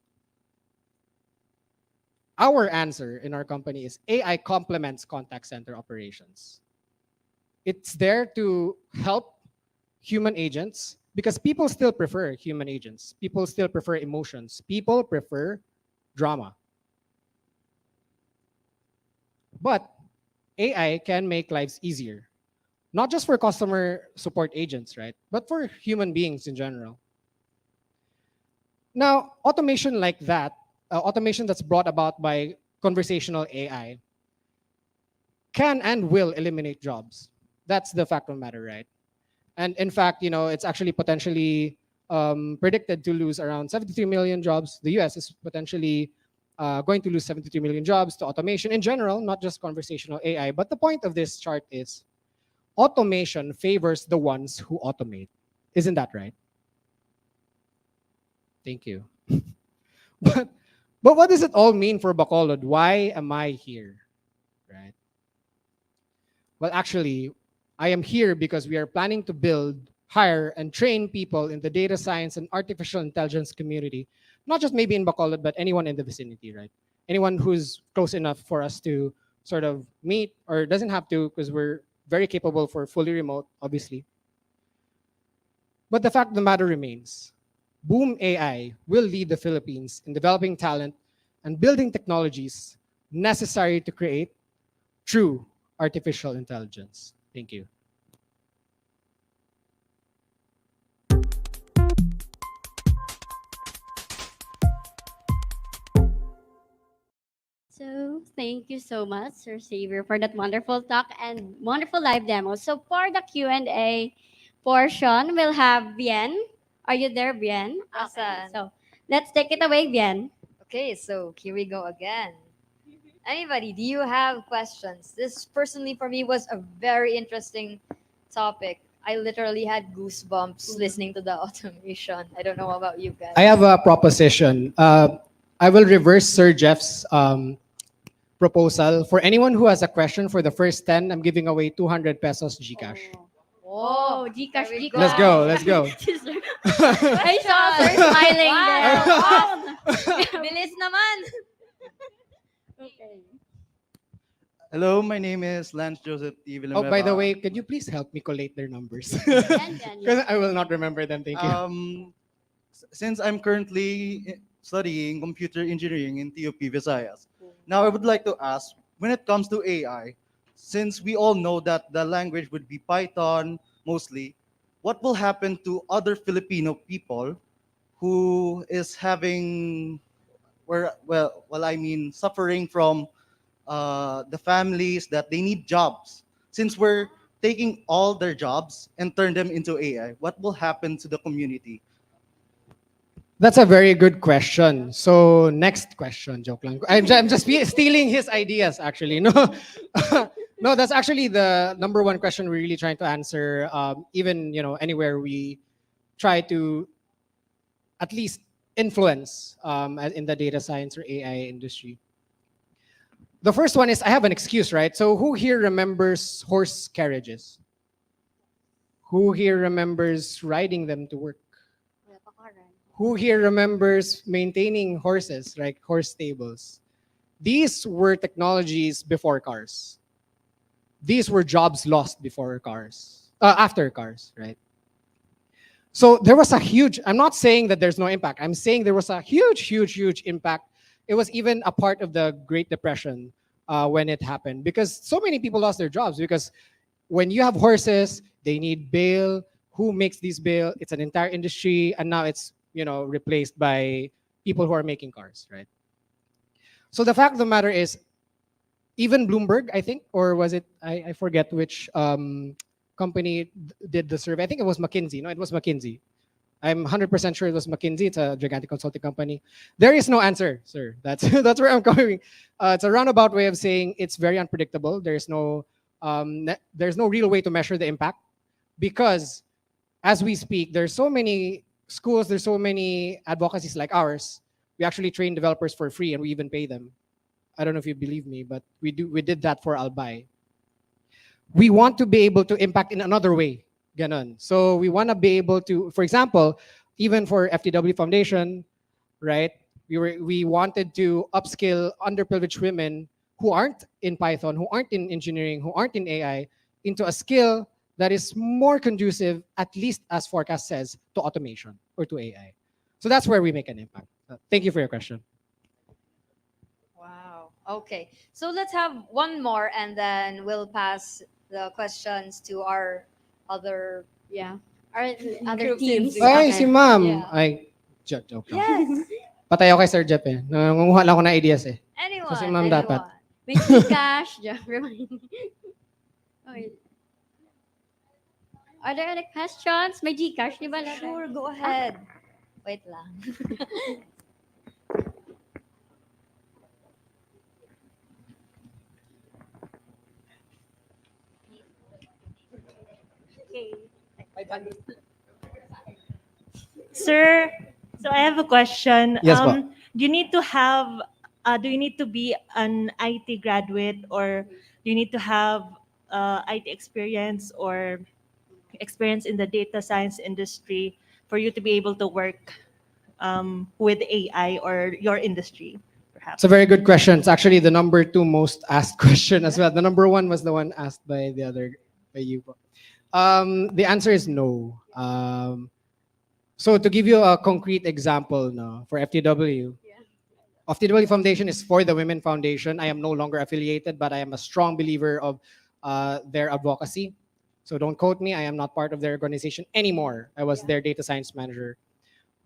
Our answer in our company is AI complements contact center operations. It's there to help human agents because people still prefer human agents. People still prefer emotions. People prefer drama. But AI can make lives easier, not just for customer support agents, right? But for human beings in general. Now, automation like that, automation that's brought about by conversational AI, can and will eliminate jobs. That's the fact of the matter, right? And in fact, it's actually potentially predicted to lose around 73 million jobs. The US is potentially going to lose 73 million jobs to automation in general, not just conversational AI. But the point of this chart is automation favors the ones who automate. Isn't that right? Thank you. but what does it all mean for Bacolod? Why am I here? Right? Well, actually, I am here because we are planning to build, hire, and train people in the data science and artificial intelligence community. Not just maybe in Bacolod, but anyone in the vicinity, right? Anyone who's close enough for us to sort of meet, or doesn't have to because we're very capable for fully remote, obviously. But the fact of the matter remains, Boom AI will lead the Philippines in developing talent and building technologies necessary to create true artificial intelligence. Thank you. So thank you so much, Sir Xavier, for that wonderful talk and wonderful live demo. So for the Q&A portion, we'll have Bien. Are you there, Bien? Asan? So let's take it away, Bien. Okay, so here we go again. Anybody, do you have questions? This personally for me was a very interesting topic. I literally had goosebumps listening to the automation. I don't know about you guys. I have a proposition. I will reverse Sir Jeff's proposal. For anyone who has a question for the first 10, I'm giving away 200 pesos GCash. Oh, Gcash, Gcash. Let's go, let's go. I saw her smiling there. Wow. Bilis naman. Okay. Hello, my name is Lance Joseph T. Oh, by the Villanueva. way, could you please help me collate their numbers? Yan, yan, Because yan. I will not remember them. Thank you. Since I'm currently studying computer engineering in TUP Visayas, now I would like to ask, when it comes to AI, since we all know that the language would be Python mostly, what will happen to other Filipino people who is having, I mean, suffering from the families that they need jobs. Since we're taking all their jobs and turn them into AI, what will happen to the community? That's a very good question. So next question, joke lang. I'm just stealing his ideas actually. No, no, that's actually the number one question we're really trying to answer. Even anywhere we try to at least influence in the data science or AI industry. The first one is I have an excuse, right? So who here remembers horse carriages? Who here remembers riding them to work? Who here remembers maintaining horses, like horse stables? These were technologies before cars. These were jobs lost before cars, after cars, right? So there was a huge, I'm not saying that there's no impact. I'm saying there was a huge impact. It was even a part of the Great Depression when it happened, because so many people lost their jobs because when you have horses, they need bail. Who makes these bail? It's an entire industry, and now it's replaced by people who are making cars, right? So the fact of the matter is, even Bloomberg, I think, or was it? I forget which company did the survey. I think it was McKinsey. No, it was McKinsey. I'm 100% sure it was McKinsey. It's a gigantic consulting company. There is no answer, sir. That's that's where I'm going. It's a roundabout way of saying it's very unpredictable. There's no real way to measure the impact, because as we speak, there's so many schools, there's so many advocacies like ours. We actually train developers for free, and we even pay them. I don't know if you believe me, but we did that for Albay. We want to be able to impact in another way. Ganon. So we want to be able to, for example, even for FTW Foundation, right? We wanted to upskill underprivileged women who aren't in Python, who aren't in engineering, who aren't in AI, into a skill that is more conducive, at least as forecast says, to automation or to AI. So that's where we make an impact. Thank you for your question. Wow. Okay. So let's have one more, and then we'll pass the questions to our other, our other Group teams. Ay, si ma'am. Yeah. Ay, joke lang. Yes. Patay ako kay Sir Jeff eh. Nangunguha lang ako ng ideas eh. Anyone. So si ma'am dapat. May Gcash. Okay. Are there any questions? May Gcash, di ba? Sure, go ahead. Wait lang. Sir, so I have a question. Yes, po. Do you need to have, do you need to be an IT graduate, or do you need to have IT experience or experience in the data science industry for you to be able to work with AI or your industry, perhaps? It's a very good question. It's actually the number 2 most asked question as well. The number 1 was the one asked by you. The answer is no. So to give you a concrete example now, for FTW, FTW Foundation is for the Women Foundation. I am no longer affiliated, but I am a strong believer of their advocacy. So don't quote me. I am not part of their organization anymore. I was their data science manager.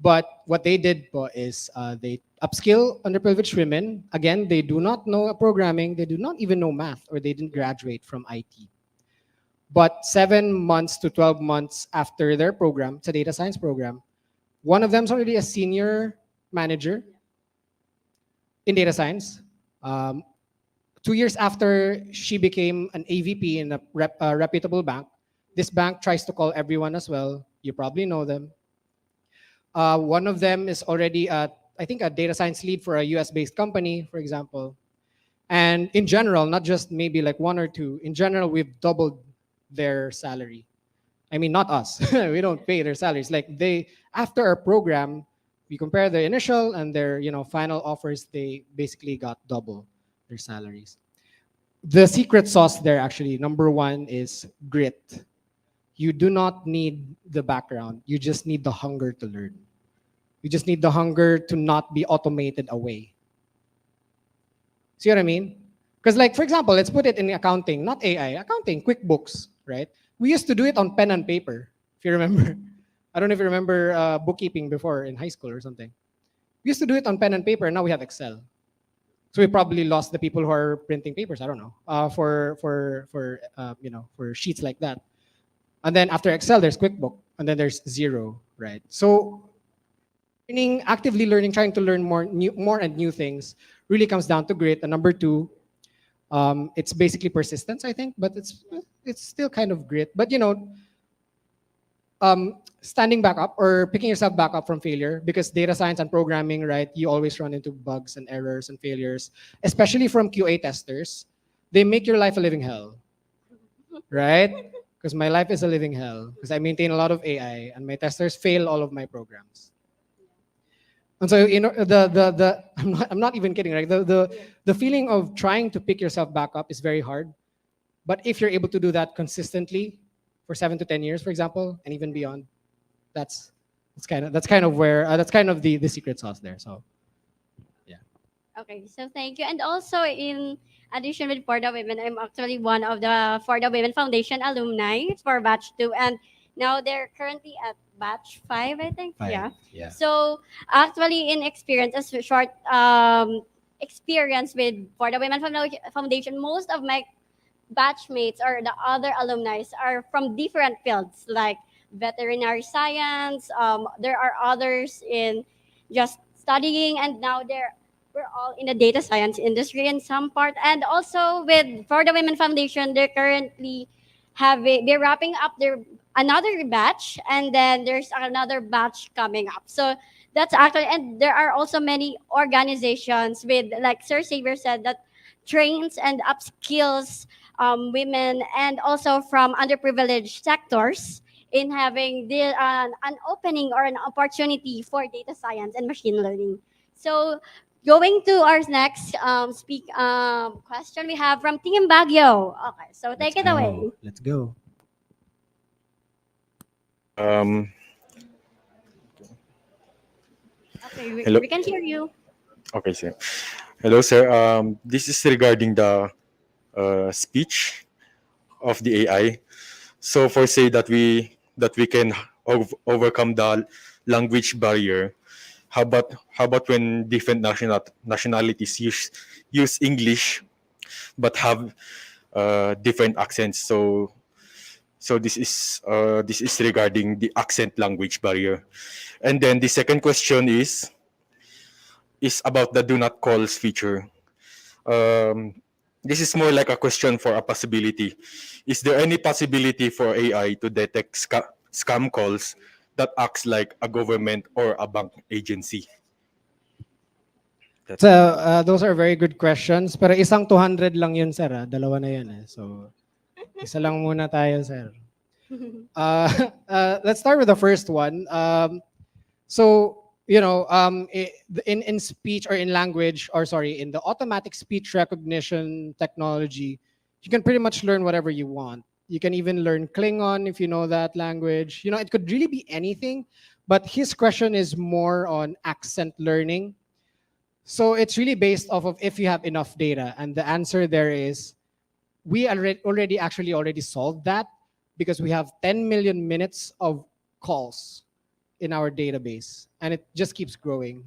But what they did is they upskill underprivileged women. Again, they do not know programming. They do not even know math, or they didn't graduate from IT. But 7 months to 12 months after their program, it's a data science program, one of them is already a senior manager in data science. 2 years after she became an AVP in a reputable bank, this bank tries to call everyone as well. You probably know them. One of them is already, I think, a data science lead for a US-based company, for example. And in general, not just maybe like 1 or 2, in general, we've doubled their salary. I mean, not us. We don't pay their salaries. Like after our program, we compare the initial and their final offers, they basically got double their salaries. The secret sauce there, actually, number 1 is grit. You do not need the background. You just need the hunger to learn. You just need the hunger to not be automated away. See what I mean? Because like, for example, let's put it in accounting, not AI, accounting, QuickBooks, right? We used to do it on pen and paper, if you remember. I don't know if you remember bookkeeping before in high school or something. We used to do it on pen and paper, and now we have Excel. So we probably lost the people who are printing papers. I don't know for sheets like that. And then after Excel, there's QuickBook, and then there's Zero, right? So actively learning, trying to learn more and new things, really comes down to grit. And number two, it's basically persistence, I think, but it's still kind of grit. But standing back up or picking yourself back up from failure, because data science and programming, right, you always run into bugs and errors and failures, especially from QA testers. They make your life a living hell, right? Because my life is a living hell because I maintain a lot of AI and my testers fail all of my programs. And so I'm not even kidding, right? The feeling of trying to pick yourself back up is very hard. But if you're able to do that consistently for 7 to 10 years, for example, and even beyond, that's kind of where that's kind of the secret sauce there. So Okay, so thank you. And also, in addition with For the Women, I'm actually one of the For the Women Foundation alumni for Batch 2. And now they're currently at Batch 5, I think. Yeah. So, actually, in experience, as a short experience with For the Women Foundation, most of my batchmates or the other alumni are from different fields like veterinary science. There are others in just studying, and now we're all in the data science industry in some part. And also with For the Women Foundation, they're currently they're wrapping up their another batch, and then there's another batch coming up. So that's actually, and there are also many organizations with, like Sir Xavier said, that trains and upskills women and also from underprivileged sectors in having an opening or an opportunity for data science and machine learning. So going to our next question we have from Team Baguio. Okay, so take it away. Let's go. Okay, Hello. we can hear you. Okay, sir. Hello, sir. This is regarding the speech of the AI. So, for say that we can overcome the language barrier, how about when different nationalities use English but have different accents? So this is regarding the accent language barrier. And then the second question is about the do not calls feature. This is more like a question for a possibility. Is there any possibility for AI to detect scam calls that acts like a government or a bank agency? So those are very good questions. Pero isang 200 lang yun, sir. Dalawa na yan. So isa lang muna tayo, sir. Let's start with the first one. In speech or in language, or sorry, in the automatic speech recognition technology, you can pretty much learn whatever you want. You can even learn Klingon if you know that language. It could really be anything. But his question is more on accent learning. So it's really based off of if you have enough data. And the answer there is we already solved that because we have 10 million minutes of calls in our database, and it just keeps growing.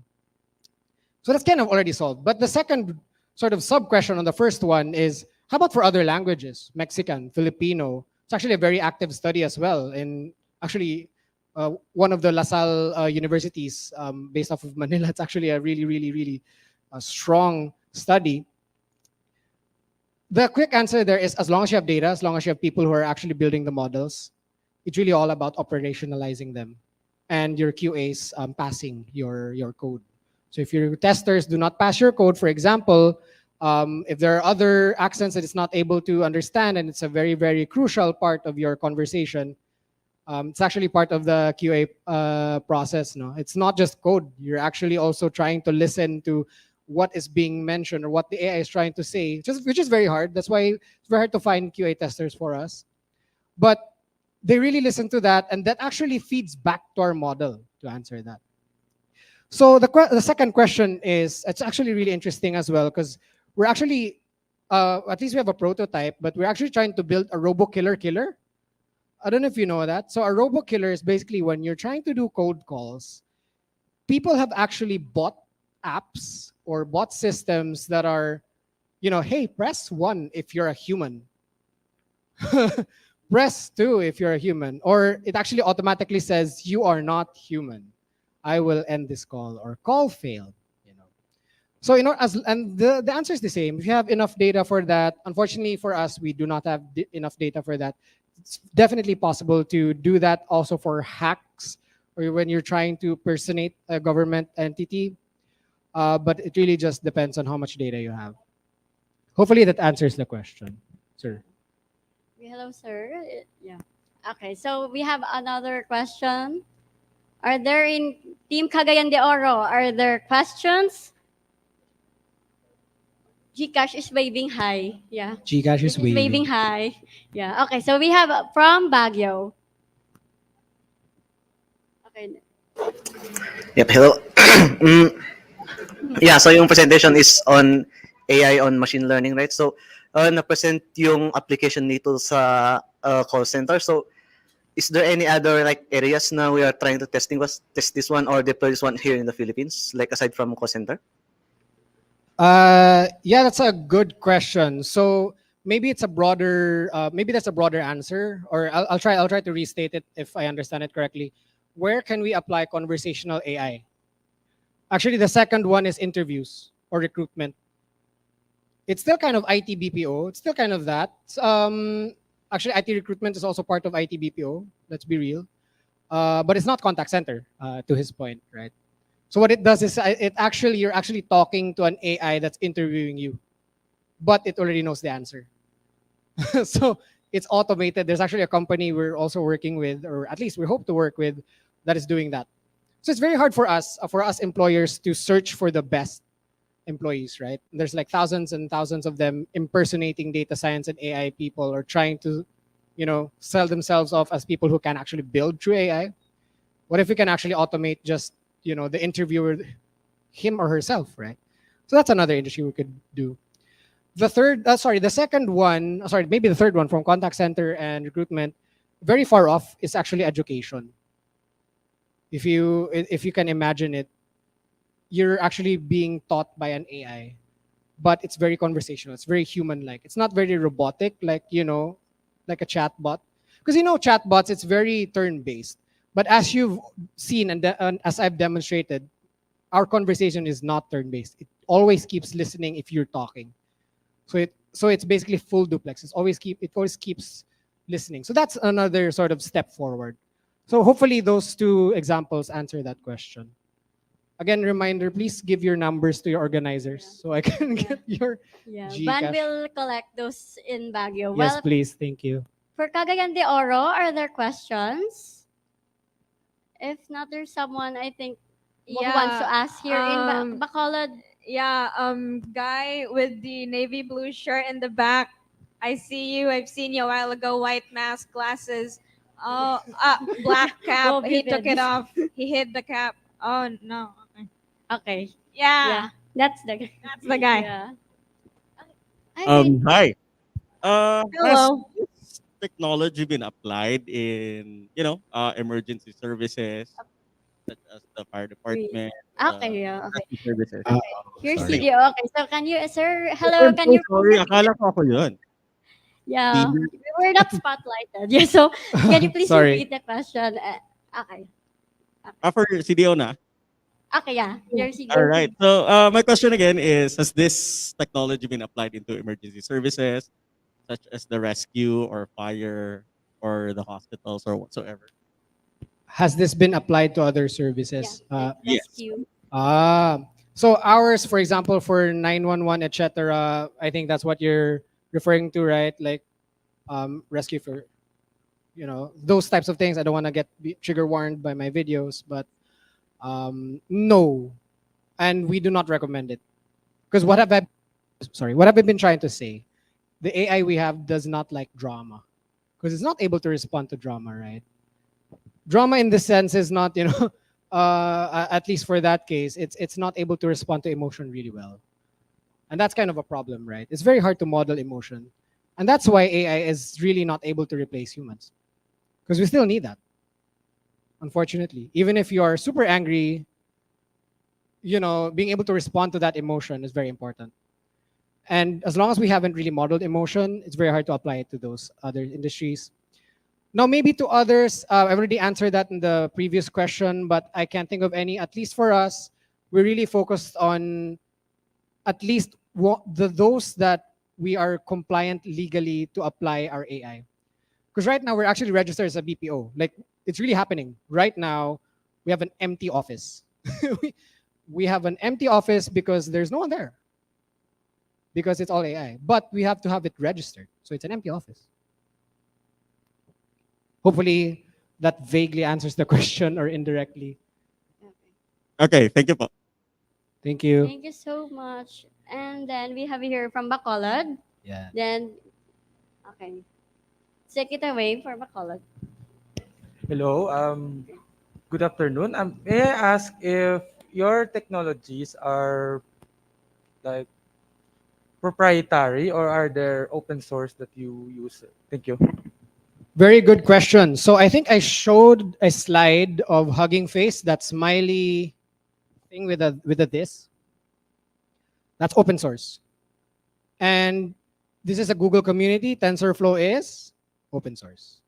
So that's kind of already solved. But the second sort of sub-question on the first one is, how about for other languages? Mexican, Filipino. It's actually a very active study as well. In actually one of the LaSalle universities based off of Manila. It's actually a really strong study. The quick answer there is, as long as you have data, as long as you have people who are actually building the models, it's really all about operationalizing them and your QAs passing your code. So if your testers do not pass your code, for example, if there are other accents that it's not able to understand and it's a very crucial part of your conversation, it's actually part of the QA process. No, it's not just code. You're actually also trying to listen to what is being mentioned or what the AI is trying to say, which is very hard. That's why it's very hard to find QA testers for us. But they really listen to that, and that actually feeds back to our model to answer that. So the second question is, it's actually really interesting as well, because we're actually at least we have a prototype, but we're actually trying to build a robo killer killer. I don't know if you know that. So a robo killer is basically when you're trying to do cold calls, people have actually bought apps or bought systems that are, hey, press 1 if you're a human. Press 2 if you're a human. Or it actually automatically says, you are not human. I will end this call, or call failed. So, and the answer is the same. If you have enough data for that, unfortunately for us, we do not have enough data for that. It's definitely possible to do that also for hacks, or when you're trying to personate a government entity. But it really just depends on how much data you have. Hopefully that answers the question, sir. Hello, sir. Yeah. Okay, so we have another question. Are there in Team Cagayan de Oro, are there questions? Gcash is waving hi. Yeah. Gcash is Waving waving. hi. Yeah. Okay, so we have from Baguio. Okay. Yep, hello. Yeah, so yung presentation is on AI on machine learning, right? So, na-present yung application nito sa call center. So, is there any other like areas na we are trying to test this one or deploy this one here in the Philippines, like aside from call center? Yeah, that's a good question. So maybe it's a broader, maybe that's a broader answer, or I'll try to restate it if I understand it correctly. Where can we apply conversational AI? Actually, the second one is interviews or recruitment. It's still kind of IT BPO. It's still kind of that. Actually, IT recruitment is also part of IT BPO. Let's be real. But it's not contact center, to his point, right? So what it does is you're actually talking to an AI that's interviewing you, but it already knows the answer. So it's automated. There's actually a company we're also working with, or at least we hope to work with, that is doing that. So it's very hard for us employers to search for the best employees, right? There's like thousands and thousands of them impersonating data science and AI people, or trying to, sell themselves off as people who can actually build through AI. What if we can actually automate just, the interviewer, him or herself, right? So that's another industry we could do. The second one, maybe the third one from contact center and recruitment, very far off, is actually education. If you can imagine it, you're actually being taught by an AI, but it's very conversational. It's very human-like. It's not very robotic, like a chatbot. Because chatbots, it's very turn-based. But as you've seen and as I've demonstrated, our conversation is not turn-based. It always keeps listening if you're talking. So it's basically full duplex. It always keeps listening. So that's another sort of step forward. So hopefully those two examples answer that question. Again, reminder, please give your numbers to your organizers so I can get your Gcash. Van will collect those in Baguio. Yes, Well, please. Thank you. for Cagayan de Oro, are there questions? If not, there's someone I think who wants to ask here in Bacolod. Yeah, guy with the navy blue shirt in the back. I see you. I've seen you a while ago. White mask, glasses. Oh, black cap. Go He took Vivid. it off. He hid the cap. Oh no. Okay. Okay. Yeah. Yeah, that's the guy. Yeah. I mean, Hi. Has Hello. this technology been applied in, emergency services such as the fire department? okay, yeah, okay. Rescue services. Here's Sorry. CDO. Okay, so can you, sir, hello, I'm can so you, sorry. Akala ko ako yun. yeah, we were not spotlighted. Yeah, so can you please Sorry. repeat the question? Okay. For CDO na. Okay, yeah, your CDO. All right. So my question again is, has this technology been applied into emergency services, such as the rescue or fire or the hospitals or whatsoever? Has this been applied to other services? Yes. Rescue. So ours, for example, for 911, etc., I think that's what you're referring to, right? Like rescue for, those types of things. I don't want to get trigger warned by my videos, but no. And we do not recommend it. Because what have I been trying to say? The AI we have does not like drama. Because it's not able to respond to drama, right? Drama in this sense is not, at least for that case, it's not able to respond to emotion really well. And that's kind of a problem, right? It's very hard to model emotion. And that's why AI is really not able to replace humans. Because we still need that, unfortunately. Even if you are super angry, being able to respond to that emotion is very important. And as long as we haven't really modeled emotion, it's very hard to apply it to those other industries. Now, maybe to others, I've already answered that in the previous question, but I can't think of any. At least for us, we're really focused on at least those that we are compliant legally to apply our AI. Because right now, we're actually registered as a BPO. Like, it's really happening. Right now, we have an empty office. we have an empty office because there's no one there. Because it's all AI. But we have to have it registered. So it's an empty office. Hopefully, that vaguely answers the question or indirectly. Okay, thank you po. Thank you. Thank you so much. And then we have here from Bacolod. Yeah. Then, okay. Take it away for Bacolod. Hello, good afternoon. May I ask if your technologies are like proprietary or are there open source that you use? Thank you. Very good question. So I think I showed a slide of Hugging Face, that smiley thing with a this. That's open source. And this is a Google community. TensorFlow is open source.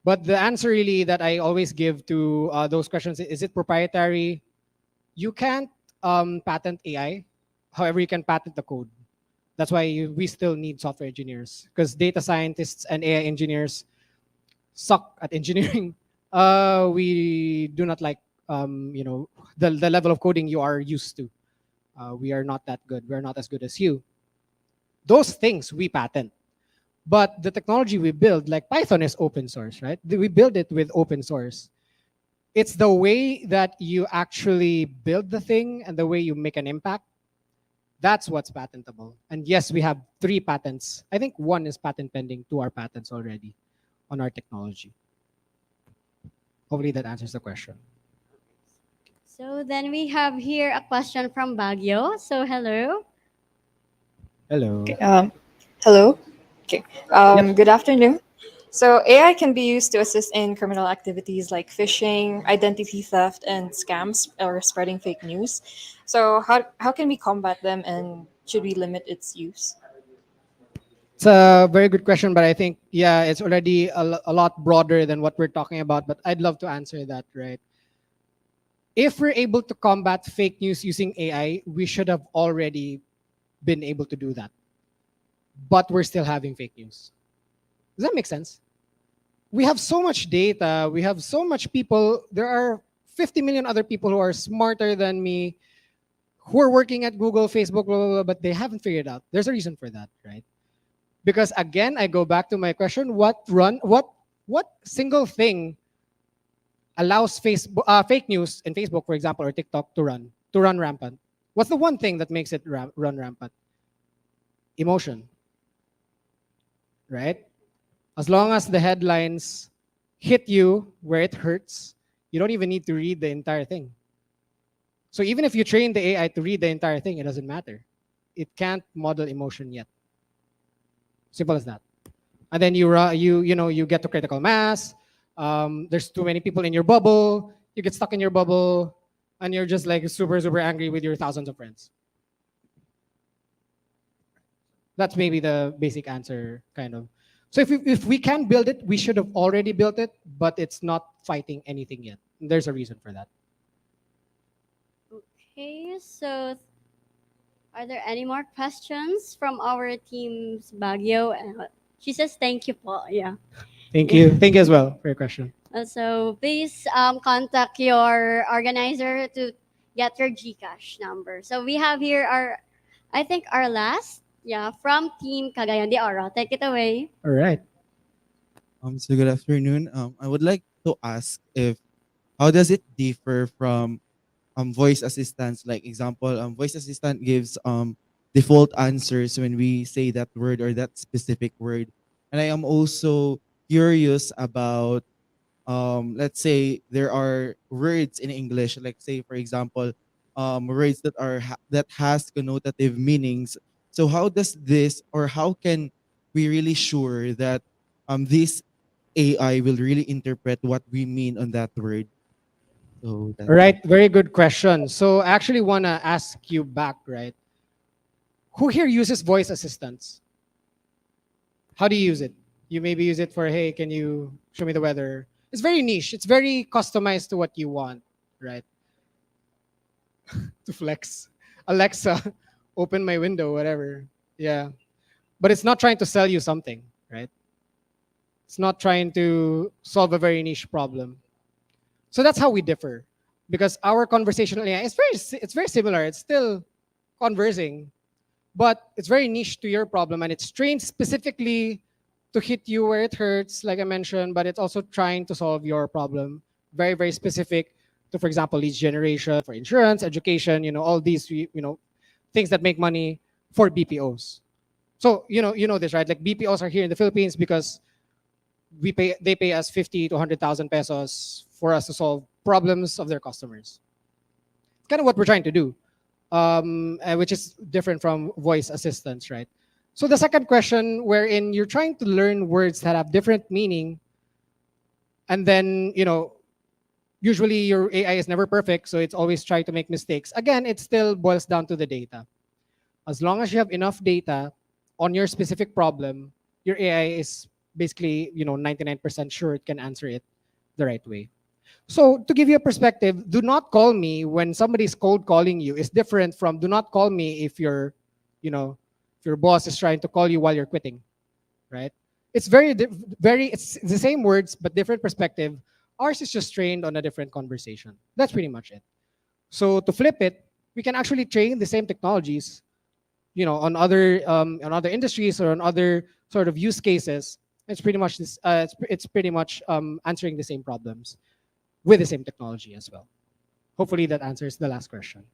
But the answer really that I always give to those questions is it proprietary? You can't patent AI. However, you can patent the code. That's why we still need software engineers, because data scientists and AI engineers suck at engineering. We do not like the level of coding you are used to. We are not that good. We're not as good as you. Those things we patent. But the technology we build, like Python, is open source, right? We build it with open source. It's the way that you actually build the thing and the way you make an impact. That's what's patentable. And yes, we have 3 patents. I think 1 is patent pending, 2 are patents already on our technology. Hopefully that answers the question. So then we have here a question from Baguio. So hello. Hello. Hello. Okay. Good afternoon. So AI can be used to assist in criminal activities like phishing, identity theft, and scams or spreading fake news. So how can we combat them and should we limit its use? It's a very good question, but I think, yeah, it's already a lot broader than what we're talking about, but I'd love to answer that, right? If we're able to combat fake news using AI, we should have already been able to do that. But we're still having fake news. Does that make sense? We have so much data. We have so much people. There are 50 million other people who are smarter than me, who are working at Google, Facebook, blah, blah, blah, but they haven't figured out. There's a reason for that, right? Because again, I go back to my question: what single thing allows fake news in Facebook, for example, or TikTok to run rampant? What's the one thing that makes it run rampant? Emotion, right? As long as the headlines hit you where it hurts, you don't even need to read the entire thing. So even if you train the AI to read the entire thing, it doesn't matter. It can't model emotion yet. Simple as that. And then you get to critical mass. There's too many people in your bubble. You get stuck in your bubble, and you're just like super, super angry with your thousands of friends. That's maybe the basic answer, kind of. So if we can build it, we should have already built it, but it's not fighting anything yet. There's a reason for that. Okay, so are there any more questions from our team's Baguio? She says thank you po. Yeah. Thank you. Thank you as well for your question. So please contact your organizer to get your GCash number. So we have here our last, from Team Cagayan de Oro. Take it away. All right. So good afternoon. I would like to ask if how does it differ from voice assistants? Like example, voice assistant gives default answers when we say that word or that specific word. And I am also curious about let's say there are words in English, like say for example, words that that has connotative meanings. So how does this, or how can we really sure that this AI will really interpret what we mean on that word? So All that's it. right, very good question. So I actually want to ask you back, right? Who here uses voice assistants? How do you use it? You maybe use it for, hey, can you show me the weather? It's very niche. It's very customized to what you want, right? To flex. Alexa, open my window, whatever. Yeah. But it's not trying to sell you something, right? It's not trying to solve a very niche problem. So that's how we differ. Because our conversational AI it's very similar. It's still conversing, but it's very niche to your problem and it's trained specifically to hit you where it hurts, like I mentioned, but it's also trying to solve your problem. Very, very specific to, for example, leads generation, for insurance, education, all these, things that make money for BPOs. So, you know this, right? Like BPOs are here in the Philippines because they pay us 50 to 100,000 pesos for us to solve problems of their customers. It's kind of what we're trying to do, which is different from voice assistants, right? So the second question, wherein you're trying to learn words that have different meaning, and then usually your AI is never perfect, so it's always trying to make mistakes. Again, it still boils down to the data. As long as you have enough data on your specific problem, your AI is basically 99% sure it can answer it the right way. So to give you a perspective, do not call me when somebody's cold calling you is different from do not call me if if your boss is trying to call you while you're quitting, right? It's it's the same words but different perspective. Ours is just trained on a different conversation. That's pretty much it. So to flip it, we can actually train the same technologies, on other industries or on other sort of use cases. It's pretty much this. It's pretty much answering the same problems with the same technology as well. Hopefully that answers the last question.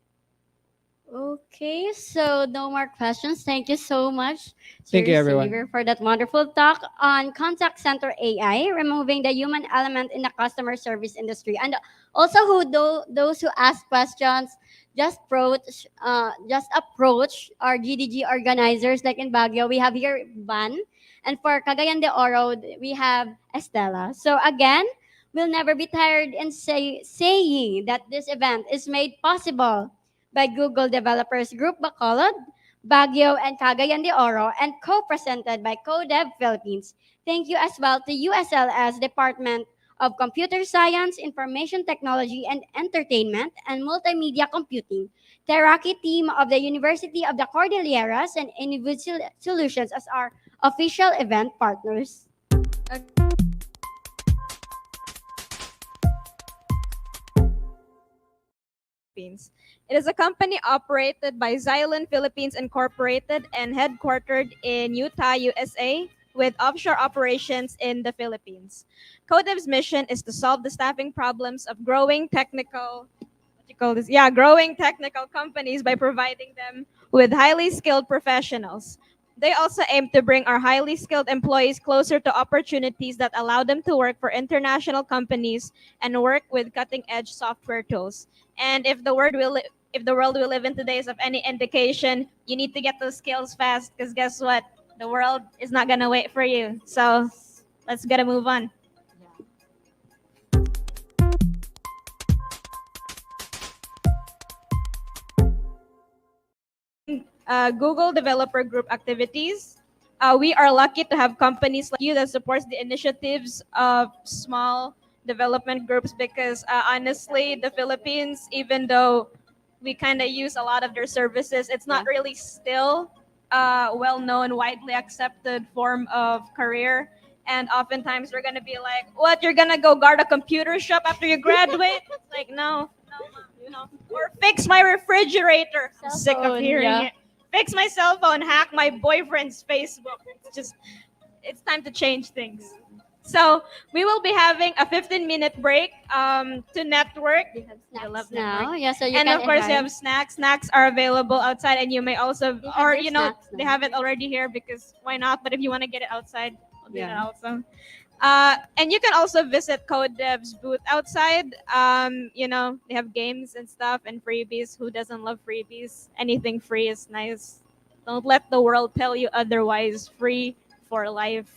Okay, so no more questions. Thank you so much, Thank Sir you, everyone. Xavier, for that wonderful talk on contact center AI, removing the human element in the customer service industry. And also, those who ask questions, just approach our GDG organizers. Like in Baguio, we have here Van, and for Cagayan de Oro, we have Estela. So again, we'll never be tired in saying that this event is made possible by Google Developers Group Bacolod, Baguio, and Cagayan de Oro, and co-presented by CoDev Philippines. Thank you as well to USLS Department of Computer Science, Information Technology, and Entertainment, and Multimedia Computing, Teraki team of the University of the Cordilleras, and Individual Solutions as our official event partners. Philippines. It is a company operated by Xylon Philippines Incorporated and headquartered in Utah, USA, with offshore operations in the Philippines. Codev's mission is to solve the staffing problems of growing technical growing technical companies by providing them with highly skilled professionals. They also aim to bring our highly skilled employees closer to opportunities that allow them to work for international companies and work with cutting-edge software tools. And if the world we live in today is of any indication, you need to get those skills fast because guess what? The world is not gonna wait for you. So let's get to move on. Google Developer Group activities. We are lucky to have companies like you that supports the initiatives of small development groups because honestly, the Philippines, even though we kind of use a lot of their services, it's not really still well-known, widely accepted form of career. And oftentimes we're gonna be like, "What? You're gonna go guard a computer shop after you graduate?" It's like, no, or fix my refrigerator. I'm sick of phone, hearing yeah. it. Fix my cell phone, hack my boyfriend's Facebook. It's time to change things. So we will be having a 15-minute break to network. I love now. network. Yeah, so you And can of course, you enjoy. have snacks. Snacks are available outside, and you may also, or their snacks they now. have it already here because why not? But if you want to get it outside, I'll do that Yeah. also. And you can also visit Code Dev's booth outside. They have games and stuff and freebies. Who doesn't love freebies? Anything free is nice. Don't let the world tell you otherwise. Free for life.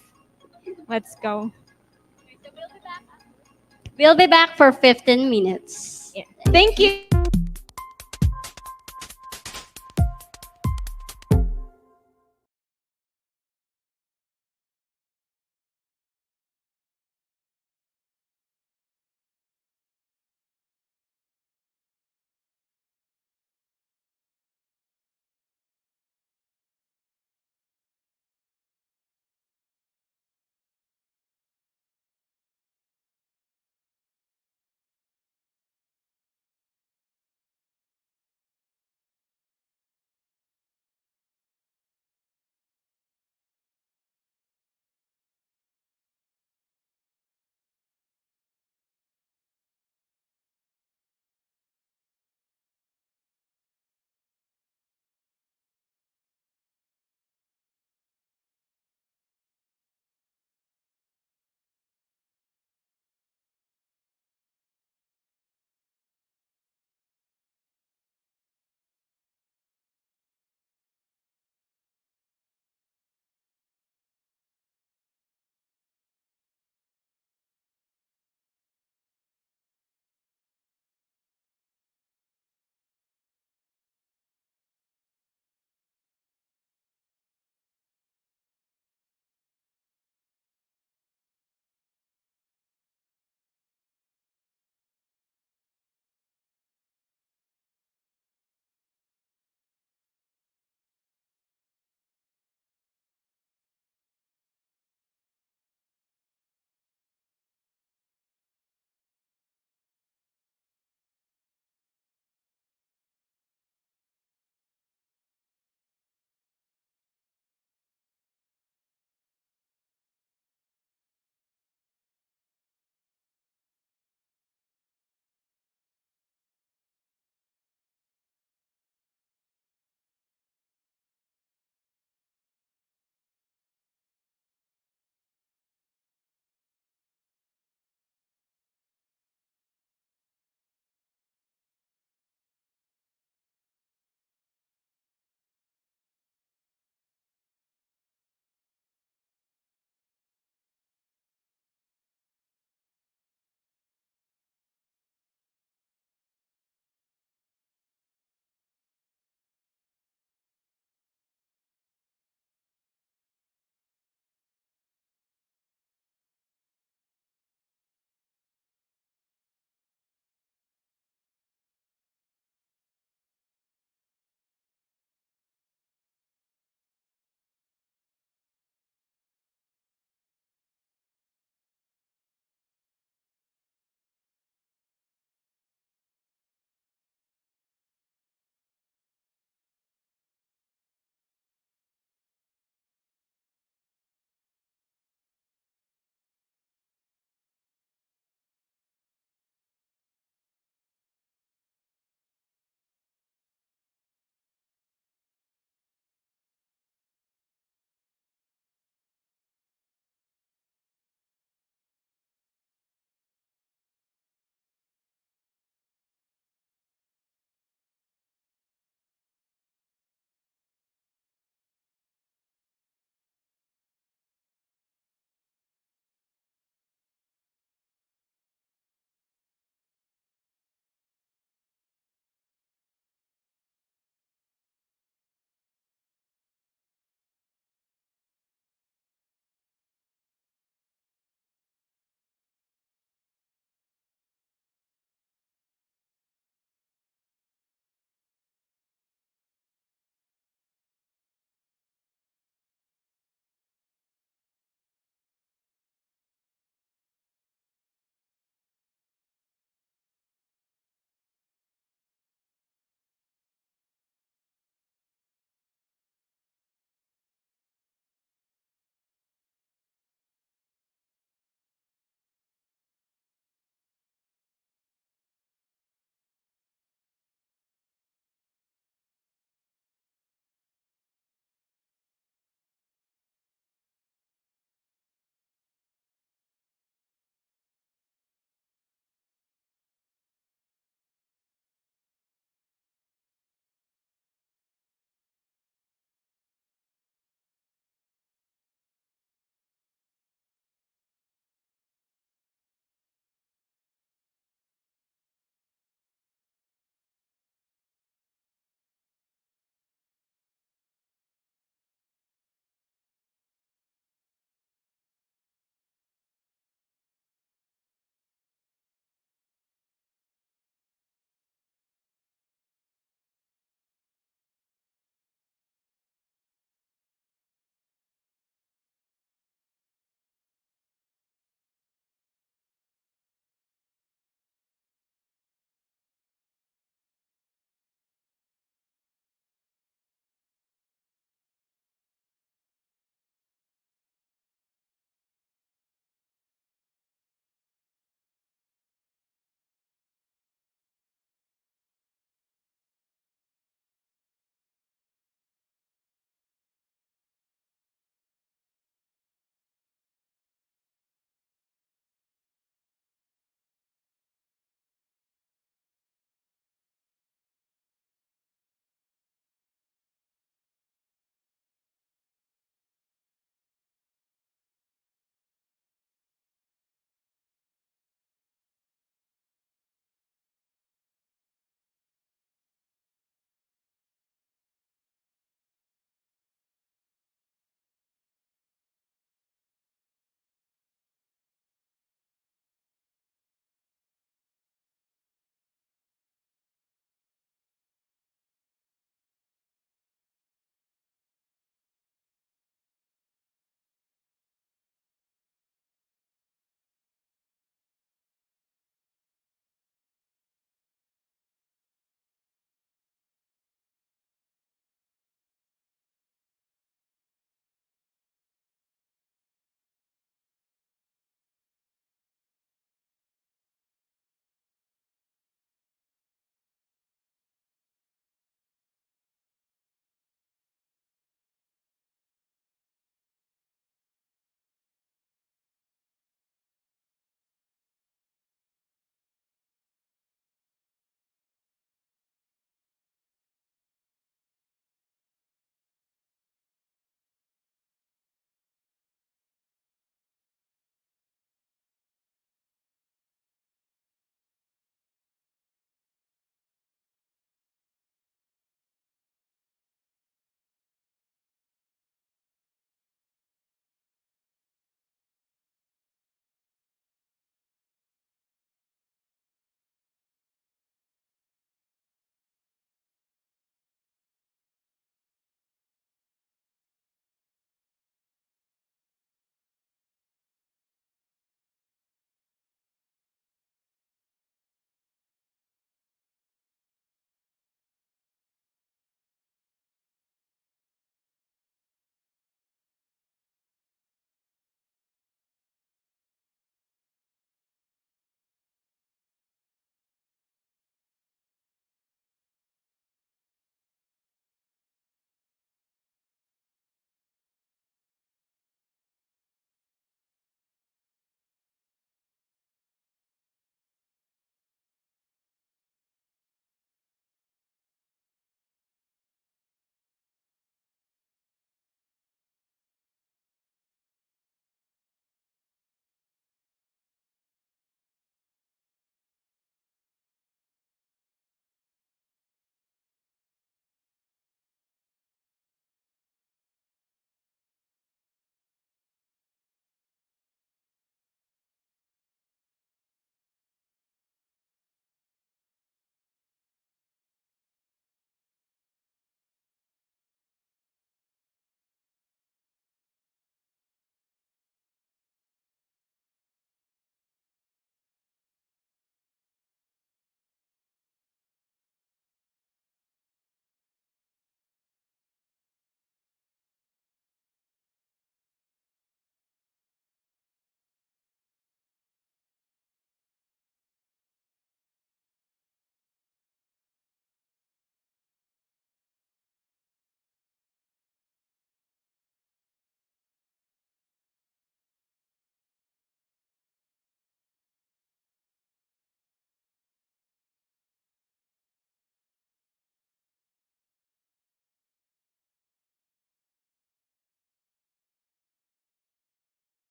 Let's go. We'll be back for 15 minutes. Yeah. Thank you.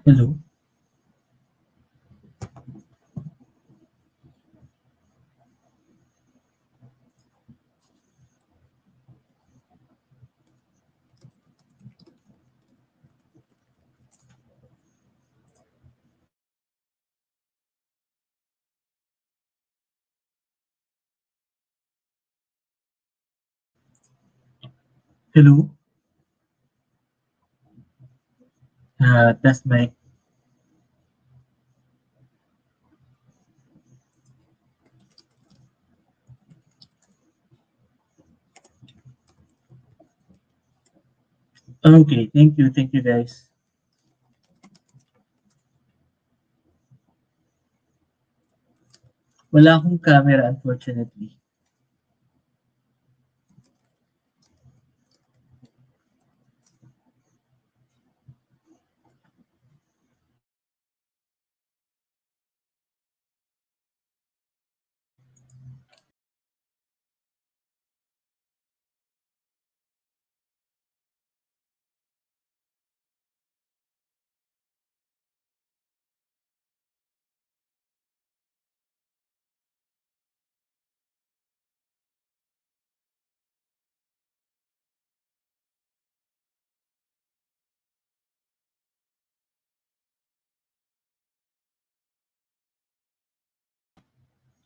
Hello. Hello. Test mic. Okay, thank you. Thank you, guys. Wala akong camera, unfortunately.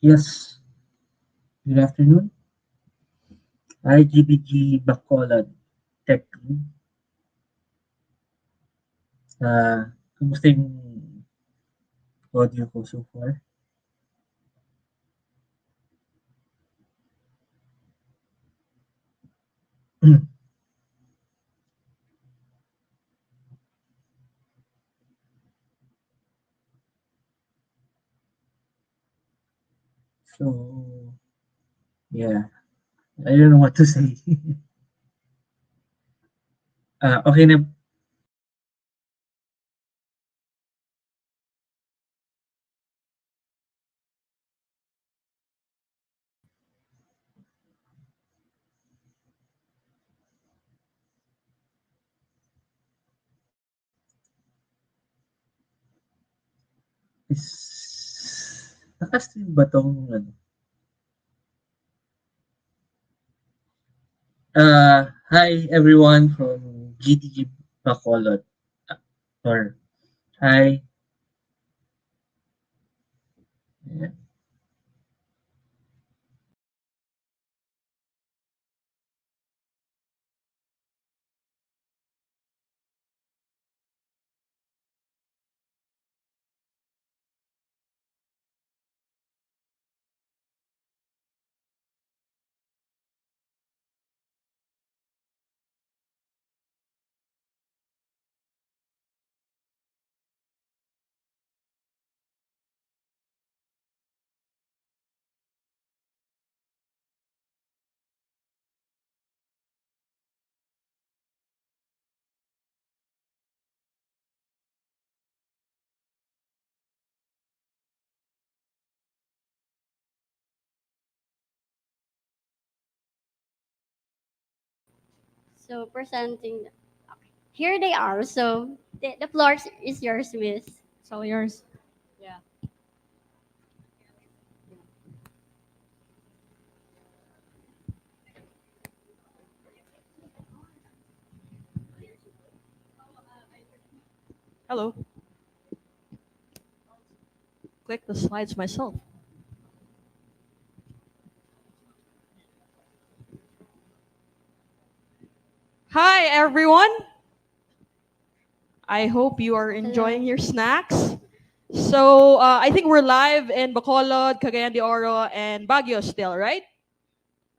Yes. Good afternoon. Hi, GBG Bacolod Tech Team. Kumusta yung audio ko so far? So, yeah. I don't know what to say. Okay na. Is, nakastream ba tong ano? Hi everyone from GDG Bacolod. Or, hi. Yeah. So presenting, okay. Here they are. So the floor is yours, Miss. It's all yours. Yeah. Hello. Click the slides myself. Hi, everyone. I hope you are enjoying your snacks. So, I think we're live in Bacolod, Cagayan de Oro, and Baguio still, right?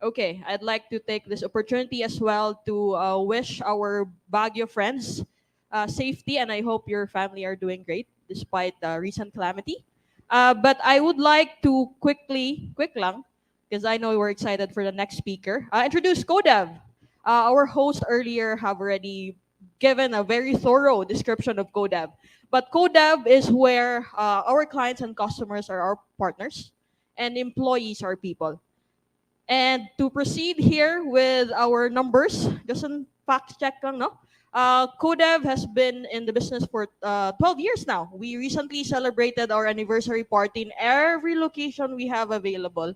Okay, I'd like to take this opportunity as well to wish our Baguio friends safety, and I hope your family are doing great despite the recent calamity. But I would like to quick lang, because I know we're excited for the next speaker, introduce Kodev. Our host earlier have already given a very thorough description of Kodev. But Kodev is where our clients and customers are our partners, and employees are people. And to proceed here with our numbers, just a fact check lang, no? CoDev has been in the business for 12 years now. We recently celebrated our anniversary party in every location we have available.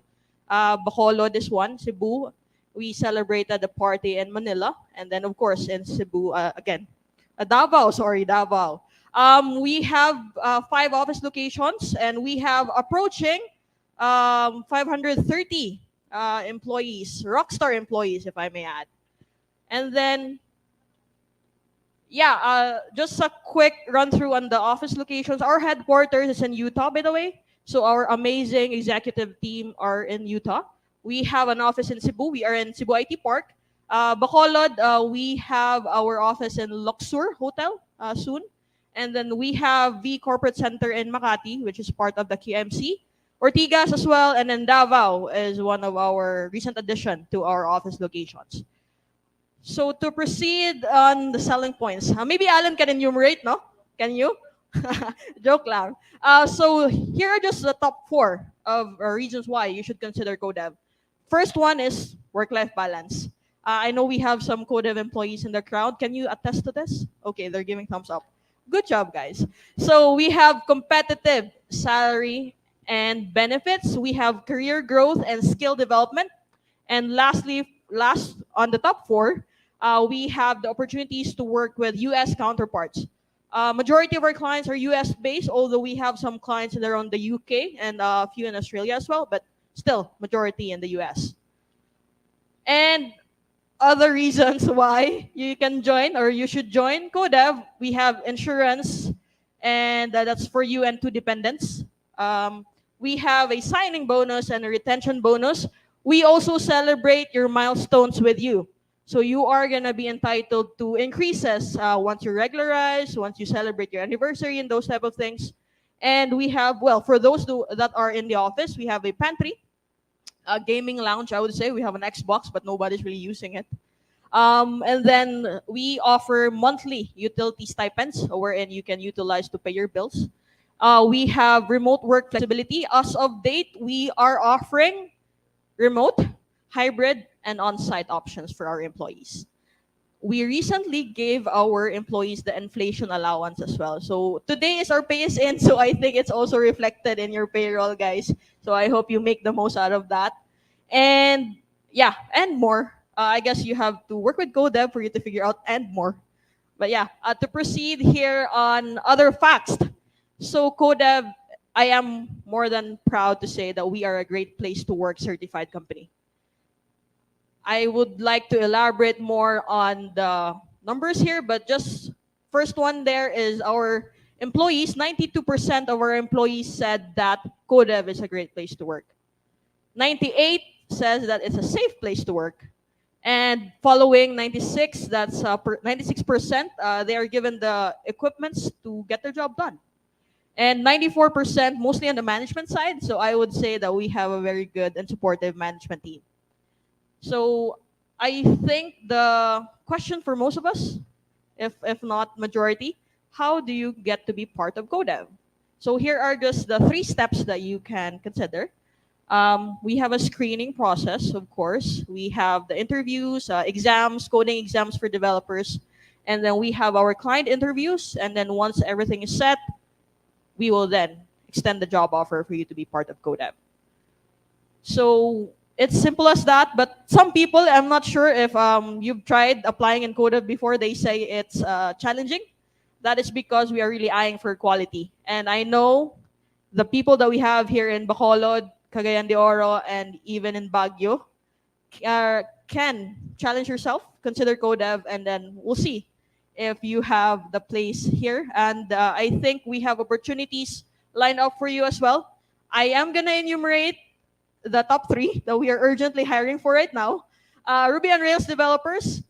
Bacolod is one, Cebu. We celebrated the party in Manila, and then of course in Cebu again. Davao, sorry, Davao. We have 5 office locations, and we have approaching 530 employees, rockstar employees, if I may add. And then yeah, just a quick run through on the office locations. Our headquarters is in Utah, by the way. So our amazing executive team are in Utah. We have an office in Cebu. We are in Cebu IT Park. Bacolod, we have our office in Luxor Hotel soon. And then we have V Corporate Center in Makati, which is part of the QMC. Ortigas as well, and then Davao is one of our recent addition to our office locations. So to proceed on the selling points, maybe Alan can enumerate, no? Can you? Joke lang. So here are just the top 4 of reasons why you should consider CoDev. First one is work-life balance. I know we have some CoDev employees in the crowd. Can you attest to this? Okay, they're giving thumbs up. Good job, guys. So we have competitive salary and benefits. We have career growth and skill development. And lastly, last on the top 4, we have the opportunities to work with U.S. counterparts. Majority of our clients are U.S. based, although we have some clients that are on the UK and a few in Australia as well, but still majority in the U.S. And other reasons why you can join or you should join CoDev, we have insurance, and that's for you and 2 dependents. We have a signing bonus and a retention bonus. We also celebrate your milestones with you. So you are going to be entitled to increases once you regularize, once you celebrate your anniversary and those type of things. And we have, well, for those that are in the office, we have a pantry, a gaming lounge, I would say. We have an Xbox, but nobody's really using it. And then we offer monthly utility stipends, wherein you can utilize to pay your bills. We have remote work flexibility. As of date, we are offering remote, hybrid, and on-site options for our employees. We recently gave our employees the inflation allowance as well. So today is our pay is in, so I think it's also reflected in your payroll, guys. So I hope you make the most out of that. And yeah, and more. I guess you have to work with CoDev for you to figure out and more. But yeah, to proceed here on other facts. So CoDev, I am more than proud to say that we are a great place to work certified company. I would like to elaborate more on the numbers here, but just first one there is our employees. 92% of our employees said that CoDev is a great place to work. 98 says that it's a safe place to work. And following 96, that's 96%, they are given the equipments to get their job done. And 94% mostly on the management side. So I would say that we have a very good and supportive management team. So I think the question for most of us, if not majority, how do you get to be part of CoDev? So here are just the 3 steps that you can consider. We have a screening process, of course. We have the interviews, exams, coding exams for developers. And then we have our client interviews. And then once everything is set, we will then extend the job offer for you to be part of CoDev. So it's simple as that, but some people, I'm not sure if you've tried applying in CoDev before, they say it's challenging. That is because we are really eyeing for quality. And I know the people that we have here in Bacolod, Cagayan de Oro, and even in Baguio can challenge yourself, consider CoDev, and then we'll see if you have the place here. And I think we have opportunities lined up for you as well. I am going to enumerate the top 3 that we are urgently hiring for right now. Ruby on Rails developers,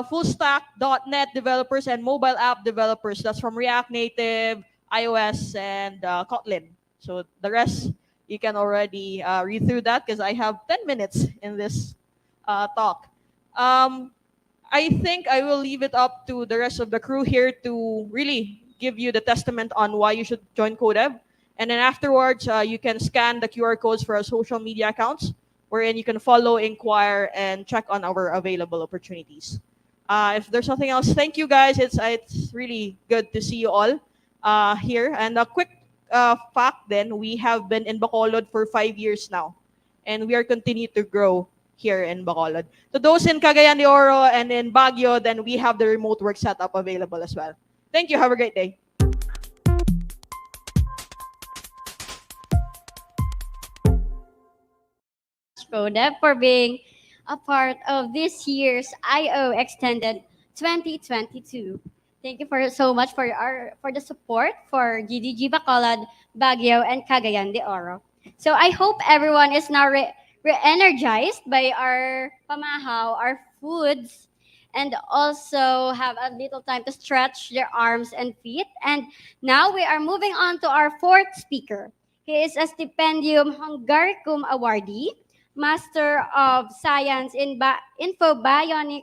full stack .NET developers, and mobile app developers. That's from React Native, iOS, and Kotlin. So the rest, you can already read through that because I have 10 minutes in this talk. I think I will leave it up to the rest of the crew here to really give you the testament on why you should join CoDev. And then afterwards, you can scan the QR codes for our social media accounts, wherein you can follow, inquire, and check on our available opportunities. If there's nothing else, thank you guys. It's really good to see you all here. And a quick fact then, we have been in Bacolod for 5 years now. And we are continuing to grow here in Bacolod. To those in Cagayan de Oro and in Baguio, then we have the remote work setup available as well. Thank you. Have a great day. Prodep for being a part of this year's IO Extended 2022. Thank you so much for the support for GDG Bacolod, Baguio, and Cagayan de Oro. So I hope everyone is now re-energized by our pamahaw, our foods, and also have a little time to stretch their arms and feet. And now we are moving on to our fourth speaker. He is a Stipendium Hungaricum awardee, Master of Science in Infobionics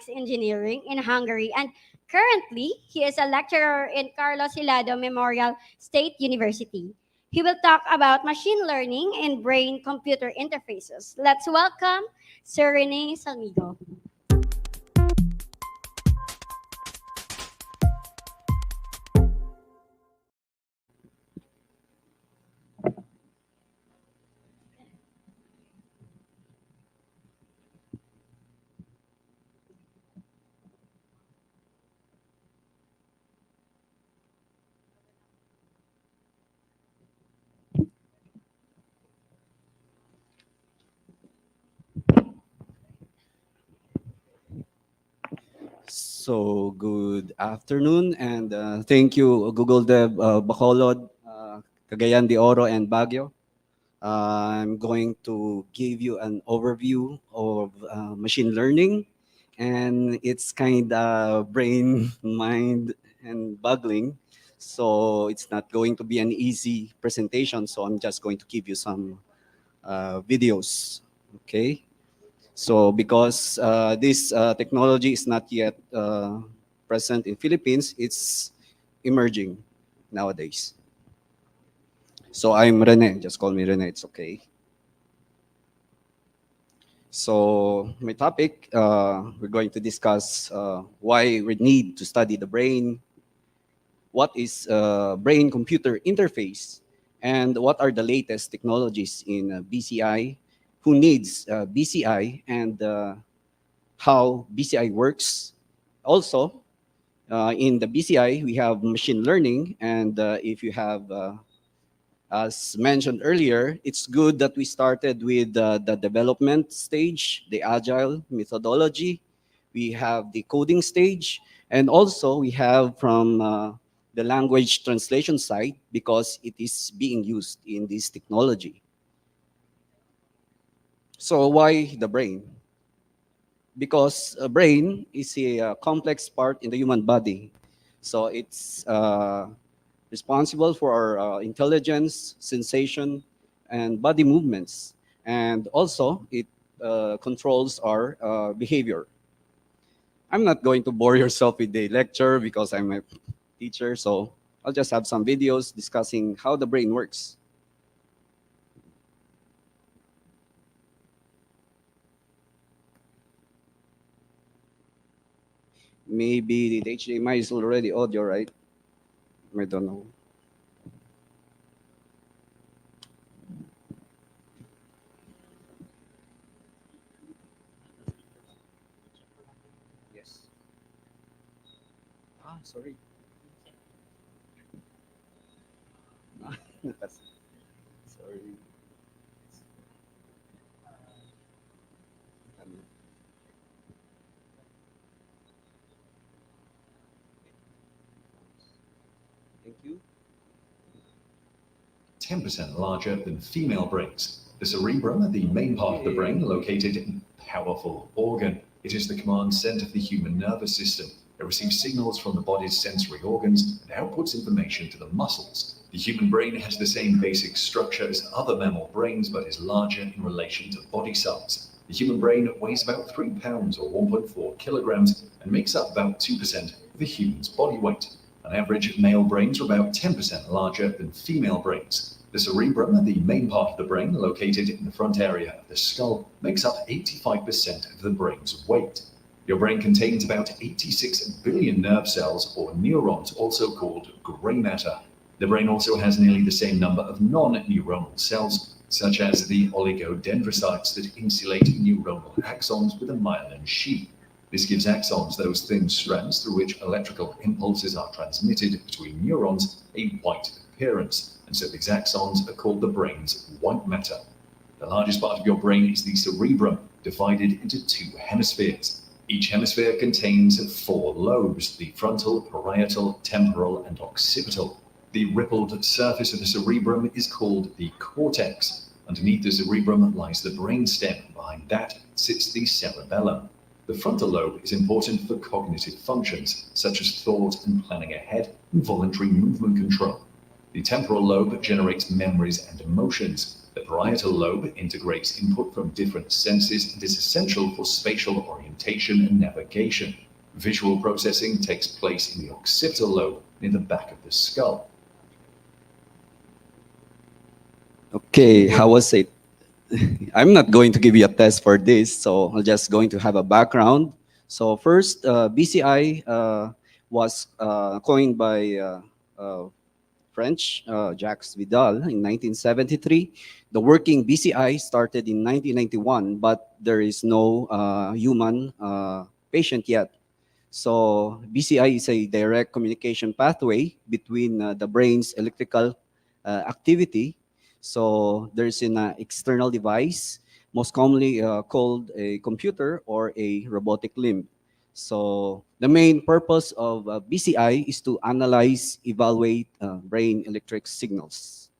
Engineering in Hungary, and currently he is a lecturer in Carlos Hilado Memorial State University. He will talk about machine learning and brain-computer interfaces. Let's welcome Sir Rene Salmigo. So good afternoon and thank you Google Dev Bacolod, Cagayan de Oro and Baguio. I'm going to give you an overview of machine learning and it's kind of brain, mind and boggling. So it's not going to be an easy presentation. So I'm just going to give you some videos. Okay. So because this technology is not yet present in Philippines, it's emerging nowadays. So I'm Rene, just call me Rene, it's okay. So my topic, we're going to discuss why we need to study the brain, what is brain-computer interface, and what are the latest technologies in BCI, who needs BCI, and how BCI works. Also, in the BCI, we have machine learning, and if you have, as mentioned earlier, it's good that we started with the development stage, the agile methodology. We have the coding stage, and also we have from the language translation side because it is being used in this technology. So why the brain? Because a brain is a complex part in the human body. So it's responsible for our intelligence, sensation, and body movements. And also, it controls our behavior. I'm not going to bore yourself with the lecture because I'm a teacher, so I'll just have some videos discussing how the brain works. Maybe the HDMI is already audio, right? I don't know. Yes. Sorry. Sorry. Thank you. 10% larger than female brains. The cerebrum, the main part of the brain, located in a powerful organ. It is the command center of the human nervous system. It receives signals from the body's sensory organs and outputs information to the muscles. The human brain has the same basic structure as other mammal brains, but is larger in relation to body size. The human brain weighs about 3 pounds or 1.4 kilograms and makes up about 2% of the human's body weight. On average, male brains are about 10% larger than female brains. The cerebrum, the main part of the brain located in the front area of the skull, makes up 85% of the brain's weight. Your brain contains about 86 billion nerve cells, or neurons, also called gray matter. The brain also has nearly the same number of non-neuronal cells, such as the oligodendrocytes that insulate neuronal axons with a myelin sheath. This gives axons, those thin strands through which electrical impulses are transmitted between neurons, a white appearance, and so these axons are called the brain's white matter. The largest part of your brain is the cerebrum, divided into two hemispheres. Each hemisphere contains 4 lobes: the frontal, parietal, temporal, and occipital. The rippled surface of the cerebrum is called the cortex. Underneath the cerebrum lies the brainstem. Behind that sits the cerebellum. The frontal lobe is important for cognitive functions, such as thought and planning ahead, and voluntary movement control. The temporal lobe generates memories and emotions. The parietal lobe integrates input from different senses and is essential for spatial orientation and navigation. Visual processing takes place in the occipital lobe, near the back of the skull. Okay, how was it? I'm not going to give you a test for this, so I'm just going to have a background. So first, BCI was coined by French, Jacques Vidal, in 1973. The working BCI started in 1991, but there is no human patient yet. So BCI is a direct communication pathway between the brain's electrical activity. So there's an external device, most commonly called a computer or a robotic limb. So the main purpose of BCI is to analyze, evaluate brain electric signals.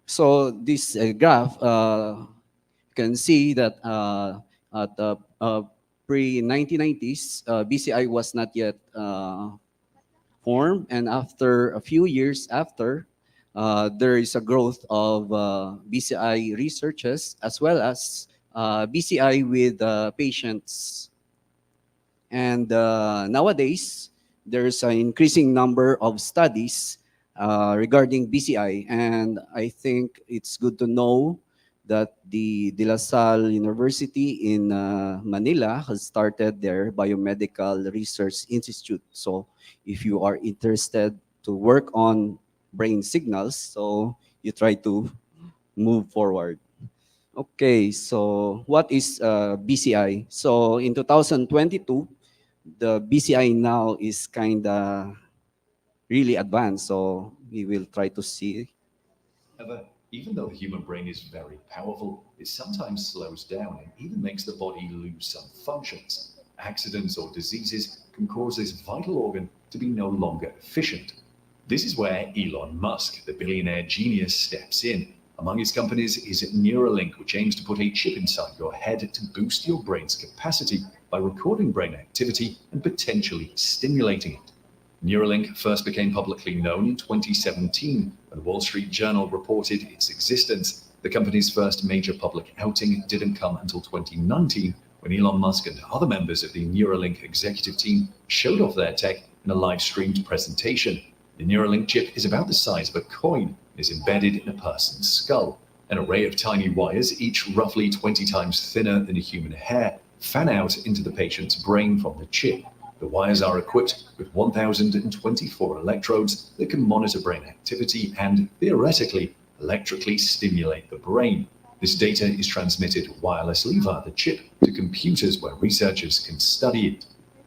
So this graph, you can see that at the pre-1990s, BCI was not yet formed, and after a few years after, there is a growth of BCI researches as well as BCI with patients. And nowadays, there's an increasing number of studies regarding BCI, and I think it's good to know that the De La Salle University in Manila has started their Biomedical Research Institute. So if you are interested to work on brain signals, so you try to move forward. Okay, so what is BCI? So in 2022, the BCI now is kind of really advanced, so we will try to see. However, even though the human brain is very powerful, it sometimes slows down and even makes the body lose some functions. Accidents or diseases can cause this vital organ to be no longer efficient. This is where Elon Musk, the billionaire genius, steps in. Among his companies is Neuralink, which aims to put a chip inside your head to boost your brain's capacity by recording brain activity and potentially stimulating it. Neuralink first became publicly known in 2017 when the Wall Street Journal reported its existence. The company's first major public outing didn't come until 2019 when Elon Musk and other members of the Neuralink executive team showed off their tech in a live-streamed presentation. The Neuralink chip is about the size of a coin and is embedded in a person's skull. An array of tiny wires, each roughly 20 times thinner than a human hair, fan out into the patient's brain from the chip. The wires are equipped with 1,024 electrodes that can monitor brain activity and, theoretically, electrically stimulate the brain. This data is transmitted wirelessly via the chip to computers where researchers can study it.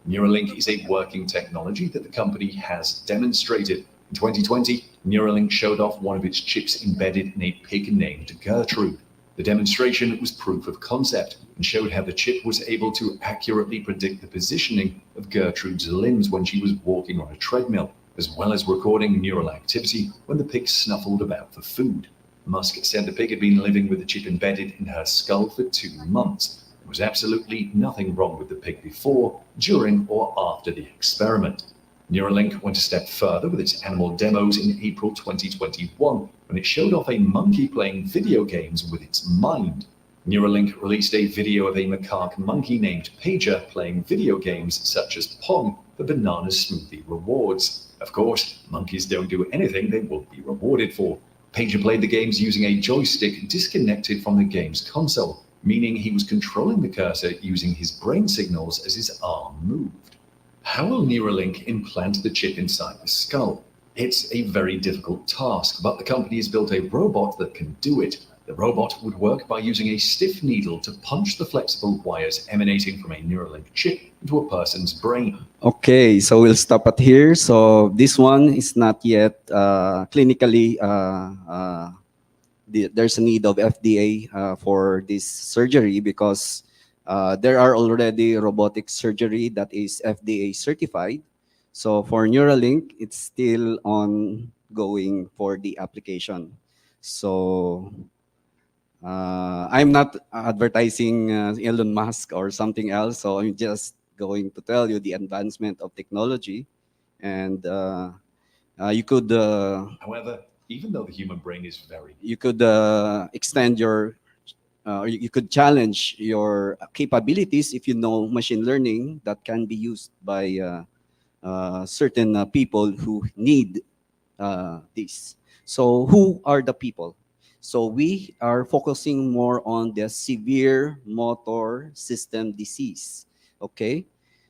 Neuralink is a working technology that the company has demonstrated. In 2020, Neuralink showed off one of its chips embedded in a pig named Gertrude. The demonstration was proof of concept and showed how the chip was able to accurately predict the positioning of Gertrude's limbs when she was walking on a treadmill, as well as recording neural activity when the pig snuffled about for food. Musk said the pig had been living with the chip embedded in her skull for 2 months. There was absolutely nothing wrong with the pig before, during, or after the experiment. Neuralink went a step further with its animal demos in April 2021 when it showed off a monkey playing video games with its mind. Neuralink released a video of a macaque monkey named Pager playing video games such as Pong for banana smoothie rewards. Of course, monkeys don't do anything they won't be rewarded for. Pager played the games using a joystick disconnected from the game's console. meaning he was controlling the cursor using his brain signals as his arm moved. How will Neuralink implant the chip inside the skull? It's a very difficult task, but the company has built a robot that can do it. The robot would work by using a stiff needle to punch the flexible wires emanating from a Neuralink chip into a person's brain. Okay, so we'll stop at here. So this one is not yet clinically, there's a need of FDA for this surgery because there are already robotic surgery that is FDA certified. So for Neuralink, it's still ongoing for the application. So I'm not advertising Elon Musk or something else. So I'm just going to tell you the advancement of technology, and you could. However, even though the human brain is very You could extend your. You could challenge your capabilities if you know machine learning that can be used by certain people who need this. So who are the people? So we are focusing more on the severe motor system disease. Okay,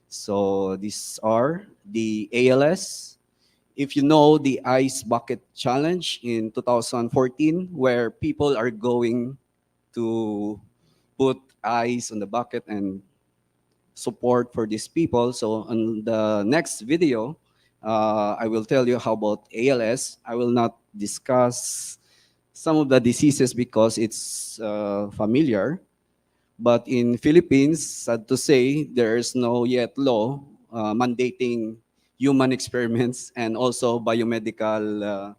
so these are the ALS. If you know the ice bucket challenge in 2014, where people are going to put ice on the bucket and support for these people. So on the next video, I will tell you how about ALS. I will not discuss some of the diseases because it's familiar. But in Philippines, sad to say, there is no yet law mandating human experiments and also biomedical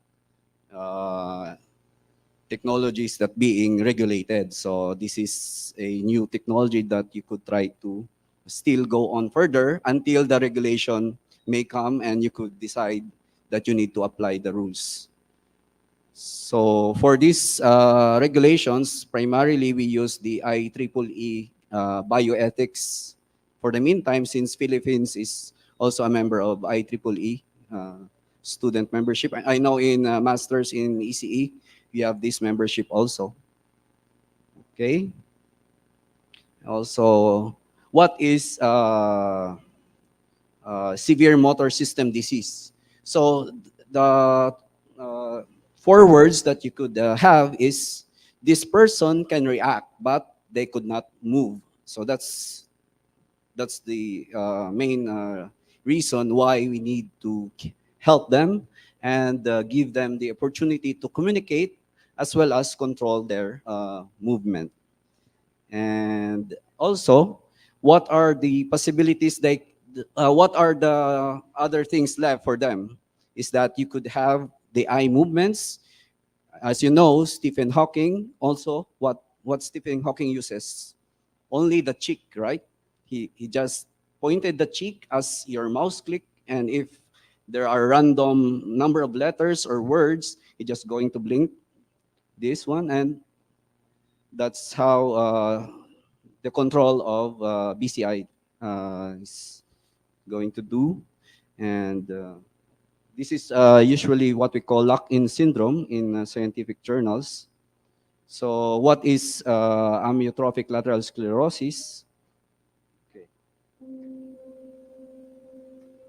technologies that being regulated. So this is a new technology that you could try to still go on further until the regulation may come and you could decide that you need to apply the rules. So for these regulations, primarily we use the IEEE bioethics. For the meantime, since Philippines is also a member of IEEE student membership, I know in masters in ECE, we have this membership also. Okay. Also, what is severe motor system disease? So the four words that you could have is this person can react, but they could not move. So that's the main reason why we need to help them and give them the opportunity to communicate as well as control their movement. And also, what are the possibilities what are the other things left for them is that you could have the eye movements. As you know, Stephen Hawking also, what Stephen Hawking uses, only the cheek, right? He just pointed the cheek as your mouse click, and if there are random number of letters or words, he just going to blink this one, and that's how the control of BCI is going to do. And this is usually what we call lock-in syndrome in scientific journals. So what is amyotrophic lateral sclerosis?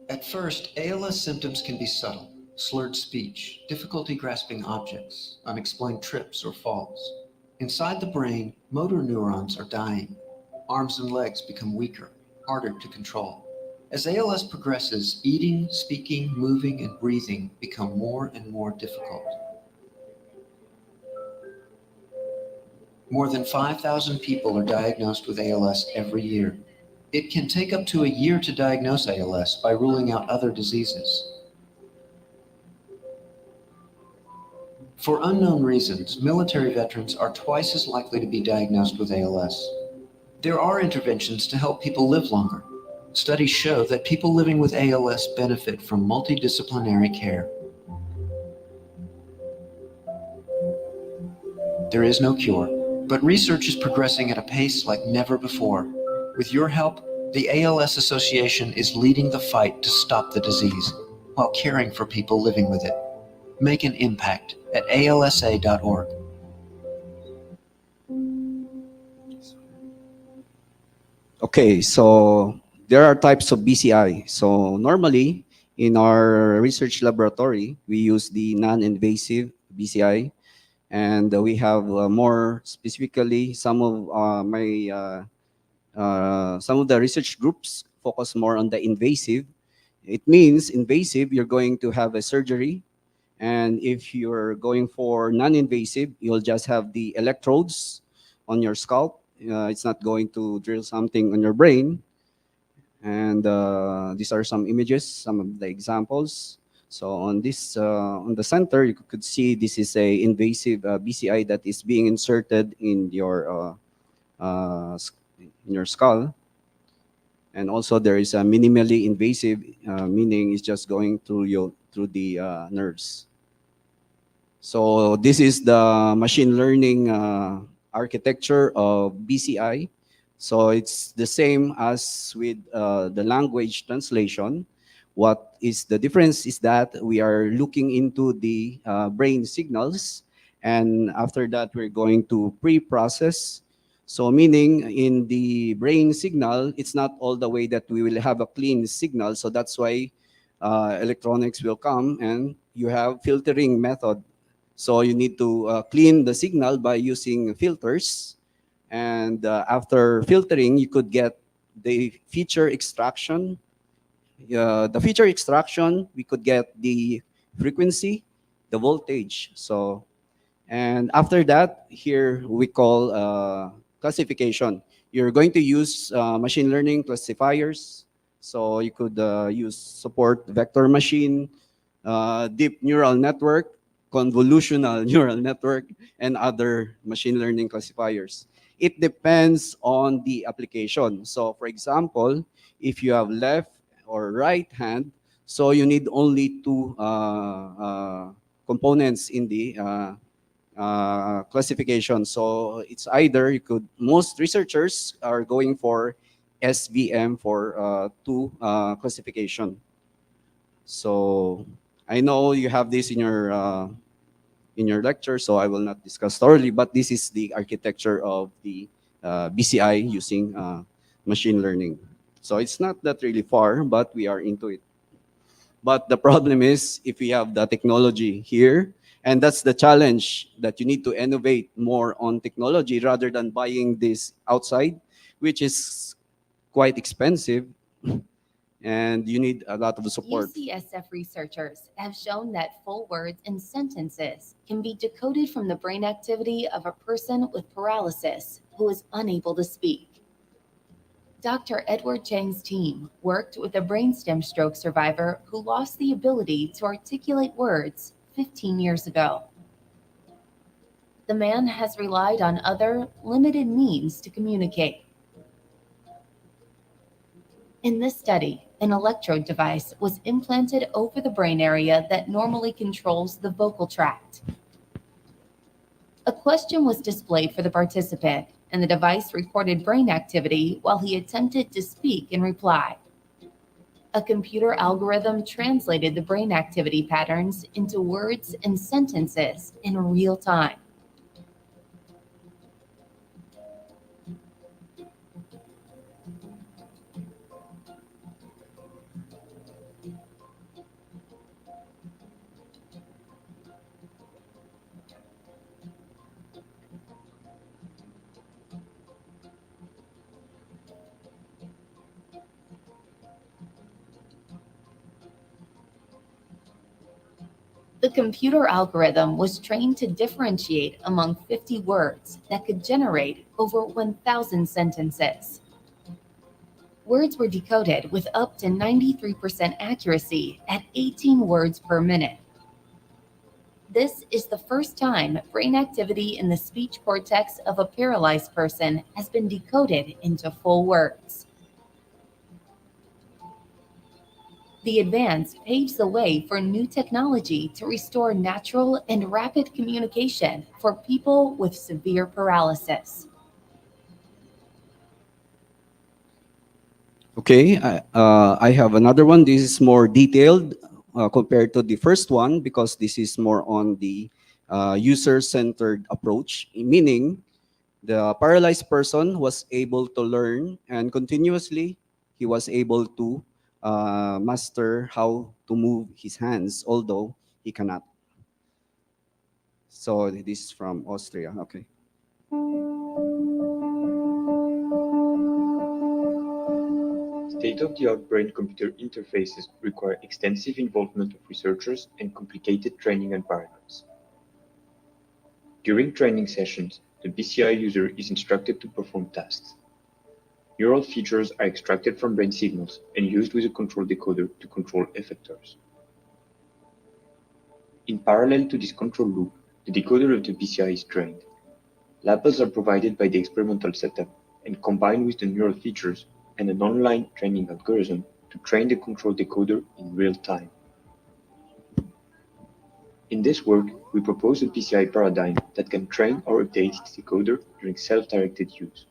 At first, ALS symptoms can be subtle: slurred speech, difficulty grasping objects, unexplained trips or falls. Inside the brain, motor neurons are dying. Arms and legs become weaker, harder to control. As ALS progresses, eating, speaking, moving, and breathing become more and more difficult. More than 5,000 people are diagnosed with ALS every year. It can take up to a year to diagnose ALS by ruling out other diseases. For unknown reasons, military veterans are twice as likely to be diagnosed with ALS. There are interventions to help people live longer. Studies show that people living with ALS benefit from multidisciplinary care. There is no cure, but research is progressing at a pace like never before. With your help, the ALS Association is leading the fight to stop the disease while caring for people living with it. Make an impact at alsa.org. Okay, so there are types of BCI. So normally in our research laboratory, we use the non-invasive BCI, and we have more specifically some of the research groups focus more on the invasive. It means invasive, you're going to have a surgery, and if you're going for non-invasive, you'll just have the electrodes on your scalp. It's not going to drill something on your brain. And these are some images, some of the examples. So on this, on the center, you could see this is a invasive BCI that is being inserted in your skull. And also there is a minimally invasive, meaning it's just going through the nerves. So this is the machine learning architecture of BCI. So it's the same as with the language translation. What is the difference is that we are looking into the brain signals, and after that we're going to pre-process. So meaning in the brain signal, it's not all the way that we will have a clean signal. So that's why electronics will come and you have filtering method. So you need to clean the signal by using filters. And after filtering, you could get the feature extraction. The feature extraction, we could get the frequency, the voltage. So, and after that, here we call classification. You're going to use machine learning classifiers. So you could use support vector machine, deep neural network, convolutional neural network, and other machine learning classifiers. It depends on the application. So for example, if you have left or right hand, so you need only two components in the classification. So it's either most researchers are going for SVM for two classification. So I know you have this in your lecture, so I will not discuss thoroughly, but this is the architecture of the BCI using machine learning. So it's not that really far, but we are into it. But the problem is if we have the technology here, and that's the challenge, that you need to innovate more on technology rather than buying this outside, which is quite expensive, and you need a lot of support. UCSF researchers have shown that full words and sentences can be decoded from the brain activity of a person with paralysis who is unable to speak. Dr. Edward Chang's team worked with a brainstem stroke survivor who lost the ability to articulate words 15 years ago. The man has relied on other limited means to communicate. In this study, an electrode device was implanted over the brain area that normally controls the vocal tract. A question was displayed for the participant, and the device recorded brain activity while he attempted to speak in reply. A computer algorithm translated the brain activity patterns into words and sentences in real time. The computer algorithm was trained to differentiate among 50 words that could generate over 1,000 sentences. Words were decoded with up to 93% accuracy at 18 words per minute. This is the first time brain activity in the speech cortex of a paralyzed person has been decoded into full words. The advance paves the way for new technology to restore natural and rapid communication for people with severe paralysis. Okay, I have another one. This is more detailed compared to the first one because this is more on the user-centered approach, meaning The paralyzed person was able to learn, and continuously he was able to master how to move his hands, although he cannot. So this is from Austria. Okay. State-of-the-art brain-computer interfaces require extensive involvement of researchers and complicated training environments. During training sessions, the BCI user is instructed to perform tasks. Neural features are extracted from brain signals and used with a control decoder to control effectors. In parallel to this control loop, the decoder of the BCI is trained. Labels are provided by the experimental setup and combined with the neural features and an online training algorithm to train the control decoder in real time. In this work, we propose a PCI paradigm that can train or update its decoder during self-directed use.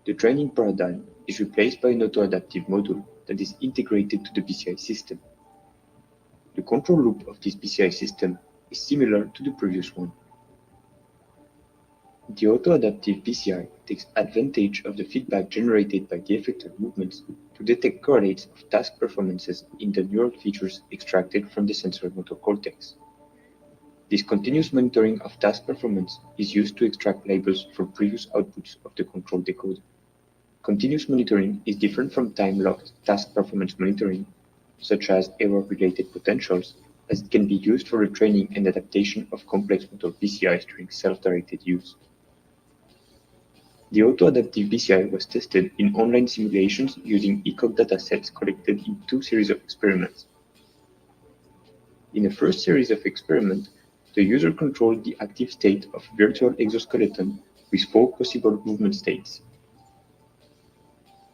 The training paradigm is replaced by an auto-adaptive module that is integrated to the PCI system. The control loop of this PCI system is similar to the previous one. The auto-adaptive PCI takes advantage of the feedback generated by the effector movements to detect correlates of task performances in the neural features extracted from the sensory-motor cortex. This continuous monitoring of task performance is used to extract labels from previous outputs of the control decoder. Continuous monitoring is different from time-locked task performance monitoring, such as error-related potentials, as it can be used for the training and adaptation of complex motor PCIs during self-directed use. The auto-adaptive BCI was tested in online simulations using ECOG datasets collected in 2 series of experiments. In the first series of experiments, the user controlled the active state of a virtual exoskeleton with 4 possible movement states.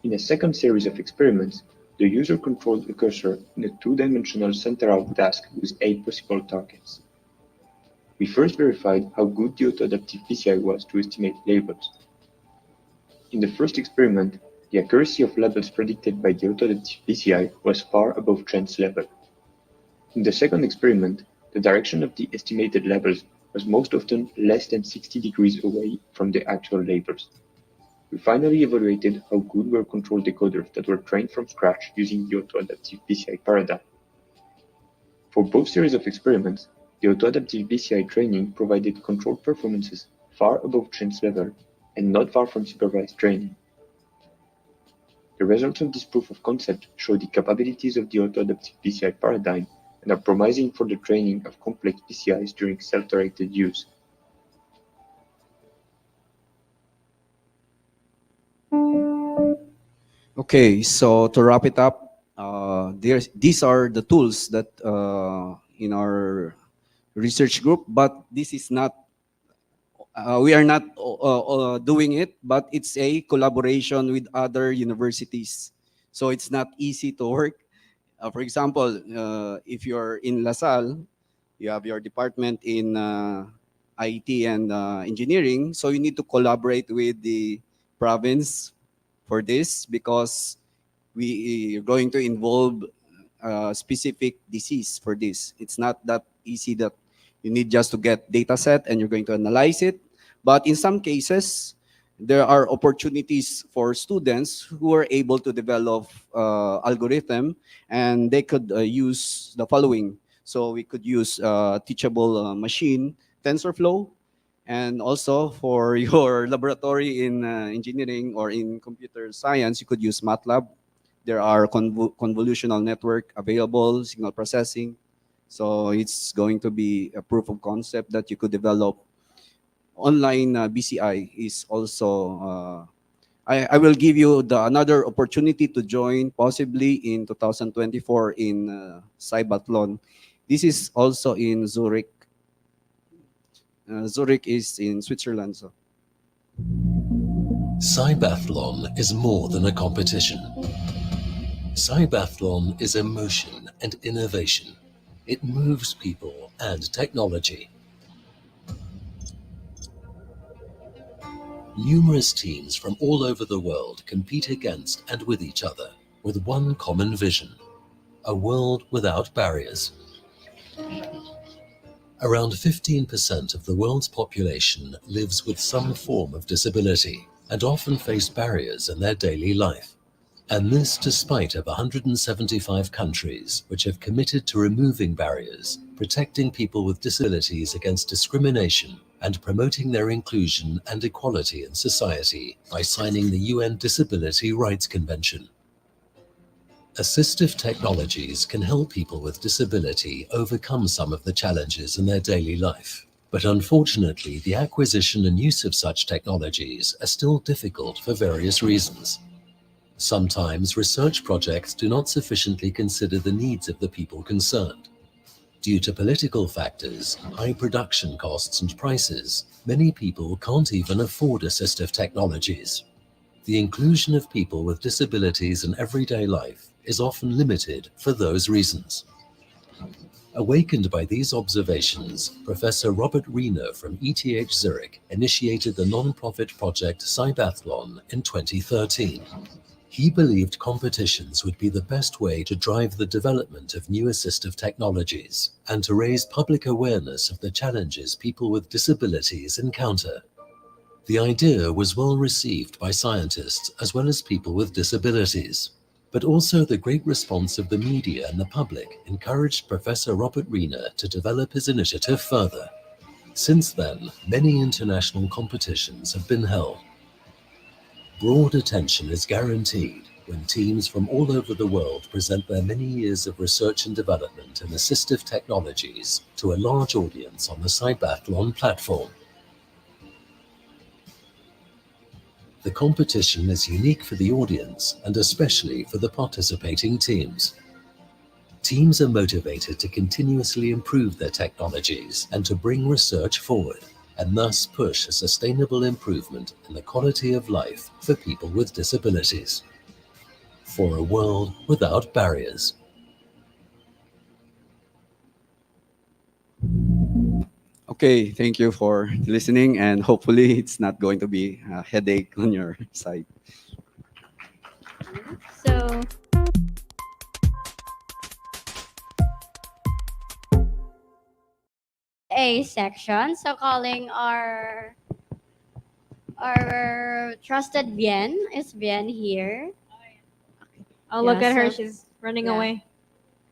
In a second series of experiments, the user controlled a cursor in a 2-dimensional center-out task with 8 possible targets. We first verified how good the auto-adaptive BCI was to estimate labels. In the first experiment, the accuracy of labels predicted by the auto-adaptive BCI was far above chance level. In the second experiment, the direction of the estimated labels was most often less than 60 degrees away from the actual labels. We finally evaluated how good were control decoders that were trained from scratch using the auto-adaptive BCI paradigm. For both series of experiments, the auto-adaptive BCI training provided control performances far above chance level and not far from supervised training. The results of this proof of concept show the capabilities of the auto-adaptive BCI paradigm and are promising for the training of complex PCIs during self-directed use. Okay, so to wrap it up, these are the tools that in our research group, but this is not, we are not doing it, but it's a collaboration with other universities. So it's not easy to work. For example, if you're in LaSalle, you have your department in IT and engineering, so you need to collaborate with the province for this because we are going to involve specific disease for this. It's not that easy that you need just to get data set and you're going to analyze it. But in some cases, there are opportunities for students who are able to develop algorithm, and they could use the following. So we could use teachable machine, TensorFlow, and also for your laboratory in engineering or in computer science, you could use MATLAB. There are convolutional network available, signal processing. So it's going to be a proof of concept that you could develop. Online BCI is also, I will give you another opportunity to join possibly in 2024 in Cybathlon. This is also in Zurich. Zurich is in Switzerland. So. Cybathlon is more than a competition. Cybathlon is emotion and innovation. It moves people and technology. Numerous teams from all over the world compete against and with each other with one common vision: a world without barriers. Around 15% of the world's population lives with some form of disability and often face barriers in their daily life. And this despite of 175 countries which have committed to removing barriers, protecting people with disabilities against discrimination, and promoting their inclusion and equality in society by signing the UN Disability Rights Convention. Assistive technologies can help people with disability overcome some of the challenges in their daily life. But unfortunately, the acquisition and use of such technologies are still difficult for various reasons. Sometimes research projects do not sufficiently consider the needs of the people concerned. Due to political factors, high production costs and prices, many people can't even afford assistive technologies. The inclusion of people with disabilities in everyday life is often limited for those reasons. Awakened by these observations, Professor Robert Riener from ETH Zurich initiated the non-profit project Cybathlon in 2013. He believed competitions would be the best way to drive the development of new assistive technologies and to raise public awareness of the challenges people with disabilities encounter. The idea was well received by scientists as well as people with disabilities, but also the great response of the media and the public encouraged Professor Robert Riener to develop his initiative further. Since then, many international competitions have been held. Broad attention is guaranteed when teams from all over the world present their many years of research and development in assistive technologies to a large audience on the Cybathlon platform. The competition is unique for the audience and especially for the participating teams. Teams are motivated to continuously improve their technologies and to bring research forward, and thus push a sustainable improvement in the quality of life for people with disabilities. For a world without barriers. Okay, thank you for listening, and hopefully it's not going to be a headache on your side. So, A section. So calling our trusted Bien. Is Bien here? Oh, look Yeah, at her. so- She's running yeah. away.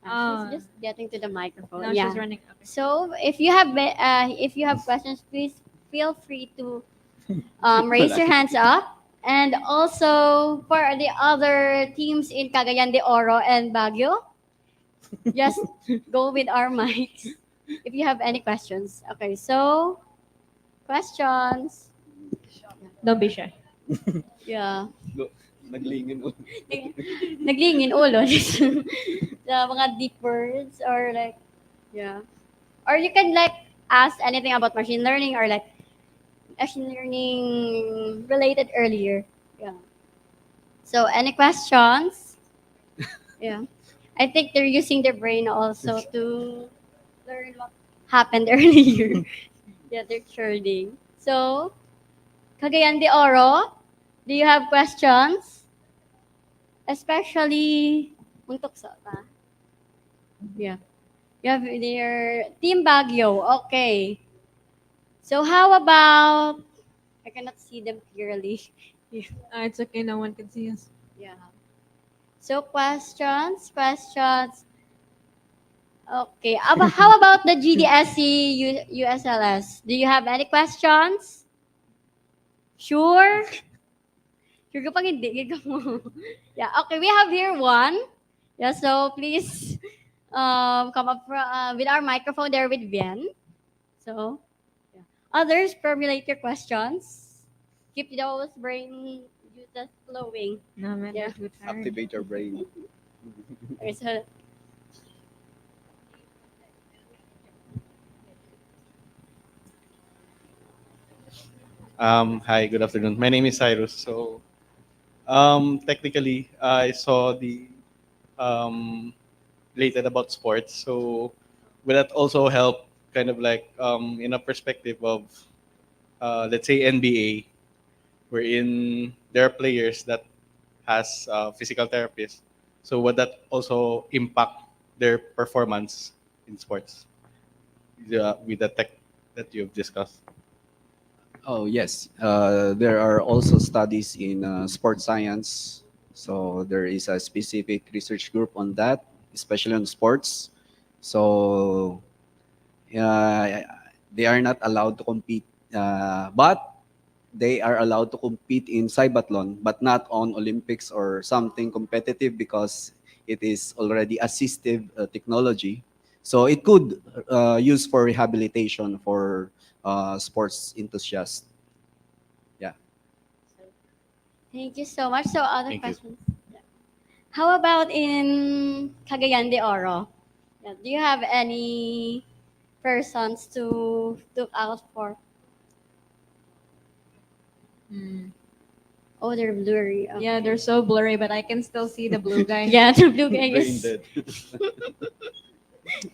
She's just getting to the microphone. Now yeah. she's running. Okay. So if you have questions, please feel free to raise your hands up. And also for the other teams in Cagayan de Oro and Baguio, just go with our mics if you have any questions. Okay, so questions. Don't be shy. Yeah. Naglingin ulo. Naglingin ulo. The mga deep words or like, yeah. Or you can like ask anything about machine learning or like machine learning related earlier. Yeah. So any questions? Yeah. I think they're using their brain also to learn what happened earlier. Yeah, they're churning. So, Cagayan de Oro, do you have questions? Especially, untuk sa ta? Yeah. You have your Team Baguio. Okay. So how about, I cannot see them clearly. Yeah. It's okay. No one can see us. Yeah. So questions. Okay. How about the GDSC USLS? Do you have any questions? Sure? Sure ka pag hindi, giga mo. Yeah, okay, we have here one. Yeah, so please come up with our microphone there with Bien. So, yeah. Others, formulate your questions. Keep those brain juices flowing. No, man, Yeah. they're too tired. Activate your brain. Okay, so, Hi, good afternoon. My name is Cyrus. So, technically, I saw the related about sports. So, will that also help, kind of like, in a perspective of, let's say NBA, wherein there are players that has physical therapists. So, would that also impact their performance in sports? with the tech that you've discussed? Oh, yes. There are also studies in sports science. So there is a specific research group on that, especially on sports. So uh, they are not allowed to compete, but they are allowed to compete in cybathlon, but not on Olympics or something competitive because it is already assistive technology. So it could use for rehabilitation for sports enthusiasts. Yeah. Thank you so much. So other Thank you. questions? Yeah. How about in Cagayan de Oro? Yeah. Do you have any persons to look out for? Oh, they're blurry. Okay. Yeah, they're so blurry, but I can still see the blue guy. Yeah, the blue guy Brain is. dead.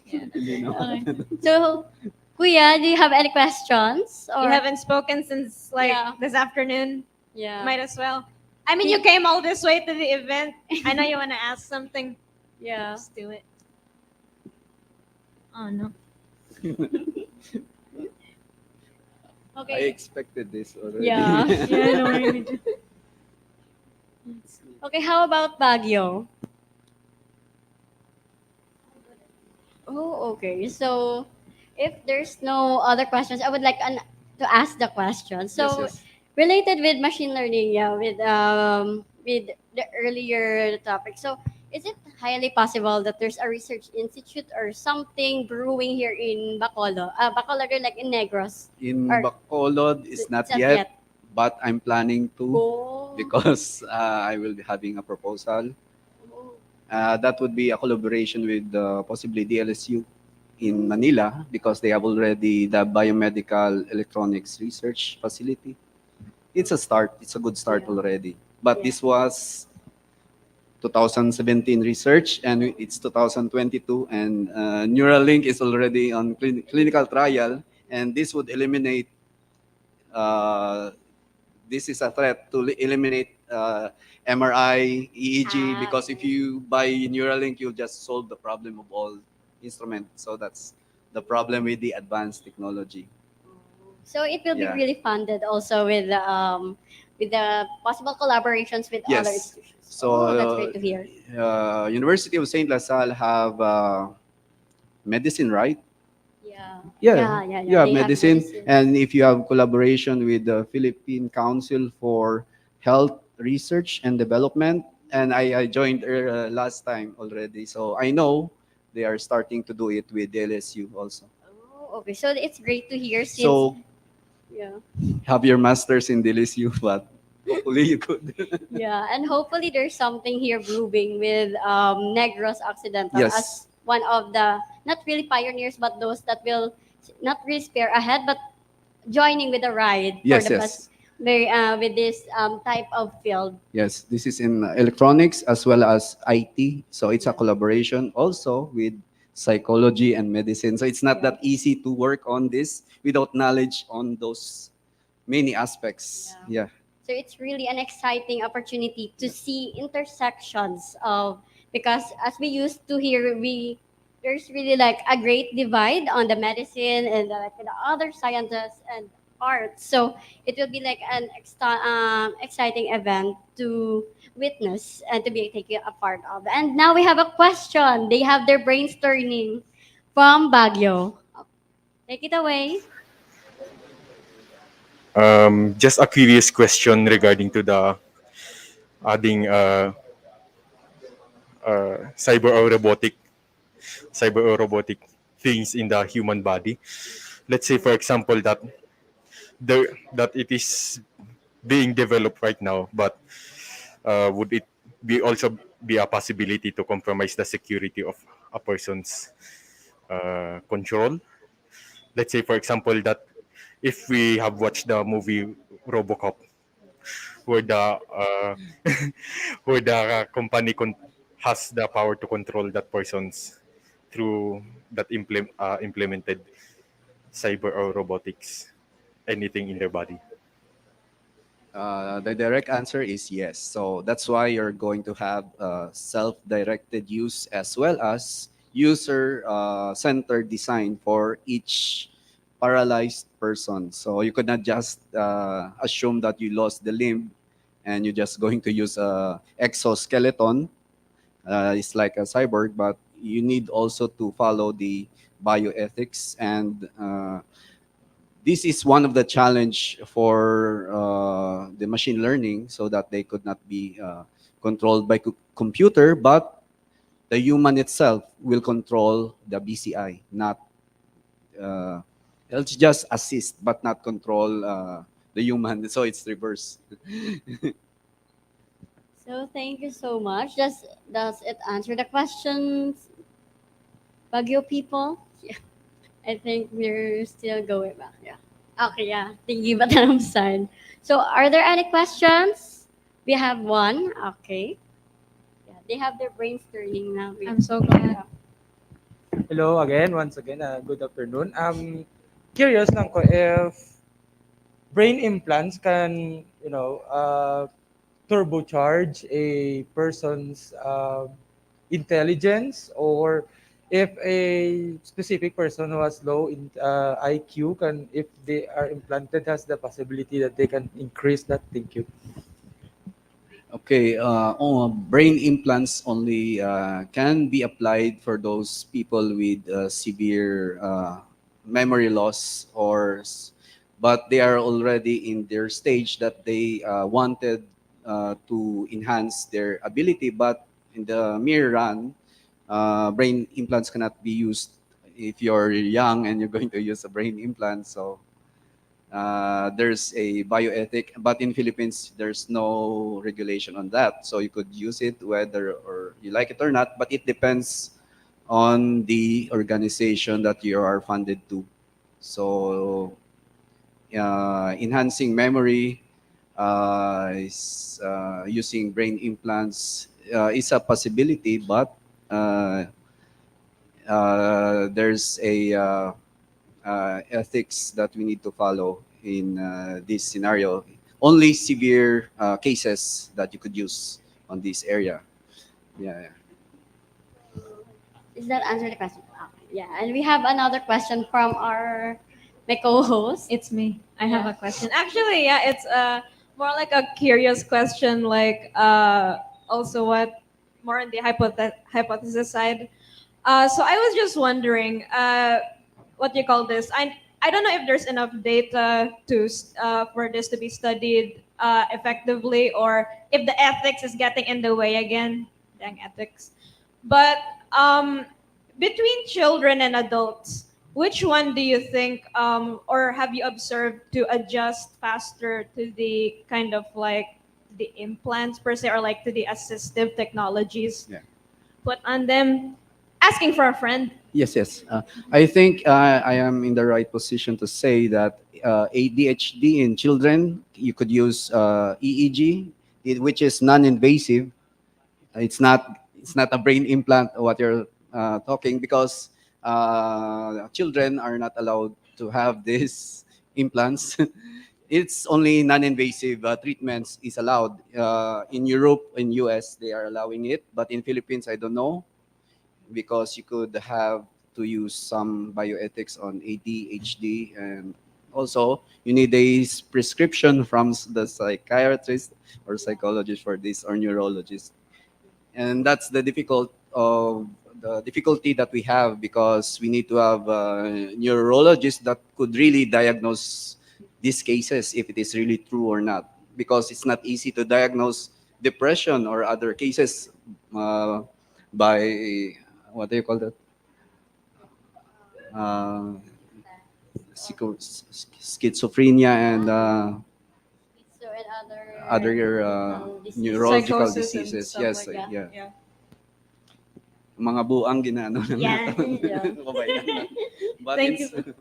Hindi na Okay. ano. So, Kuya, do you have any questions? You Or haven't spoken since like Yeah. this afternoon. Yeah. Might as well. I mean, you came all this way to the event. I know you want to ask something. Yeah. Just do it. Oh no. I Okay. expected this already. Yeah. Yeah, no, I Okay, how about Baguio? Oh, okay. So, if there's no other questions, I would like to ask the question. So, Yes, yes. related with machine learning, yeah, with the earlier topic. So, is it highly possible that there's a research institute or something brewing here in Bacolod? Bacolod, or like in Negros? In Or Bacolod, it's not not yet, yet. but I'm planning to Oh. because I will be having a proposal. That would be a collaboration with possibly DLSU in Manila because they have already the biomedical electronics research facility. It's a start. It's a good start already. But this was 2017 research and it's 2022 and Neuralink is already on clinical trial and this would eliminate this is a threat to eliminate MRI, EEG, because if you buy Neuralink, you'll just solve the problem of all instruments. So that's the problem with the advanced technology. So it will be Yeah. really funded also with the possible collaborations with other Yes. institutions. So Oh, that's great to hear. University of Saint LaSalle have medicine, right? Yeah. Yeah, Yeah. you have They have medicine, medicine. and if you have collaboration with the Philippine Council for Health Research and Development, and I joined last time already, so I know they are starting to do it with LSU also. Oh, okay. So it's great to hear since So yeah. have your masters in LSU, but hopefully you could. Yeah, and hopefully there's something here brewing with Negros Occidental Yes. as one of the not really pioneers but those that will not really spare ahead but joining with the ride for Yes, the yes. bus with this type of field. Yes, this is in electronics as well as IT. So it's a collaboration also with psychology and medicine. So it's not that easy to work on this without knowledge on those many aspects. Yeah. So it's really an exciting opportunity to see intersections of because as we used to hear there's really like a great divide on the medicine and like the other sciences and arts. So it will be like an exciting event to witness and to be taken a part of. And now we have a question. They have their brains turning from Baguio. Take it away. Just a curious question regarding to the adding cyber or robotic things in the human body. Let's say, for example, that that it is being developed right now, but would it be also be a possibility to compromise the security of a person's control? Let's say, for example, that if we have watched the movie RoboCop, where the where the company has the power to control that person's through that implemented cyber or robotics, anything in their body. The direct answer is yes. So that's why you're going to have self-directed use as well as user centered design for each paralyzed person. So you could not just assume that you lost the limb and you're just going to use a exoskeleton. It's like a cyborg, but you need also to follow the bioethics, and this is one of the challenge for the machine learning, so that they could not be controlled by computer, but the human itself will control the BCI, not it'll just assist but not control the human. So it's reverse. So thank you so much. Does it answer the questions, Baguio people? Yeah. I think we're still going back. Yeah. Okay, yeah. Thank you, Batanang side. So are there any questions? We have one. Okay. Yeah, they have their brains turning now. I'm so glad. Hello again, once again, good afternoon. Curious lang ko if brain implants can, turbocharge a person's intelligence, or if a specific person who has low IQ can, if they are implanted, has the possibility that they can increase that. Thank you. Okay, brain implants only can be applied for those people with severe memory loss, but they are already in their stage that they wanted to enhance their ability. But in the mere run, brain implants cannot be used if you're young and you're going to use a brain implant. So there's a bioethic, but in Philippines there's no regulation on that. So you could use it whether or you like it or not, but it depends on the organization that you are funded to. So enhancing memory is using brain implants is a possibility, but there's a ethics that we need to follow in this scenario. Only severe cases that you could use on this area. Yeah. Does that answer the question? Okay. Yeah, and we have another question from my co-host. It's me. I have a question. Actually, yeah, it's more like a curious question, like also what more on the hypothesis side. So I was just wondering, what do you call this? I don't know if there's enough data for this to be studied effectively, or if the ethics is getting in the way again. Dang ethics. But between children and adults, which one do you think, or have you observed to adjust faster to the kind of like the implants per se, or like to the assistive technologies Yeah. put on them? Asking for a friend. Yes, yes. I think I am in the right position to say that ADHD in children, you could use EEG, which is non-invasive. It's not a brain implant what you're talking, because children are not allowed to have these implants. It's only non-invasive treatments is allowed. In Europe, in US, they are allowing it, but in Philippines, I don't know, because you could have to use some bioethics on ADHD, and also you need a prescription from the psychiatrist or psychologist for this, or neurologist. And that's the difficulty that we have, because we need to have neurologists that could really diagnose these cases if it is really true or not, because it's not easy to diagnose depression or other cases by what do you call that, uh, schizophrenia and So and other diseases. neurological Psychosis and diseases. stuff Yes, like that. yeah. Yeah. Mga buang ginano lang Yeah, nato. yeah. Babayan. But Thank it's you.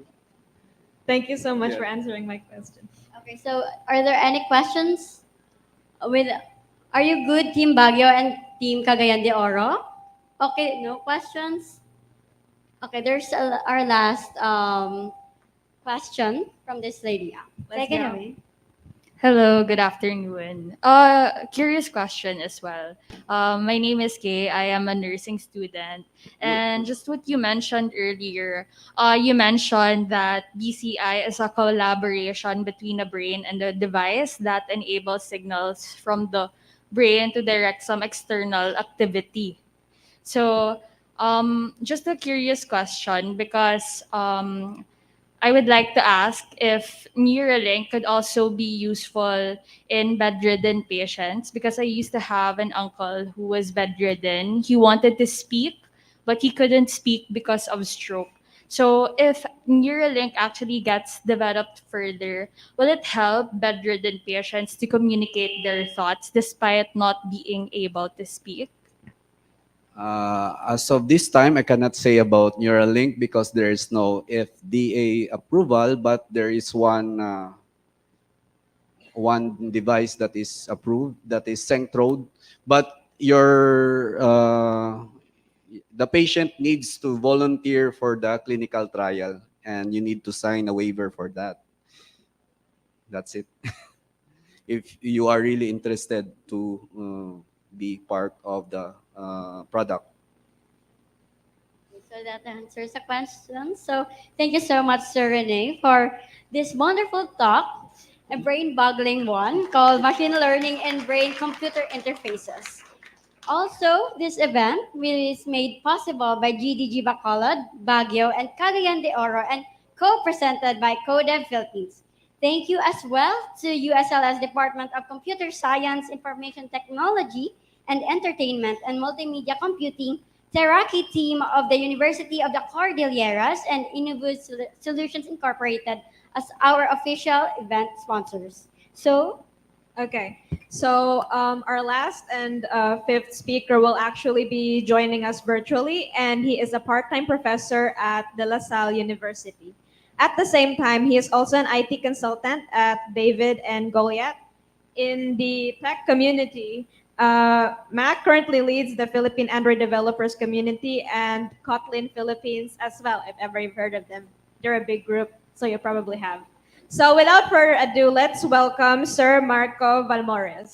Thank you so much Yeah. for answering my question. Okay, so are there any questions with are you good Team Baguio and Team Cagayan de Oro? Okay, no questions. Okay, there's our last question from this lady. Let's Take it go. away. Hello, good afternoon. Curious question as well. My name is Kay. I am a nursing student. And just what you mentioned earlier, you mentioned that BCI is a collaboration between a brain and a device that enables signals from the brain to direct some external activity. So, just a curious question because I would like to ask if Neuralink could also be useful in bedridden patients because I used to have an uncle who was bedridden. He wanted to speak, but he couldn't speak because of stroke. So, if Neuralink actually gets developed further, will it help bedridden patients to communicate their thoughts despite not being able to speak? As of this time, I cannot say about Neuralink because there is no FDA approval, but there is one device that is approved, that is Centrode. But the patient needs to volunteer for the clinical trial, and you need to sign a waiver for that. That's it. If you are really interested to be part of the product. So that answers the question. So thank you so much, Sir Rene, for this wonderful talk, a brain-boggling one called Machine Learning and Brain-Computer Interfaces. Also, this event is made possible by GDG Bacolod, Baguio, and Cagayan de Oro, and co-presented by CODEV Philippines. Thank you as well to USLS Department of Computer Science, Information Technology, and Entertainment and Multimedia Computing, Teraki team of the University of the Cordilleras, and Innovus Solutions Incorporated as our official event sponsors. So, Okay. So our last and fifth speaker will actually be joining us virtually, and he is a part-time professor at De La Salle University. At the same time, he is also an IT consultant at David and Goliath. In the tech community, Mac currently leads the Philippine Android developers community and Kotlin Philippines as well, if ever you've heard of them. They're a big group, so you probably have. So without further ado, let's welcome Sir Marco Valmores.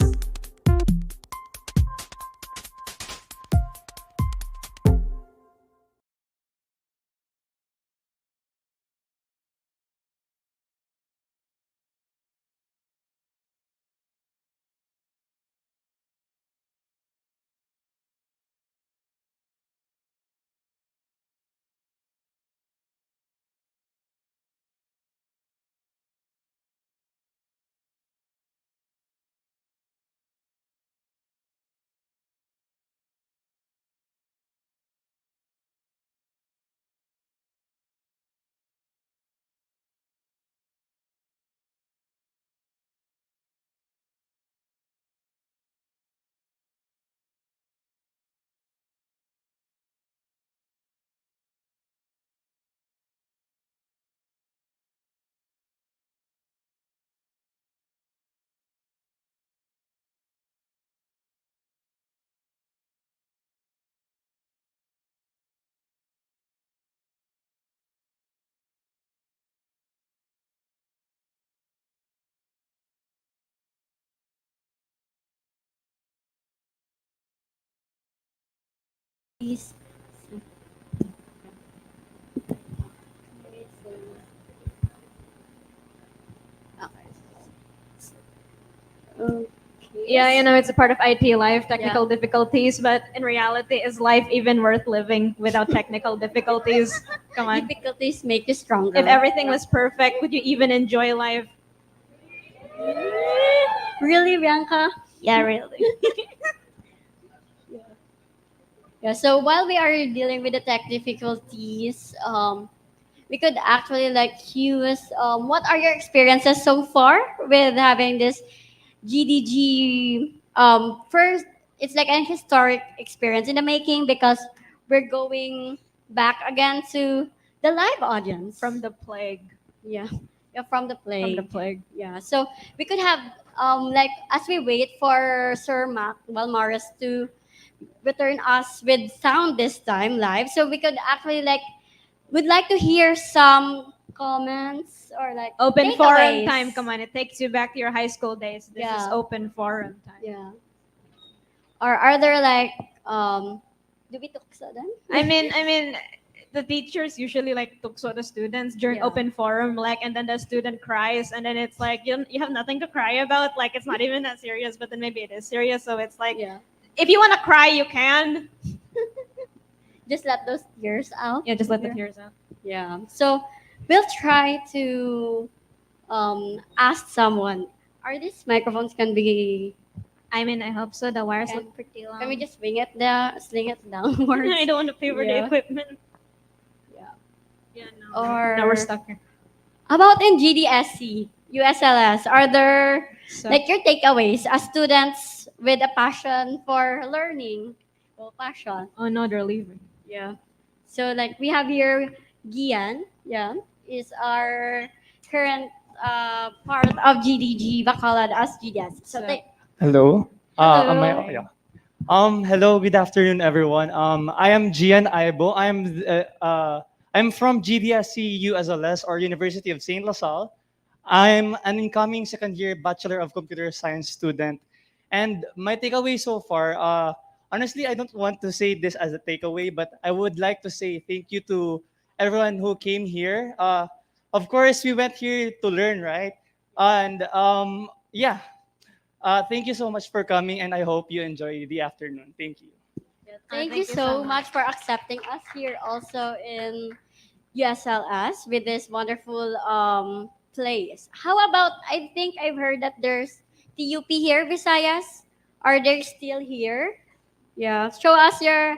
please. Okay. Yeah, you know, it's a part of IT life, technical difficulties, but in reality, is life even worth living without technical difficulties? Come on. Difficulties make you stronger. If everything was perfect, would you even enjoy life? Really, Bianca? Yeah, really. Yeah, so while we are dealing with the tech difficulties, we could actually like use what are your experiences so far with having this GDG? First, it's like an historic experience in the making because we're going back again to the live audience From the plague. yeah, yeah, from the From the plague. plague. Yeah, so we could have like as we wait for Sir Mac Valmaris to return us with sound this time live, so we could actually like would like to hear some comments or like Open forum takeaways? time. Come on, it takes you back to your high school days. This is Yeah. open forum time. Yeah. Or are there like do we tukso then? I mean, the teachers usually like tukso the students during Yeah. open forum, like, and then the student cries, and then it's like you have nothing to cry about. Like it's not even that serious, but then maybe it is serious. So it's like, Yeah. if you want to cry, you can. Just let those tears out. Yeah, just let the tears out. Yeah. So we'll try to ask someone. Are these microphones can be? I mean, I hope so. The wires Can- look pretty long. Can we just sling it downwards? I don't want to pay for the Yeah. equipment. Yeah. Yeah, no. Or Now we're stuck here. about in GDSC, USLS, are there So- like your takeaways as students with a passion for learning? Well, passion. Oh no, they're leaving. Yeah. So like we have here Gian, yeah, is our current part of GDG Bacolod as GDS. So So- take Hello. Hello. Am I? Oh, yeah. Hello. Good afternoon, everyone. I am Gian Aibo. I'm from GDSCU as a LES or University of Saint LaSalle. I'm an incoming second year Bachelor of Computer Science student, and my takeaway so far. Honestly, I don't want to say this as a takeaway, but I would like to say thank you to everyone who came here. Of course, we went here to learn, right? And yeah. Thank you so much for coming, and I hope you enjoy the afternoon. Thank you. Thank you so much for accepting us here also in USLS with this wonderful place. How about, I think I've heard that there's TUP here, Visayas. Are they still here? Yeah. Show us your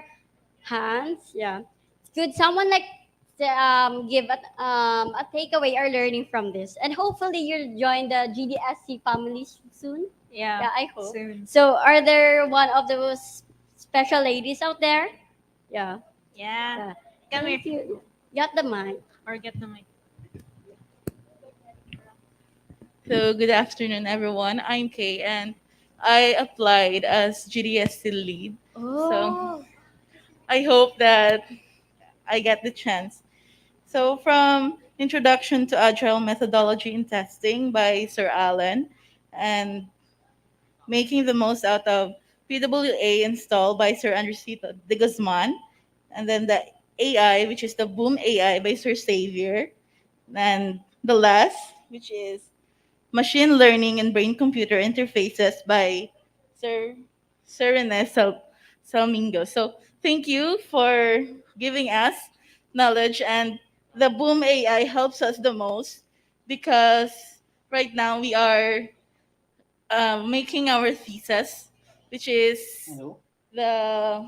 hands. Yeah. Could someone like give a takeaway or learning from this? And hopefully you'll join the GDSC family soon. Yeah. Yeah, I hope. Soon. So are there one of those special ladies out there? Yeah. Yeah. Come Thank here. you. Got the mic. Or get the mic. So good afternoon, everyone. I'm Kay, and I applied as GDSC lead. So I hope that I get the chance. So from introduction to agile methodology in testing by Sir Alan, and making the most out of PWA install by Sir Andresito de Guzman, and then the AI, which is the Boom AI by Sir Xavier, and the last, which is machine learning and brain computer interfaces by Sir Rene Salmingo. So thank you for giving us knowledge, and the Boom AI helps us the most because right now we are making our thesis, which is the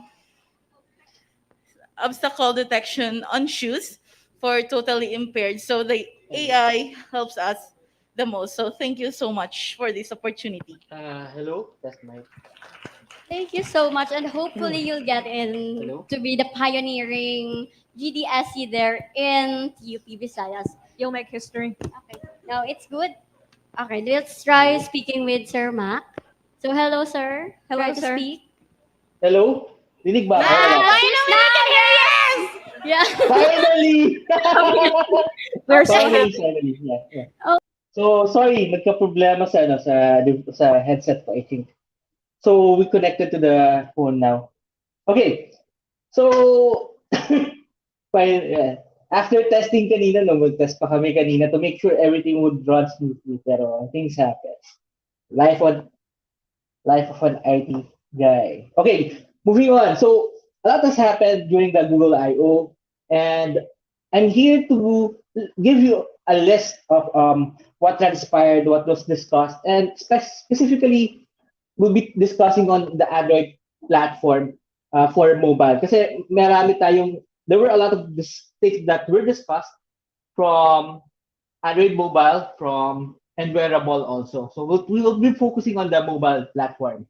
obstacle detection on shoes for totally impaired. So the AI helps us the most. So thank you so much for this opportunity. Hello. That's my. Thank you so much, and hopefully you'll get in Hello? to be the pioneering GDSC there in TUP Visayas. You'll make history. Okay, now it's good. Okay, let's try speaking with Sir Mac. So hello, sir. Hello, Try to sir. speak. Hello? Dinig ba ako? Wala. Finally, we can hear you! Yeah. Finally! We're so finally, happy. finally. Yeah, yeah. Oh. So, sorry, nagka-problema sa, ano, sa headset ko, I think. So, we connected to the phone now. Okay. So, yeah. After testing kanina, no, mag-test pa kami kanina to make sure everything would run smoothly. Pero things happen. Life of an IT guy. Okay, moving on. So a lot has happened during the Google I/O, and I'm here to give you a list of what transpired, what was discussed, and specifically we'll be discussing on the Android platform for mobile. Kasi there were a lot of things that were discussed from Android mobile, and wearable also. So we'll be focusing on the mobile platform.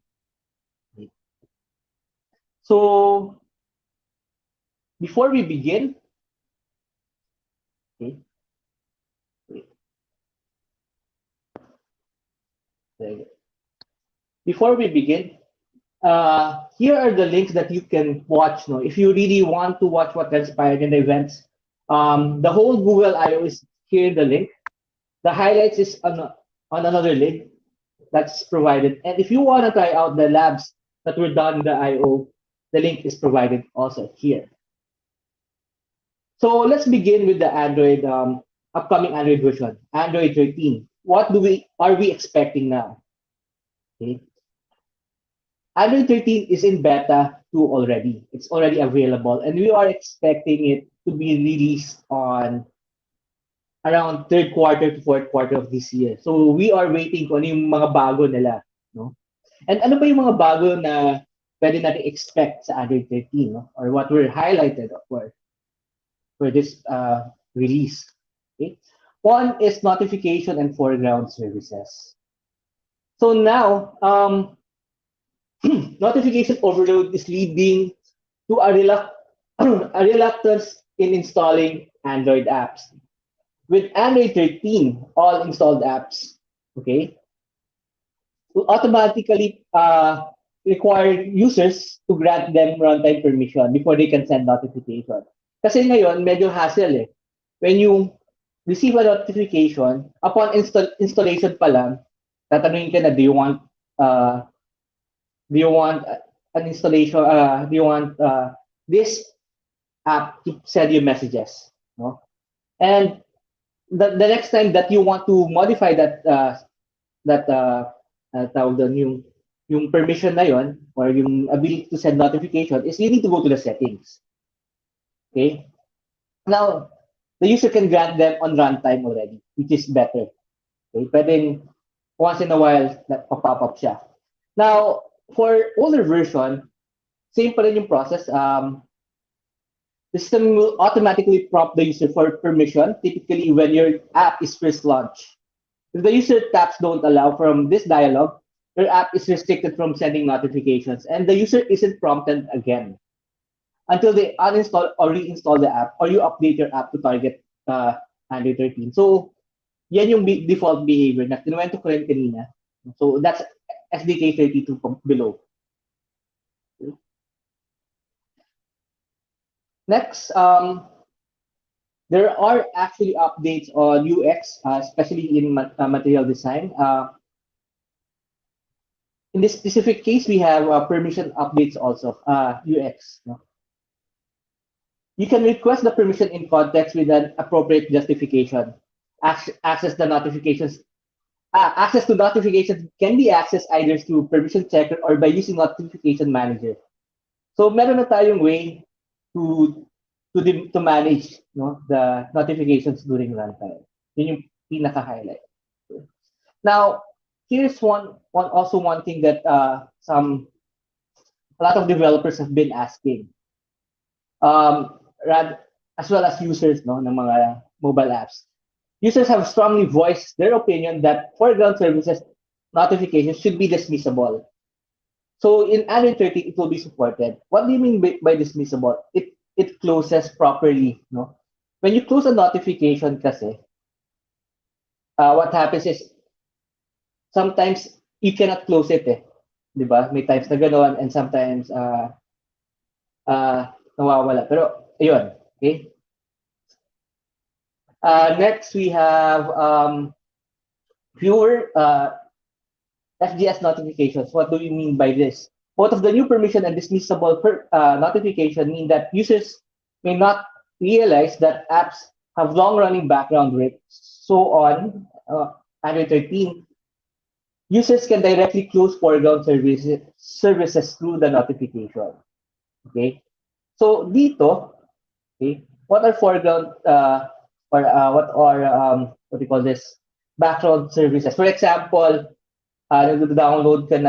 So before we begin, okay, there you go. Before we begin, here are the links that you can watch. No, if you really want to watch what transpired in the events, the whole Google I/O is here in the link. The highlights is on another link that's provided. And if you want to try out the labs that were done in the IO, the link is provided also here. So let's begin with the Android upcoming Android version, Android 13. What are we expecting now? Okay. Android 13 is in beta 2 already. It's already available, and we are expecting it to be released on around third quarter to fourth quarter of this year. So we are waiting kung ano yung mga bago nila, no? And ano pa yung mga bago na pwede natin expect sa Android 13, no? Or what were highlighted for this release. Okay? One is notification and foreground services. So now, notification overload is leading to a reluctance in installing Android apps. With Android 13, all installed apps, okay, will automatically require users to grant them runtime permission before they can send notification. Kasi ngayon, medyo hassle eh. When you receive a notification, upon installation pa lang, tatanungin ka na, do you want an installation, do you want this app to send you messages, no? And the next time that you want to modify tawag doon, yung permission na yon, or yung ability to send notification, is you need to go to the settings. Okay? Now, the user can grant them on runtime already, which is better. Okay? Pwedeng once in a while, pop up siya. Now, for older version, same pa rin yung process. The system will automatically prompt the user for permission, typically when your app is first launched. If the user taps don't allow from this dialog, your app is restricted from sending notifications, and the user isn't prompted again until they uninstall or reinstall the app, or you update your app to target Android 13. So, yan yung default behavior na kinuwento ko rin kanina. So, that's SDK 32 below. Next, there are actually updates on UX, especially in material design. In this specific case, we have permission updates also, UX. No? You can request the permission in context with an appropriate justification. Access to notifications can be accessed either through permission checker or by using notification manager. So meron na tayong way to manage, no, the notifications during runtime. Yun yung pinaka-highlight. Now, here's one thing that a lot of developers have been asking, as well as users, no, ng mga mobile apps. Users have strongly voiced their opinion that foreground services notifications should be dismissible. So in Android 13, it will be supported. What do you mean by dismissible? It closes properly, no? When you close a notification kasi, what happens is, sometimes you cannot close it eh. Diba? May times na gano'n, and sometimes nawawala. Pero, ayun, okay? Next, we have fewer FGS notifications. What do we mean by this? Both of the new permission and dismissible notification mean that users may not realize that apps have long-running background rates. So on Android 13, users can directly close foreground services through the notification. Okay? So dito, okay, what are foreground what do you call this? Background services. For example, nag-download ka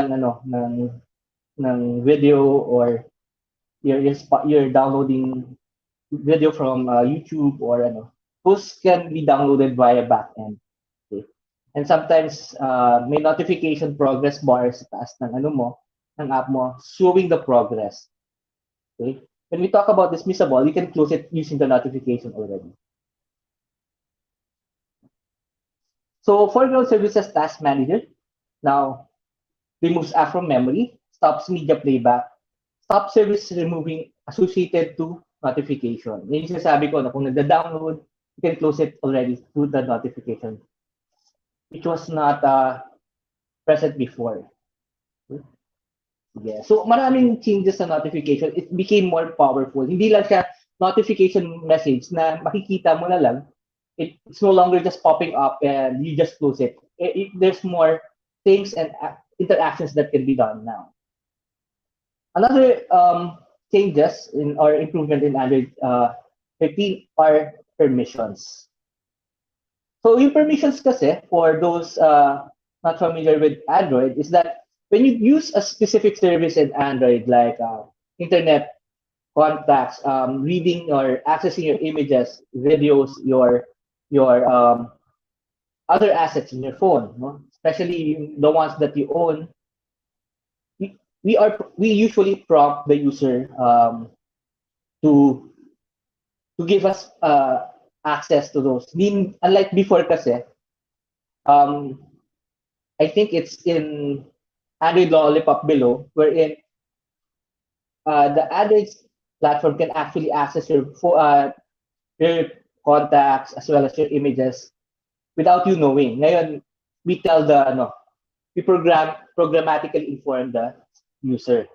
ng video, or you're downloading video from YouTube or those can be downloaded via backend. Okay? And sometimes may notification progress bar sa taas ng ng app mo, showing the progress. Okay? When we talk about dismissible, you can close it using the notification already. So foreground services task manager now removes app from memory, stops media playback, stops service removing associated to notification. Yung sinasabi ko na kung nagda-download you can close it already through the notification, which was not present before. Yeah. So maraming changes sa notification. It became more powerful. Hindi lang siya notification message na makikita mo na lang. It's no longer just popping up and you just close it. There's more things and interactions that can be done now. Another changes in or improvement in Android 13 are permissions. So yung permissions kasi, for those not familiar with Android, is that when you use a specific service in Android, like internet, contacts, reading or accessing your images, videos, your other assets in your phone, no? Especially the ones that you own, we usually prompt the user to give us access to those. Unlike before kasi, I think it's in Android Lollipop below, wherein the Android platform can actually access your contacts as well as your images without you knowing. Ngayon, we tell we programmatically inform the user.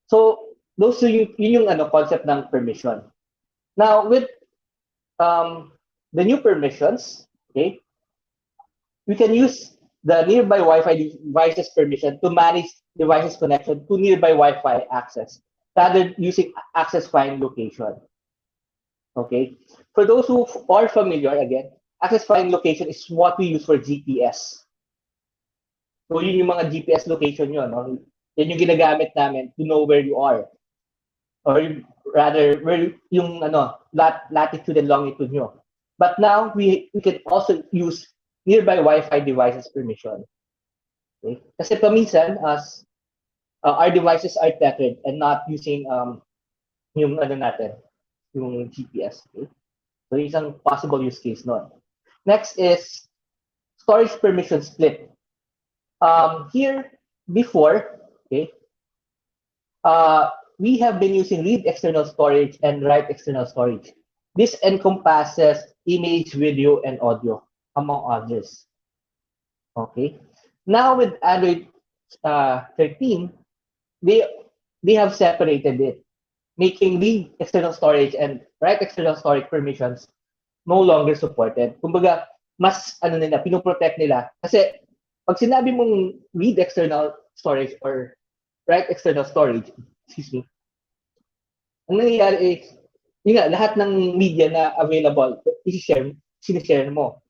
So those are yun yung concept ng permission. Now with the new permissions, okay, we can use the nearby Wi-Fi devices permission to manage devices connection to nearby Wi-Fi access, rather using access find location. Okay, for those who are familiar, again, access find location is what we use for GPS. So yun yung mga GPS location yun, no? Yan yung ginagamit namin to know where you are. Or rather, where yung latitude and longitude nyo. But now, we can also use nearby Wi-Fi devices permission. Okay? Kasi paminsan, as our devices are tethered and not using yung yung GPS. Okay? So isang possible use case nun. Next is storage permission split. Here, before, okay, we have been using read external storage and write external storage. This encompasses image, video, and audio, among others. Okay. Now with Android 13, they have separated it, making read external storage and write external storage permissions no longer supported. Kumbaga, mas pinoprotect nila. Kasi pag sinabi mong read external storage or write external storage, excuse me, ang nangyayari is, yun nga, lahat ng media na available, sinishare mo.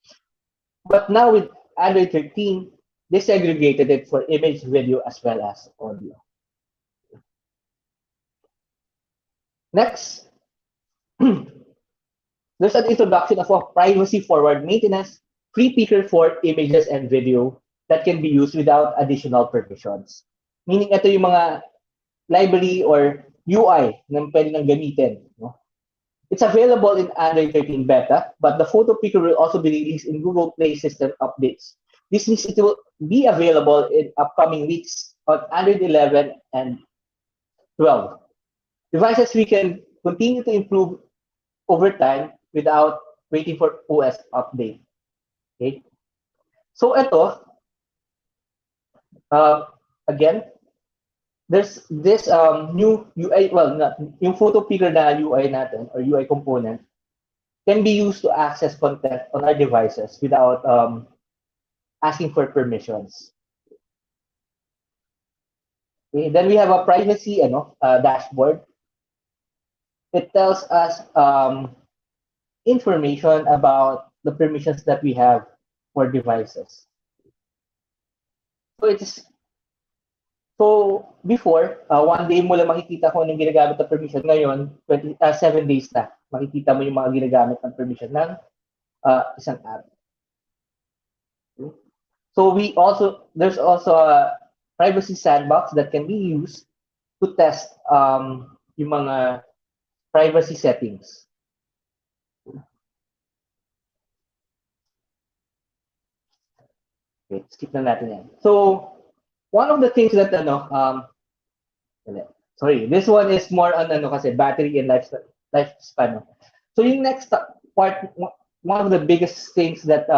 But now with Android 13, they segregated it for image, video, as well as audio. Next, there's an introduction of a privacy-forward maintenance free picker for images and video that can be used without additional permissions. Meaning, ito yung mga library or UI na pwede nang gamitin. No? It's available in Android 13 beta, but the photo picker will also be released in Google Play system updates. This means it will be available in upcoming weeks on Android 11 and 12. Devices we can continue to improve over time without waiting for OS update. Okay? So ito, again, there's this new UI, well, yung photo picker na UI natin or UI component can be used to access content on our devices without asking for permissions. Okay, then we have a privacy dashboard. It tells us information about the permissions that we have for devices. So before, one day mo lang makikita kung anong ginagamit ng permission. Ngayon, 7 days na makikita mo yung mga ginagamit ng permission ng isang app. Okay. So there's also a privacy sandbox that can be used to test yung mga privacy settings. Okay, skip na natin yan. So, one of the things that sorry, this one is more on kasi battery and lifespan. So yung next part one of the biggest things that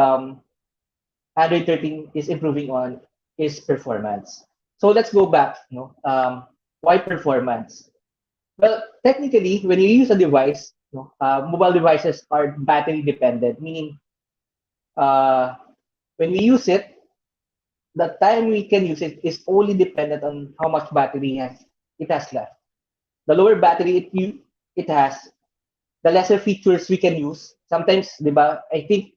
Android 13 is improving on is performance. So let's go back. Why performance? Well, technically, when you use a device, mobile devices are battery dependent, meaning uh, when we use it, the time we can use it is only dependent on how much battery it has left. The lower battery it has, the lesser features we can use. Sometimes, di ba, I think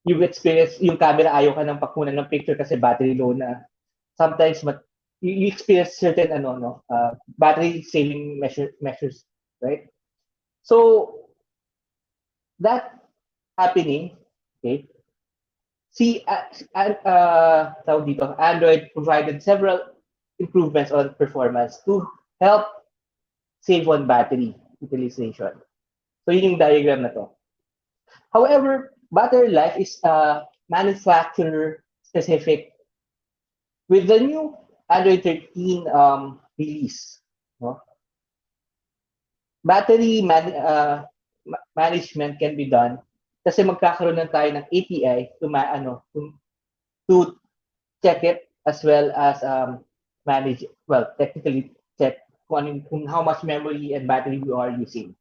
you've experienced yung camera ayaw ka nang pakunan ng picture kasi battery low na. Sometimes, you experience certain battery saving measures, right? So, that happening, okay, see, tawag dito, Android provided several improvements on performance to help save on battery utilization. So, yun yung diagram na to. However, battery life is manufacturer specific. With the new Android 13 release, battery management can be done kasi magkakaroon na tayo ng API to check it as well as manage, well, technically check kung how much memory and battery we are using.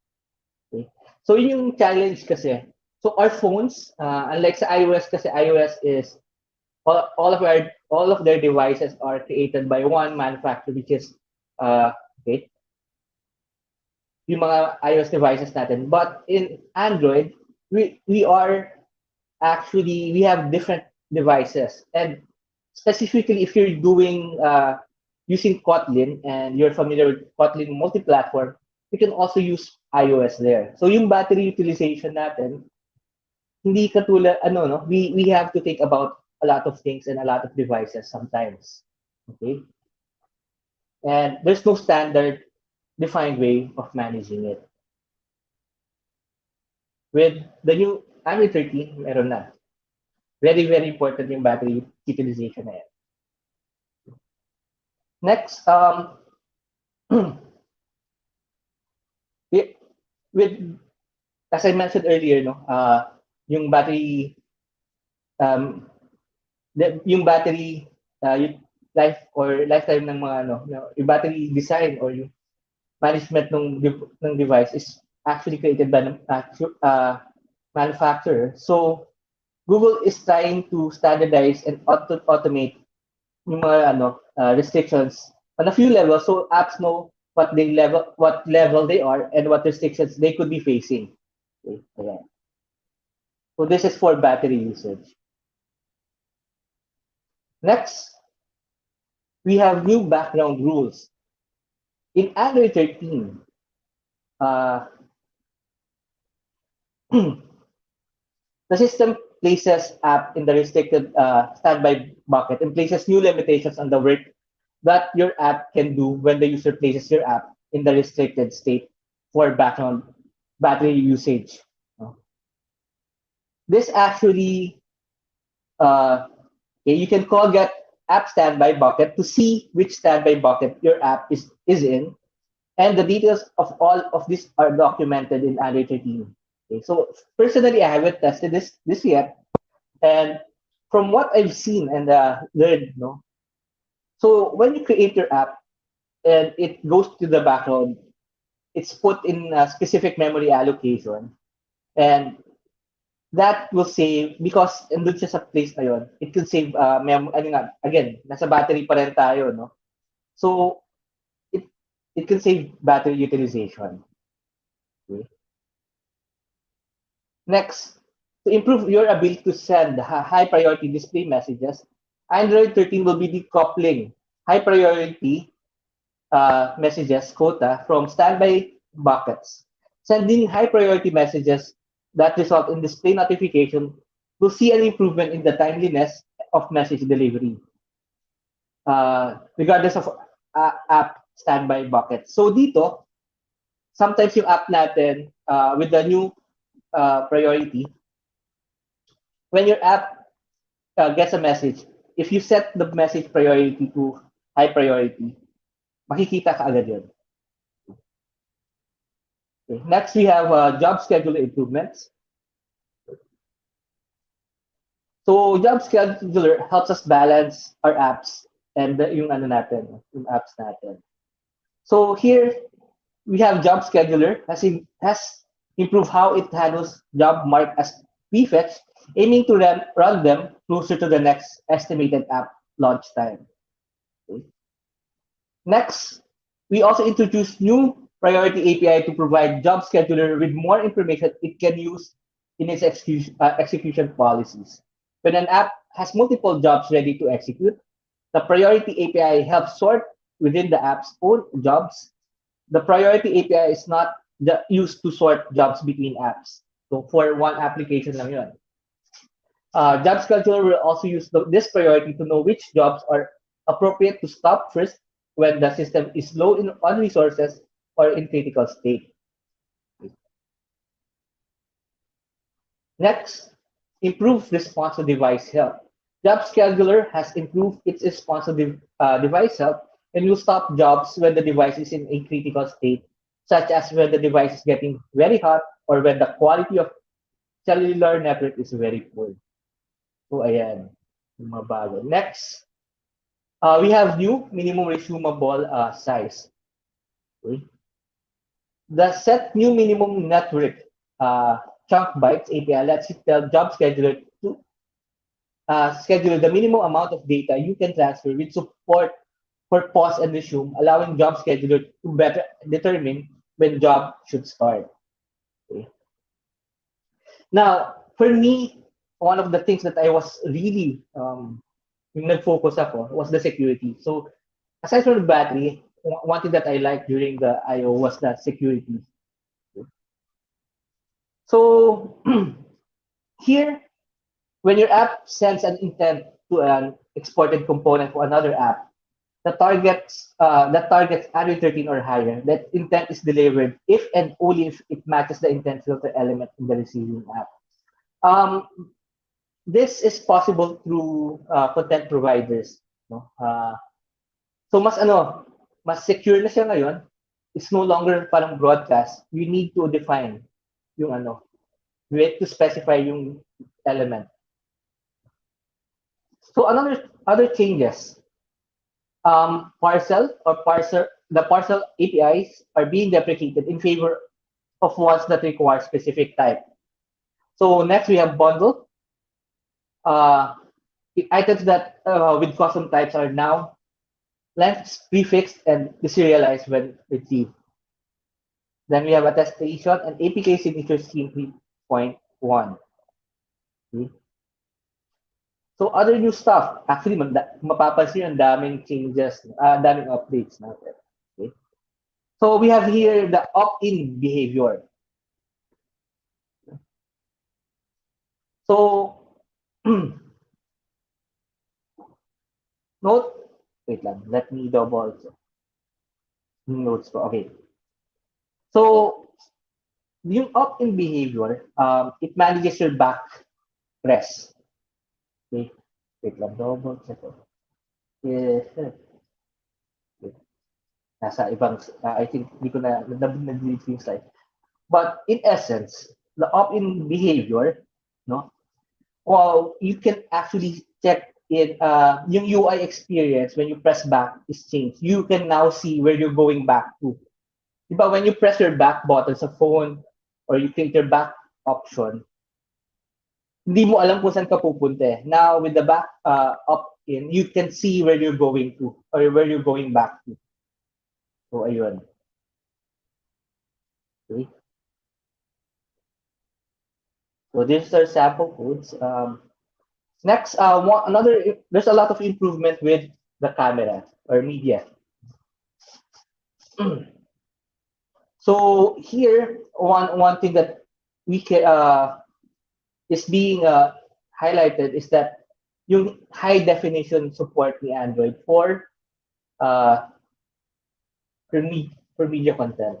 Okay? So yun yung challenge kasi. So our phones, unlike sa iOS kasi iOS is all of their devices are created by one manufacturer, which is okay, yung mga iOS devices natin. But in Android, we have different devices, and specifically if you're doing using Kotlin and you're familiar with Kotlin multi-platform, you can also use iOS there. So yung battery utilization natin, hindi katulad we have to think about a lot of things and a lot of devices sometimes. Okay? And there's no standard defined way of managing it. With the new Android 13, meron na. Very, very important yung battery utilization na yan. Next, with as I mentioned earlier, yung battery yung battery life or lifetime ng mga yung battery design or yung management ng device is actually created by the manufacturer. So Google is trying to standardize and automate yung mga restrictions on a few levels, so apps know what level they are and what restrictions they could be facing. Okay. So this is for battery usage. Next, we have new background rules. In Android 13, the system places app in the restricted standby bucket and places new limitations on the work that your app can do when the user places your app in the restricted state for background battery usage. This actually, you can call get app standby bucket to see which standby bucket your app is in, and the details of all of this are documented in Android 13. Okay, so personally, I haven't tested this yet, and from what I've seen and learned, so when you create your app and it goes to the background, it's put in a specific memory allocation, and that will save because andun siya sa place na yon, it can save again, nasa battery pa rin tayo, so it can save battery utilization. Okay. Next, to improve your ability to send high priority display messages, Android 13 will be decoupling high priority messages quota from standby buckets. Sending high priority messages that result in display notification will see an improvement in the timeliness of message delivery, regardless of app standby bucket. So dito, sometimes yung app natin, with the new priority, when your app gets a message, if you set the message priority to high priority, makikita ka agad yun. Okay. Next, we have job schedule improvements. So job scheduler helps us balance our apps and yung ano natin, yung apps natin. So here we have job scheduler has improved how it handles job marked as prefetch, aiming to run them closer to the next estimated app launch time. Okay. Next, we also introduced new priority API to provide job scheduler with more information it can use in its execution policies. When an app has multiple jobs ready to execute, the priority API helps sort within the app's own jobs. The priority API is not used to sort jobs between apps. So for one application lang yun. Job scheduler will also use this priority to know which jobs are appropriate to stop first when the system is low on resources or in critical state. Next, improve responsive device health. Job scheduler has improved its responsive device health and will stop jobs when the device is in a critical state, such as when the device is getting very hot or when the quality of cellular network is very poor. So, ayan, yung mga bago. Next, we have new minimum resumable size. Okay. The set new minimum network chunk bytes API lets you tell job scheduler to schedule the minimum amount of data you can transfer with support for pause and resume, allowing job scheduler to better determine when job should start. Okay. Now, for me, one of the things that I was really yung nag-focus ako was the security. So, aside from the battery, one thing that I liked during the I/O was the security. So, here, when your app sends an intent to an exported component for another app that targets Android 13 or higher, that intent is delivered if and only if it matches the intent filter element in the receiving app. This is possible through content providers. No? So mas secure na siya ngayon. It's no longer parang broadcast. You need to define yung you need to specify yung element. So other changes. The parcel APIs are being deprecated in favor of ones that require specific type. So next we have bundle. Items that with custom types are now lengths prefixed and deserialized when received. Then we have attestation and APK signature scheme 3.1. Okay. So other new stuff, actually mapapansin ang daming changes, daming updates natin. Okay. So we have here the opt-in behavior. So note, wait lang, let me double notes ko. Okay. So yung opt-in behavior, it manages your back press. Okay. Wait lang, double check ko. Yes. Nasa ibang, I think, hindi ko nag-delete yung slide. But in essence, the opt-in behavior, no? Well, you can actually check it, yung UI experience when you press back is changed. You can now see where you're going back to. Diba, when you press your back button sa phone or you click your back option, hindi mo alam kung saan ka pupunta eh. Now, with the back opt-in, you can see where you're going to or where you're going back to. So, ayun. Okay. So, these are sample codes. Next, there's a lot of improvement with the camera or media. So here, one thing that we can is being highlighted is that yung high definition support ni Android for media content.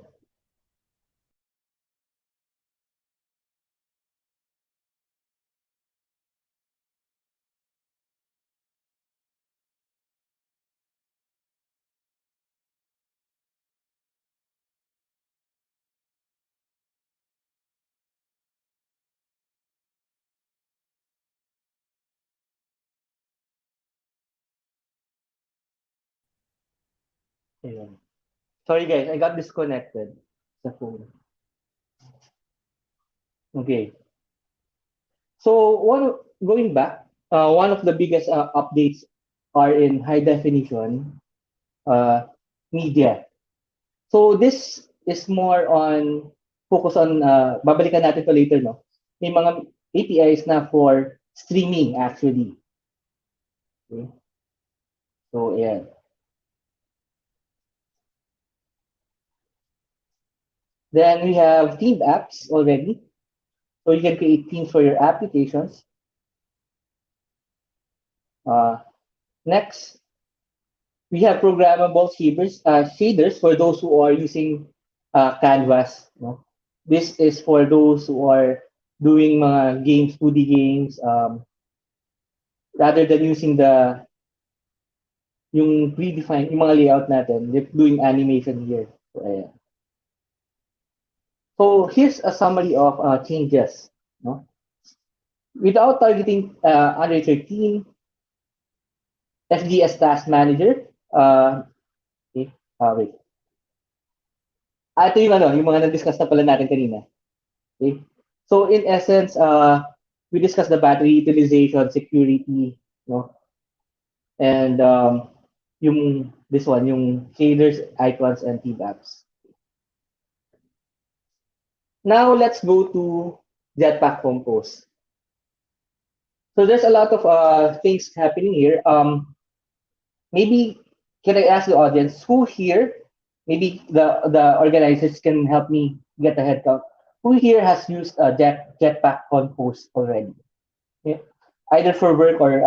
Ayun. Sorry guys, I got disconnected sa phone. Okay. So going back, one of the biggest updates are in high definition uh, media. So this is more on focus on babalikan natin to later, no. May mga APIs na for streaming actually. Okay. So yeah. Then we have themed apps already. So you can create themes for your applications. Next, we have programmable shaders for those who are using Canvas. No? This is for those who are doing mga games, 2D games, rather than using yung predefined, yung mga layout natin, they're doing animation here. So, ayan. So here's a summary of changes. No? Without targeting under 13, FGS Task Manager, okay, wait. Ito yung yung mga na-discuss na pala natin kanina. Okay? So in essence, we discussed the battery utilization, security, no? And this one, yung shaders, icons, and theme apps. Now let's go to Jetpack Compose. So there's a lot of things happening here. Maybe can I ask the audience who here? Maybe the organizers can help me get a head count. Who here has used Jetpack Compose already? Yeah. Either for work or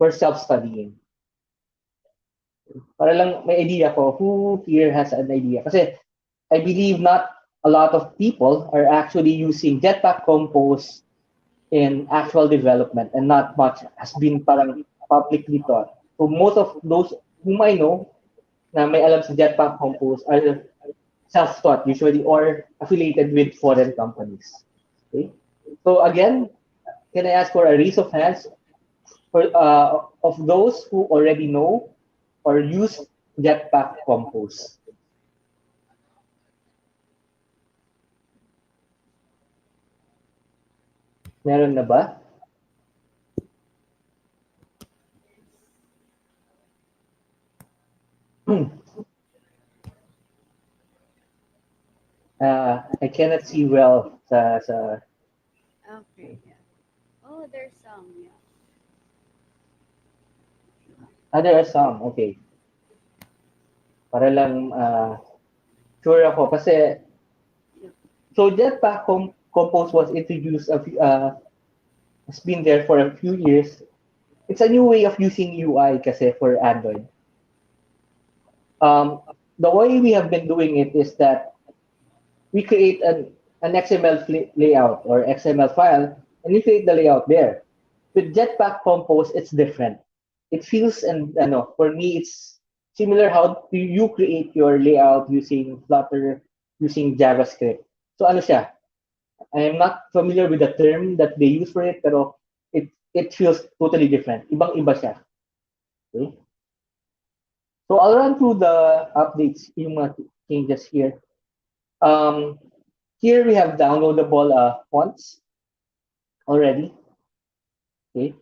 for self-studying. Para lang may idea ko who here has an idea. Kasi I believe not a lot of people are actually using Jetpack Compose in actual development and not much has been parang publicly taught. So most of those whom I know na may alam sa Jetpack Compose are self-taught usually or affiliated with foreign companies. Okay? So again, can I ask for a raise of hands for of those who already know or use Jetpack Compose? Meron na ba? I cannot see well sa Okay. Yeah. Oh, there's some. Yeah. there are some. Okay. Para lang sure ako kasi so Jetpack Compose was introduced has been there for a few years. It's a new way of using UI kasi for Android. The way we have been doing it is that we create an XML layout or XML file and we create the layout there. With Jetpack Compose, it's different. It feels for me it's similar how you create your layout using Flutter, using JavaScript. So ano siya? I am not familiar with the term that they use for it, pero it feels totally different. Ibang-iba siya. Okay? So I'll run through the updates, yung mga changes here. Here we have downloadable fonts already. Okay.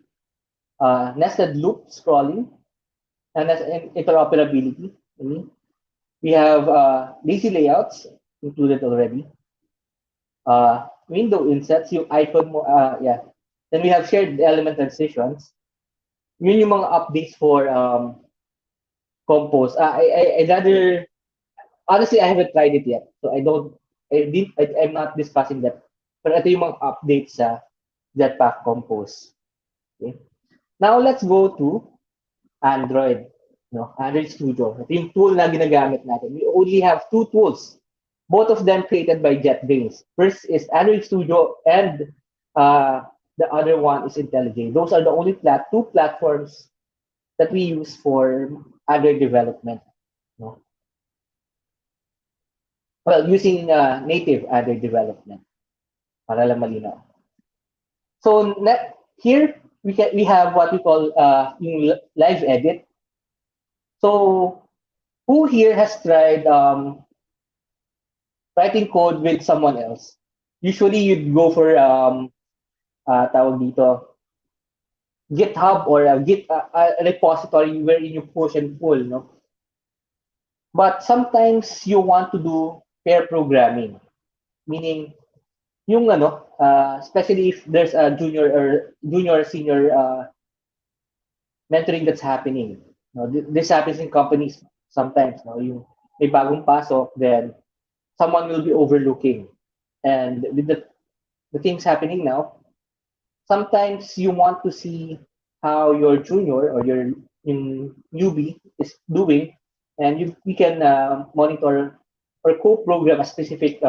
Nested loop scrolling and interoperability. We have lazy layouts included already. Window insets, yung icon mo, yeah. Then we have shared element transitions. Yun yung mga updates for Compose. I'd rather, honestly, I haven't tried it yet. So I'm not discussing that. Pero ito yung mga updates sa Jetpack Compose. Okay. Now let's go to Android. No, Android Studio. Ito yung tool na ginagamit natin. We only have two tools. Both of them created by JetBrains. First is Android Studio and the other one is IntelliJ. Those are the only two platforms that we use for Android development. No? Well, using native Android development. Para lang malinaw. So here we have what we call yung live edit. So Who here has tried writing code with someone else? Usually, you'd go for tawag dito, GitHub or a repository wherein you push and pull, no? But sometimes you want to do pair programming, meaning yung especially if there's a junior senior mentoring that's happening. No, this happens in companies sometimes. No, yung may bagong pasok, then someone will be overlooking, and with the things happening now, sometimes you want to see how your junior or your newbie is doing, and you can monitor or co-program a specific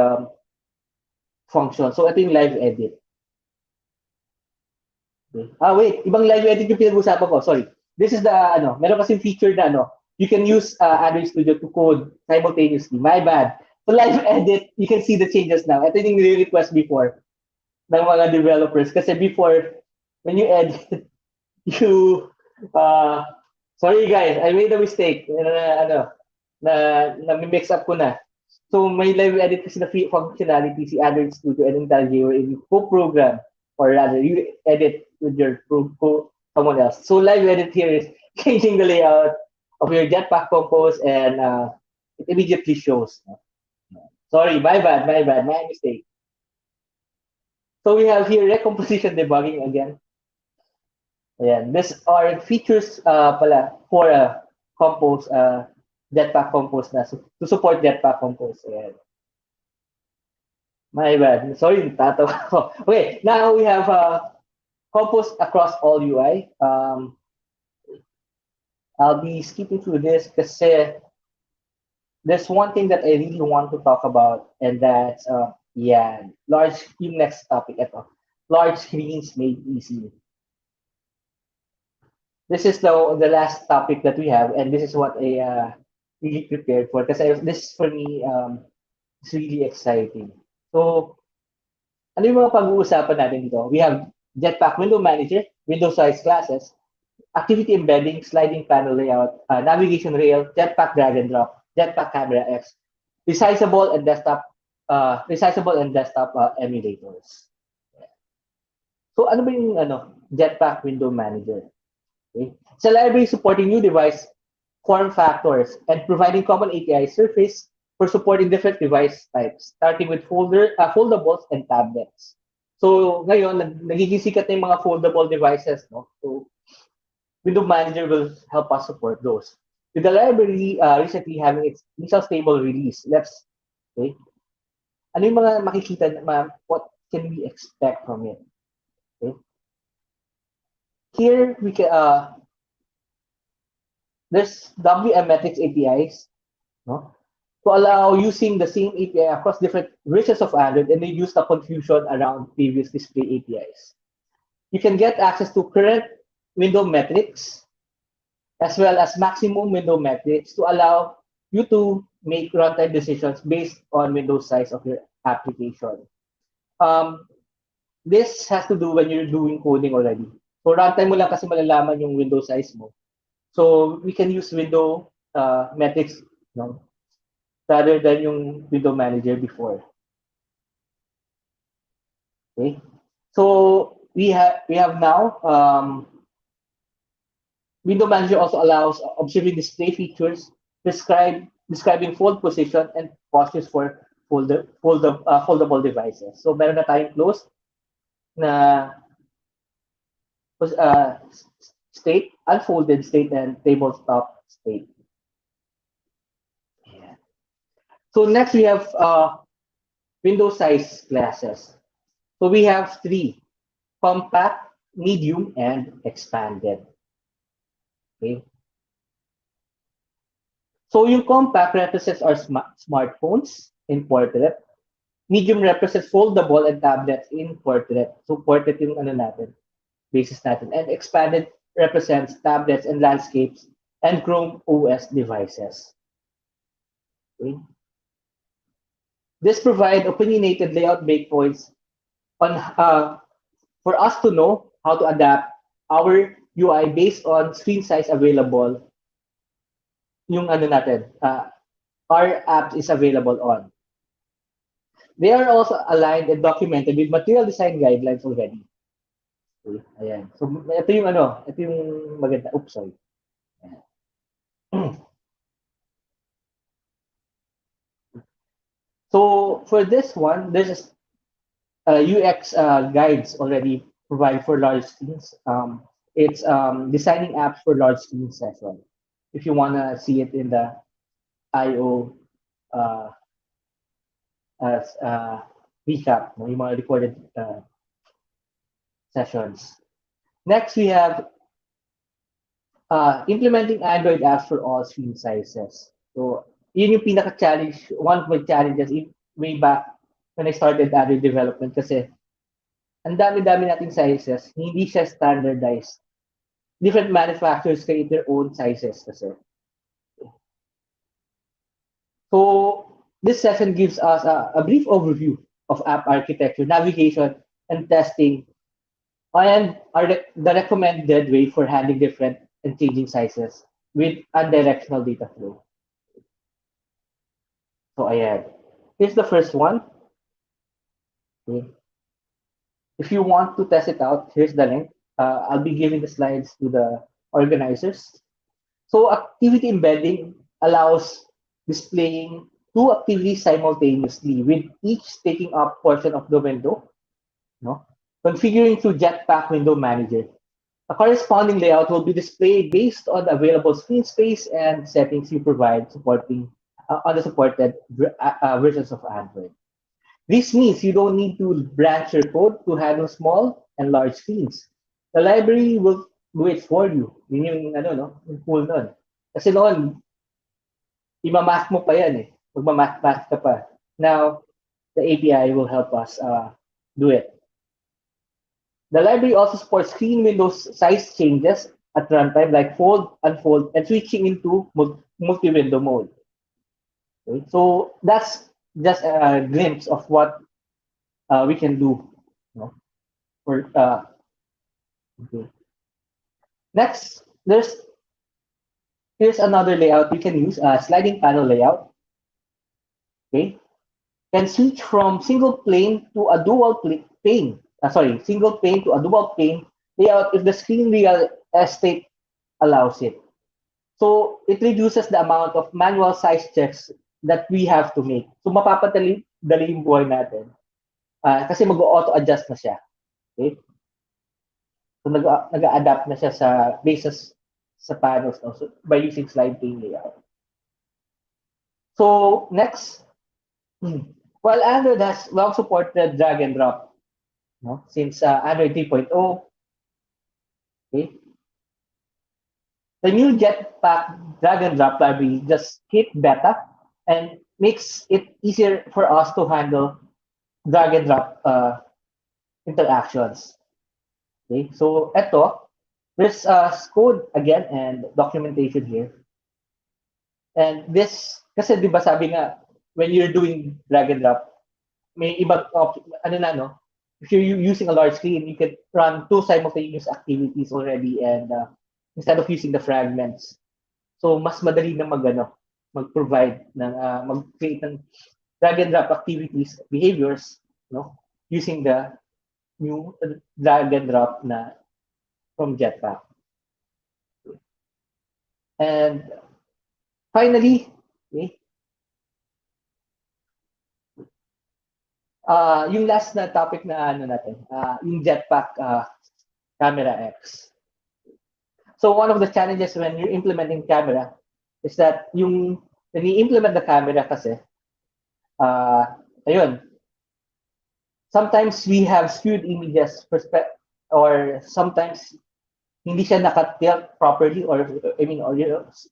function. So ito yung live edit. Okay. Wait, ibang live edit yung pinag-usapan ko. Sorry. This is the meron kasing feature na you can use Android Studio to code simultaneously. My bad. So live edit, you can see the changes now. Ito yung nire-request before ng mga developers kasi before when you edit you sorry guys, I made a mistake na mix up ko na. So may live edit kasi na functionality si Android Studio and IntelliJ wherein you co-program or rather you edit with your someone else. So live edit here is changing the layout of your Jetpack Compose and it immediately shows. Sorry, my bad, my mistake. So we have here recomposition debugging again. Ayan. These are features pala for Compose, Jetpack Compose na to support Jetpack Compose. Ayan. My bad. Sorry, tatawa ko. Okay, now we have Compose across all UI. I'll be skipping through this kasi there's one thing that I really want to talk about, and that's yung next topic ito. Large screens made easy. This is the last topic that we have, and this is what I really prepared for because this for me is really exciting. So, ano yung mga pag-uusapan natin dito? We have Jetpack Window Manager, window size classes, activity embedding, sliding panel layout, navigation rail, Jetpack drag and drop, Jetpack Camera X, resizable and desktop emulators. So, ano ba yung Jetpack Window Manager? Okay. It's a library supporting new device form factors and providing common API surface for supporting different device types, starting with foldables and tablets. So ngayon, nagiging sikat na yung mga foldable devices, no? So Window Manager will help us support those. With the library recently having its initial stable release, okay. Ano yung mga makikita what can we expect from it? Okay. Here we can there's WM metrics APIs, no? To allow using the same API across different versions of Android and reduce the confusion around previous display APIs. You can get access to current window metrics as well as maximum window metrics to allow you to make runtime decisions based on window size of your application. This has to do when you're doing coding already. So runtime mo lang kasi malalaman yung window size mo. So we can use window metrics, no, rather than yung window manager before. Okay, so we have now window manager also allows observing display features, describing fold position and postures for foldable devices. So meron na tayong closed na state, unfolded state, and tabletop state. Yeah. So next we have window size classes. So we have 3: compact, medium, and expanded. Okay. So yung compact represents our smartphones in portrait. Medium represents foldable and tablets in portrait. So portrait yung basis natin. And expanded represents tablets and landscapes and Chrome OS devices. Okay. This provides opinionated layout breakpoints on for us to know how to adapt our UI based on screen size available yung ano natin, our app is available on. They are also aligned and documented with material design guidelines already. Okay, ayan. So, ito yung maganda. Oops, sorry. So, for this one, there's UX guides already provided for large screens. It's designing apps for large screens as well. If you want to see it in the IO uh, as recap, no, yung mga recorded sessions. Next, we have implementing Android apps for all screen sizes. So, yun yung pinaka-challenge, one of my challenges way back when I started Android development kasi ang dami-dami nating sizes, hindi siya standardized. Different manufacturers create their own sizes kasi. So, this session gives us a brief overview of app architecture, navigation, and testing, and the recommended way for handling different and changing sizes with unidirectional data flow. So, ayan. Here's the first one. Okay. If you want to test it out, here's the link. I'll be giving the slides to the organizers. So, activity embedding allows displaying two activities simultaneously with each taking up portion of the window. No? Configuring through Jetpack Window Manager. A corresponding layout will be displayed based on the available screen space and settings you provide supporting on the supported versions of Android. This means you don't need to branch your code to handle small and large screens. The library will do it for you. Yun yung, yung cool nun. Kasi noon, imamask mo pa yan eh. Magmamask ka pa. Now, the API will help us do it. The library also supports screen windows size changes at runtime, like fold, unfold, and switching into multi-window mode. Okay? So that's just a glimpse of what we can do. For okay. Next, here's another layout we can use, sliding panel layout. Okay, can switch from single pane to a dual pane. Single pane to a dual pane layout if the screen real estate allows it. So it reduces the amount of manual size checks that we have to make. So mapapadali yung buhay natin. Kasi mag-auto-adjust na siya. Okay? So nag-adapt na siya sa basis sa panels, no? So, by using slide pane layout. So next, while Android has long supported drag and drop, no? Since Android 3.0, okay, the new Jetpack drag and drop library just hit beta and makes it easier for us to handle drag and drop interactions. Okay, so there's code again and documentation here. And this, kasi di ba sabi nga, when you're doing drag and drop, may ibang if you're using a large screen, you can run two simultaneous activities already and instead of using the fragments. So mas madali na mag-provide mag-create ng drag and drop activities, behaviors, using the new drag and drop from Jetpack. And finally, okay, yung last na topic na natin, yung Jetpack Camera X. So one of the challenges when you're implementing camera is that when you implement the camera kasi, sometimes we have skewed images or sometimes hindi siya naka-tilt properly or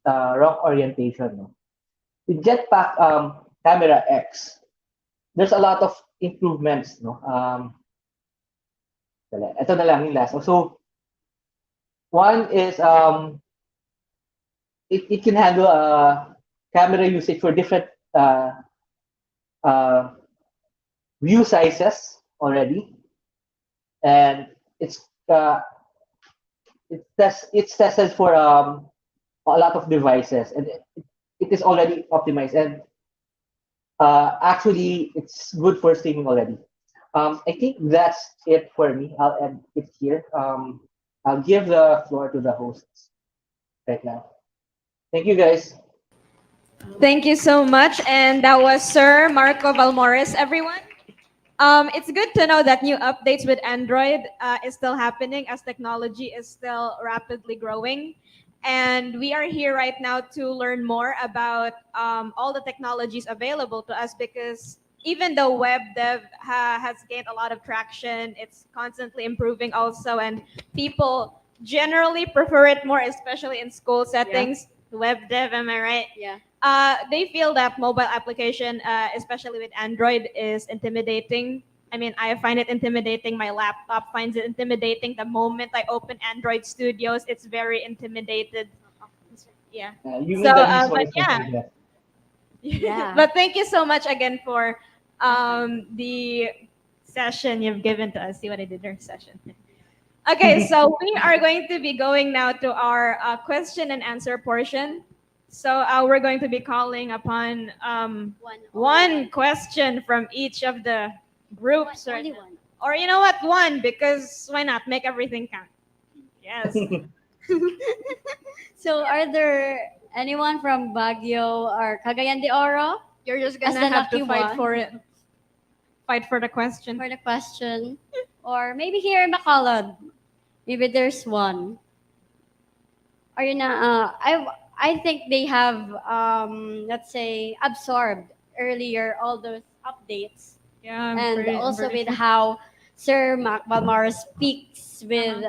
wrong orientation. No? With Jetpack Camera X, there's a lot of improvements. No? Ito na lang yung last. So, one is it can handle camera usage for different view sizes already, and it's tested for a lot of devices, and it is already optimized, and actually it's good for streaming already. I think that's it for me. I'll end it here. I'll give the floor to the hosts right now. Thank you, guys. Thank you so much. And that was Sir Marco Valmores, everyone. It's good to know that new updates with Android is still happening as technology is still rapidly growing. And we are here right now to learn more about all the technologies available to us because even though web dev has gained a lot of traction, it's constantly improving also. And people generally prefer it more, especially in school settings. Web dev, am I right? Yeah. They feel that mobile application, especially with Android, is intimidating. I mean, I find it intimidating. My laptop finds it intimidating. The moment I open Android Studios, it's very intimidated. Yeah. You So, mean the least but voice yeah. contagious. Yeah. But thank you so much again for the session you've given to us. See what I did there? Session. Okay, so we are going to be going now to our question and answer portion. So we're going to be calling upon one question from each of the groups. Only one. Or you know what? One, because why not? Make everything count. Yes. So are there anyone from Baguio or Cagayan de Oro? You're just As gonna the have to lucky fight one? for it. Fight for the question. For the question. Or maybe here in Bacolod. Maybe there's one. Or I think they have let's say absorbed earlier all those updates. Yeah, I'm And pretty- I'm also pretty with sure. how Sir Mac Balmar speaks with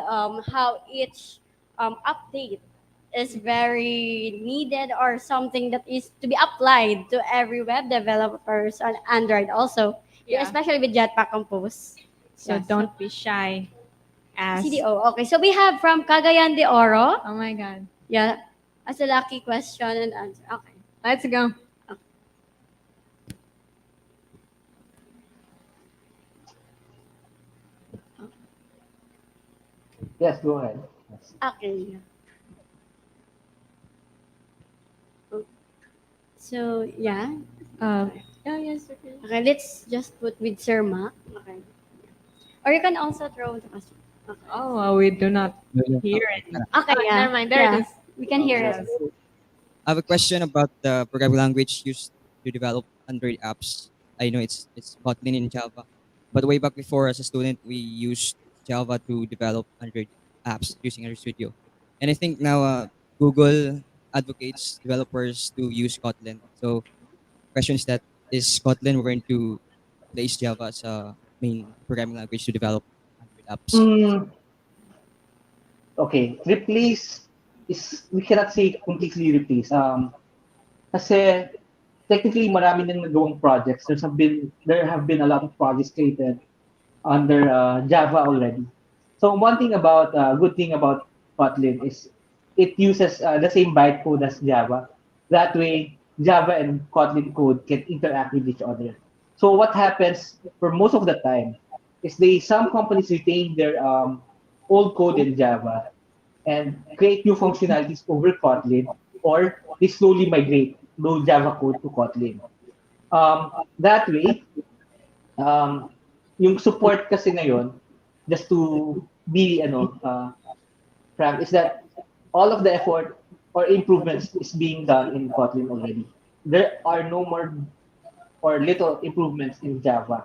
how each update is very needed or something that is to be applied to every web developers on Android also. Yeah. Especially with Jetpack Compose. So Yeah, don't be shy. Ask. CDO. Okay, so we have from Cagayan de Oro. Oh my God. Yeah, as a lucky question and answer. Okay. Let's go. Yes, go ahead. Yes. Okay. So yeah. Oh yes. Okay. Okay, let's just put with Sir Mac. Okay. Or you can also throw the question. Okay. Oh, we do not hear it. Okay, Oh, yeah. never mind. There Yeah, it is. we can hear it. I have a question about the programming language used to develop Android apps. I know it's Kotlin in Java, but way back before as a student, we used Java to develop Android apps using Android Studio, and I think now Google advocates developers to use Kotlin. So, question is that is Kotlin going to replace Java as a main programming language to develop Android apps? Okay, replace is, we cannot say completely replace. Kasi technically marami nang nagawang projects. There have been a lot of projects created under Java already. So one thing about good thing about Kotlin is it uses the same bytecode as Java. That way, Java and Kotlin code can interact with each other. So what happens for most of the time is some companies retain their old code in Java and create new functionalities over Kotlin, or they slowly migrate those Java code to Kotlin. That way, um, yung support kasi ngayon, just to be frank, is that all of the effort or improvements is being done in Kotlin already. There are no more or little improvements in Java.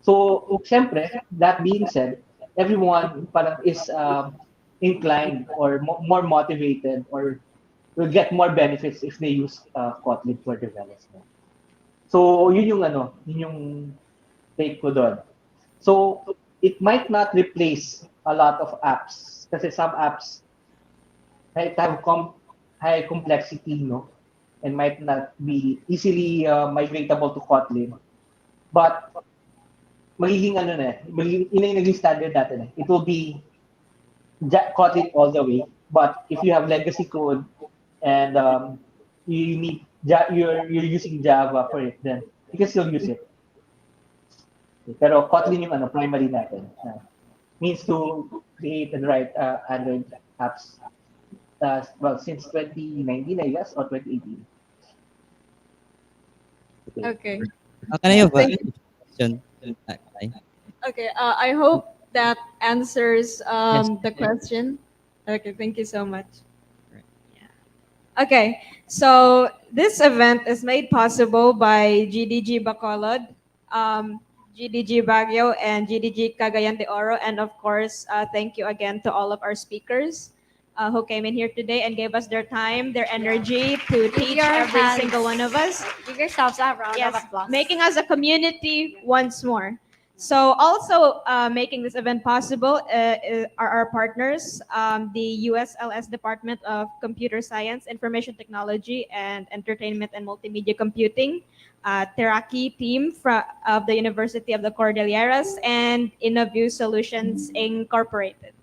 So, syempre, that being said, everyone parang is inclined or more motivated or will get more benefits if they use Kotlin for development. So, yun yung take ko doon. So, it might not replace a lot of apps kasi some apps might have high complexity, no? And might not be easily migratable to Kotlin. But magiging yun yung naging standard natin eh. It will be Kotlin all the way. But if you have legacy code and you're using Java for it, then you can still use it. Pero Kotlin yung primary natin. Means to create and write Android apps. Well, since 2019, I guess, or 2018. Okay. Can I have a Thank you. question? Ay. Okay. I hope that answers Yes. the question. Okay. Thank you so much. Okay, so this event is made possible by GDG Bacolod, GDG Baguio, and GDG Cagayan de Oro. And of course, thank you again to all of our speakers who came in here today and gave us their time, their energy to Give teach your every hands. single one of us. Give yourselves a round Yes, of applause. making us a community once more. So also making this event possible are our partners, the USLS Department of Computer Science, Information Technology, and Entertainment and Multimedia Computing, Teraki team of the University of the Cordilleras, and Innoview Solutions Incorporated.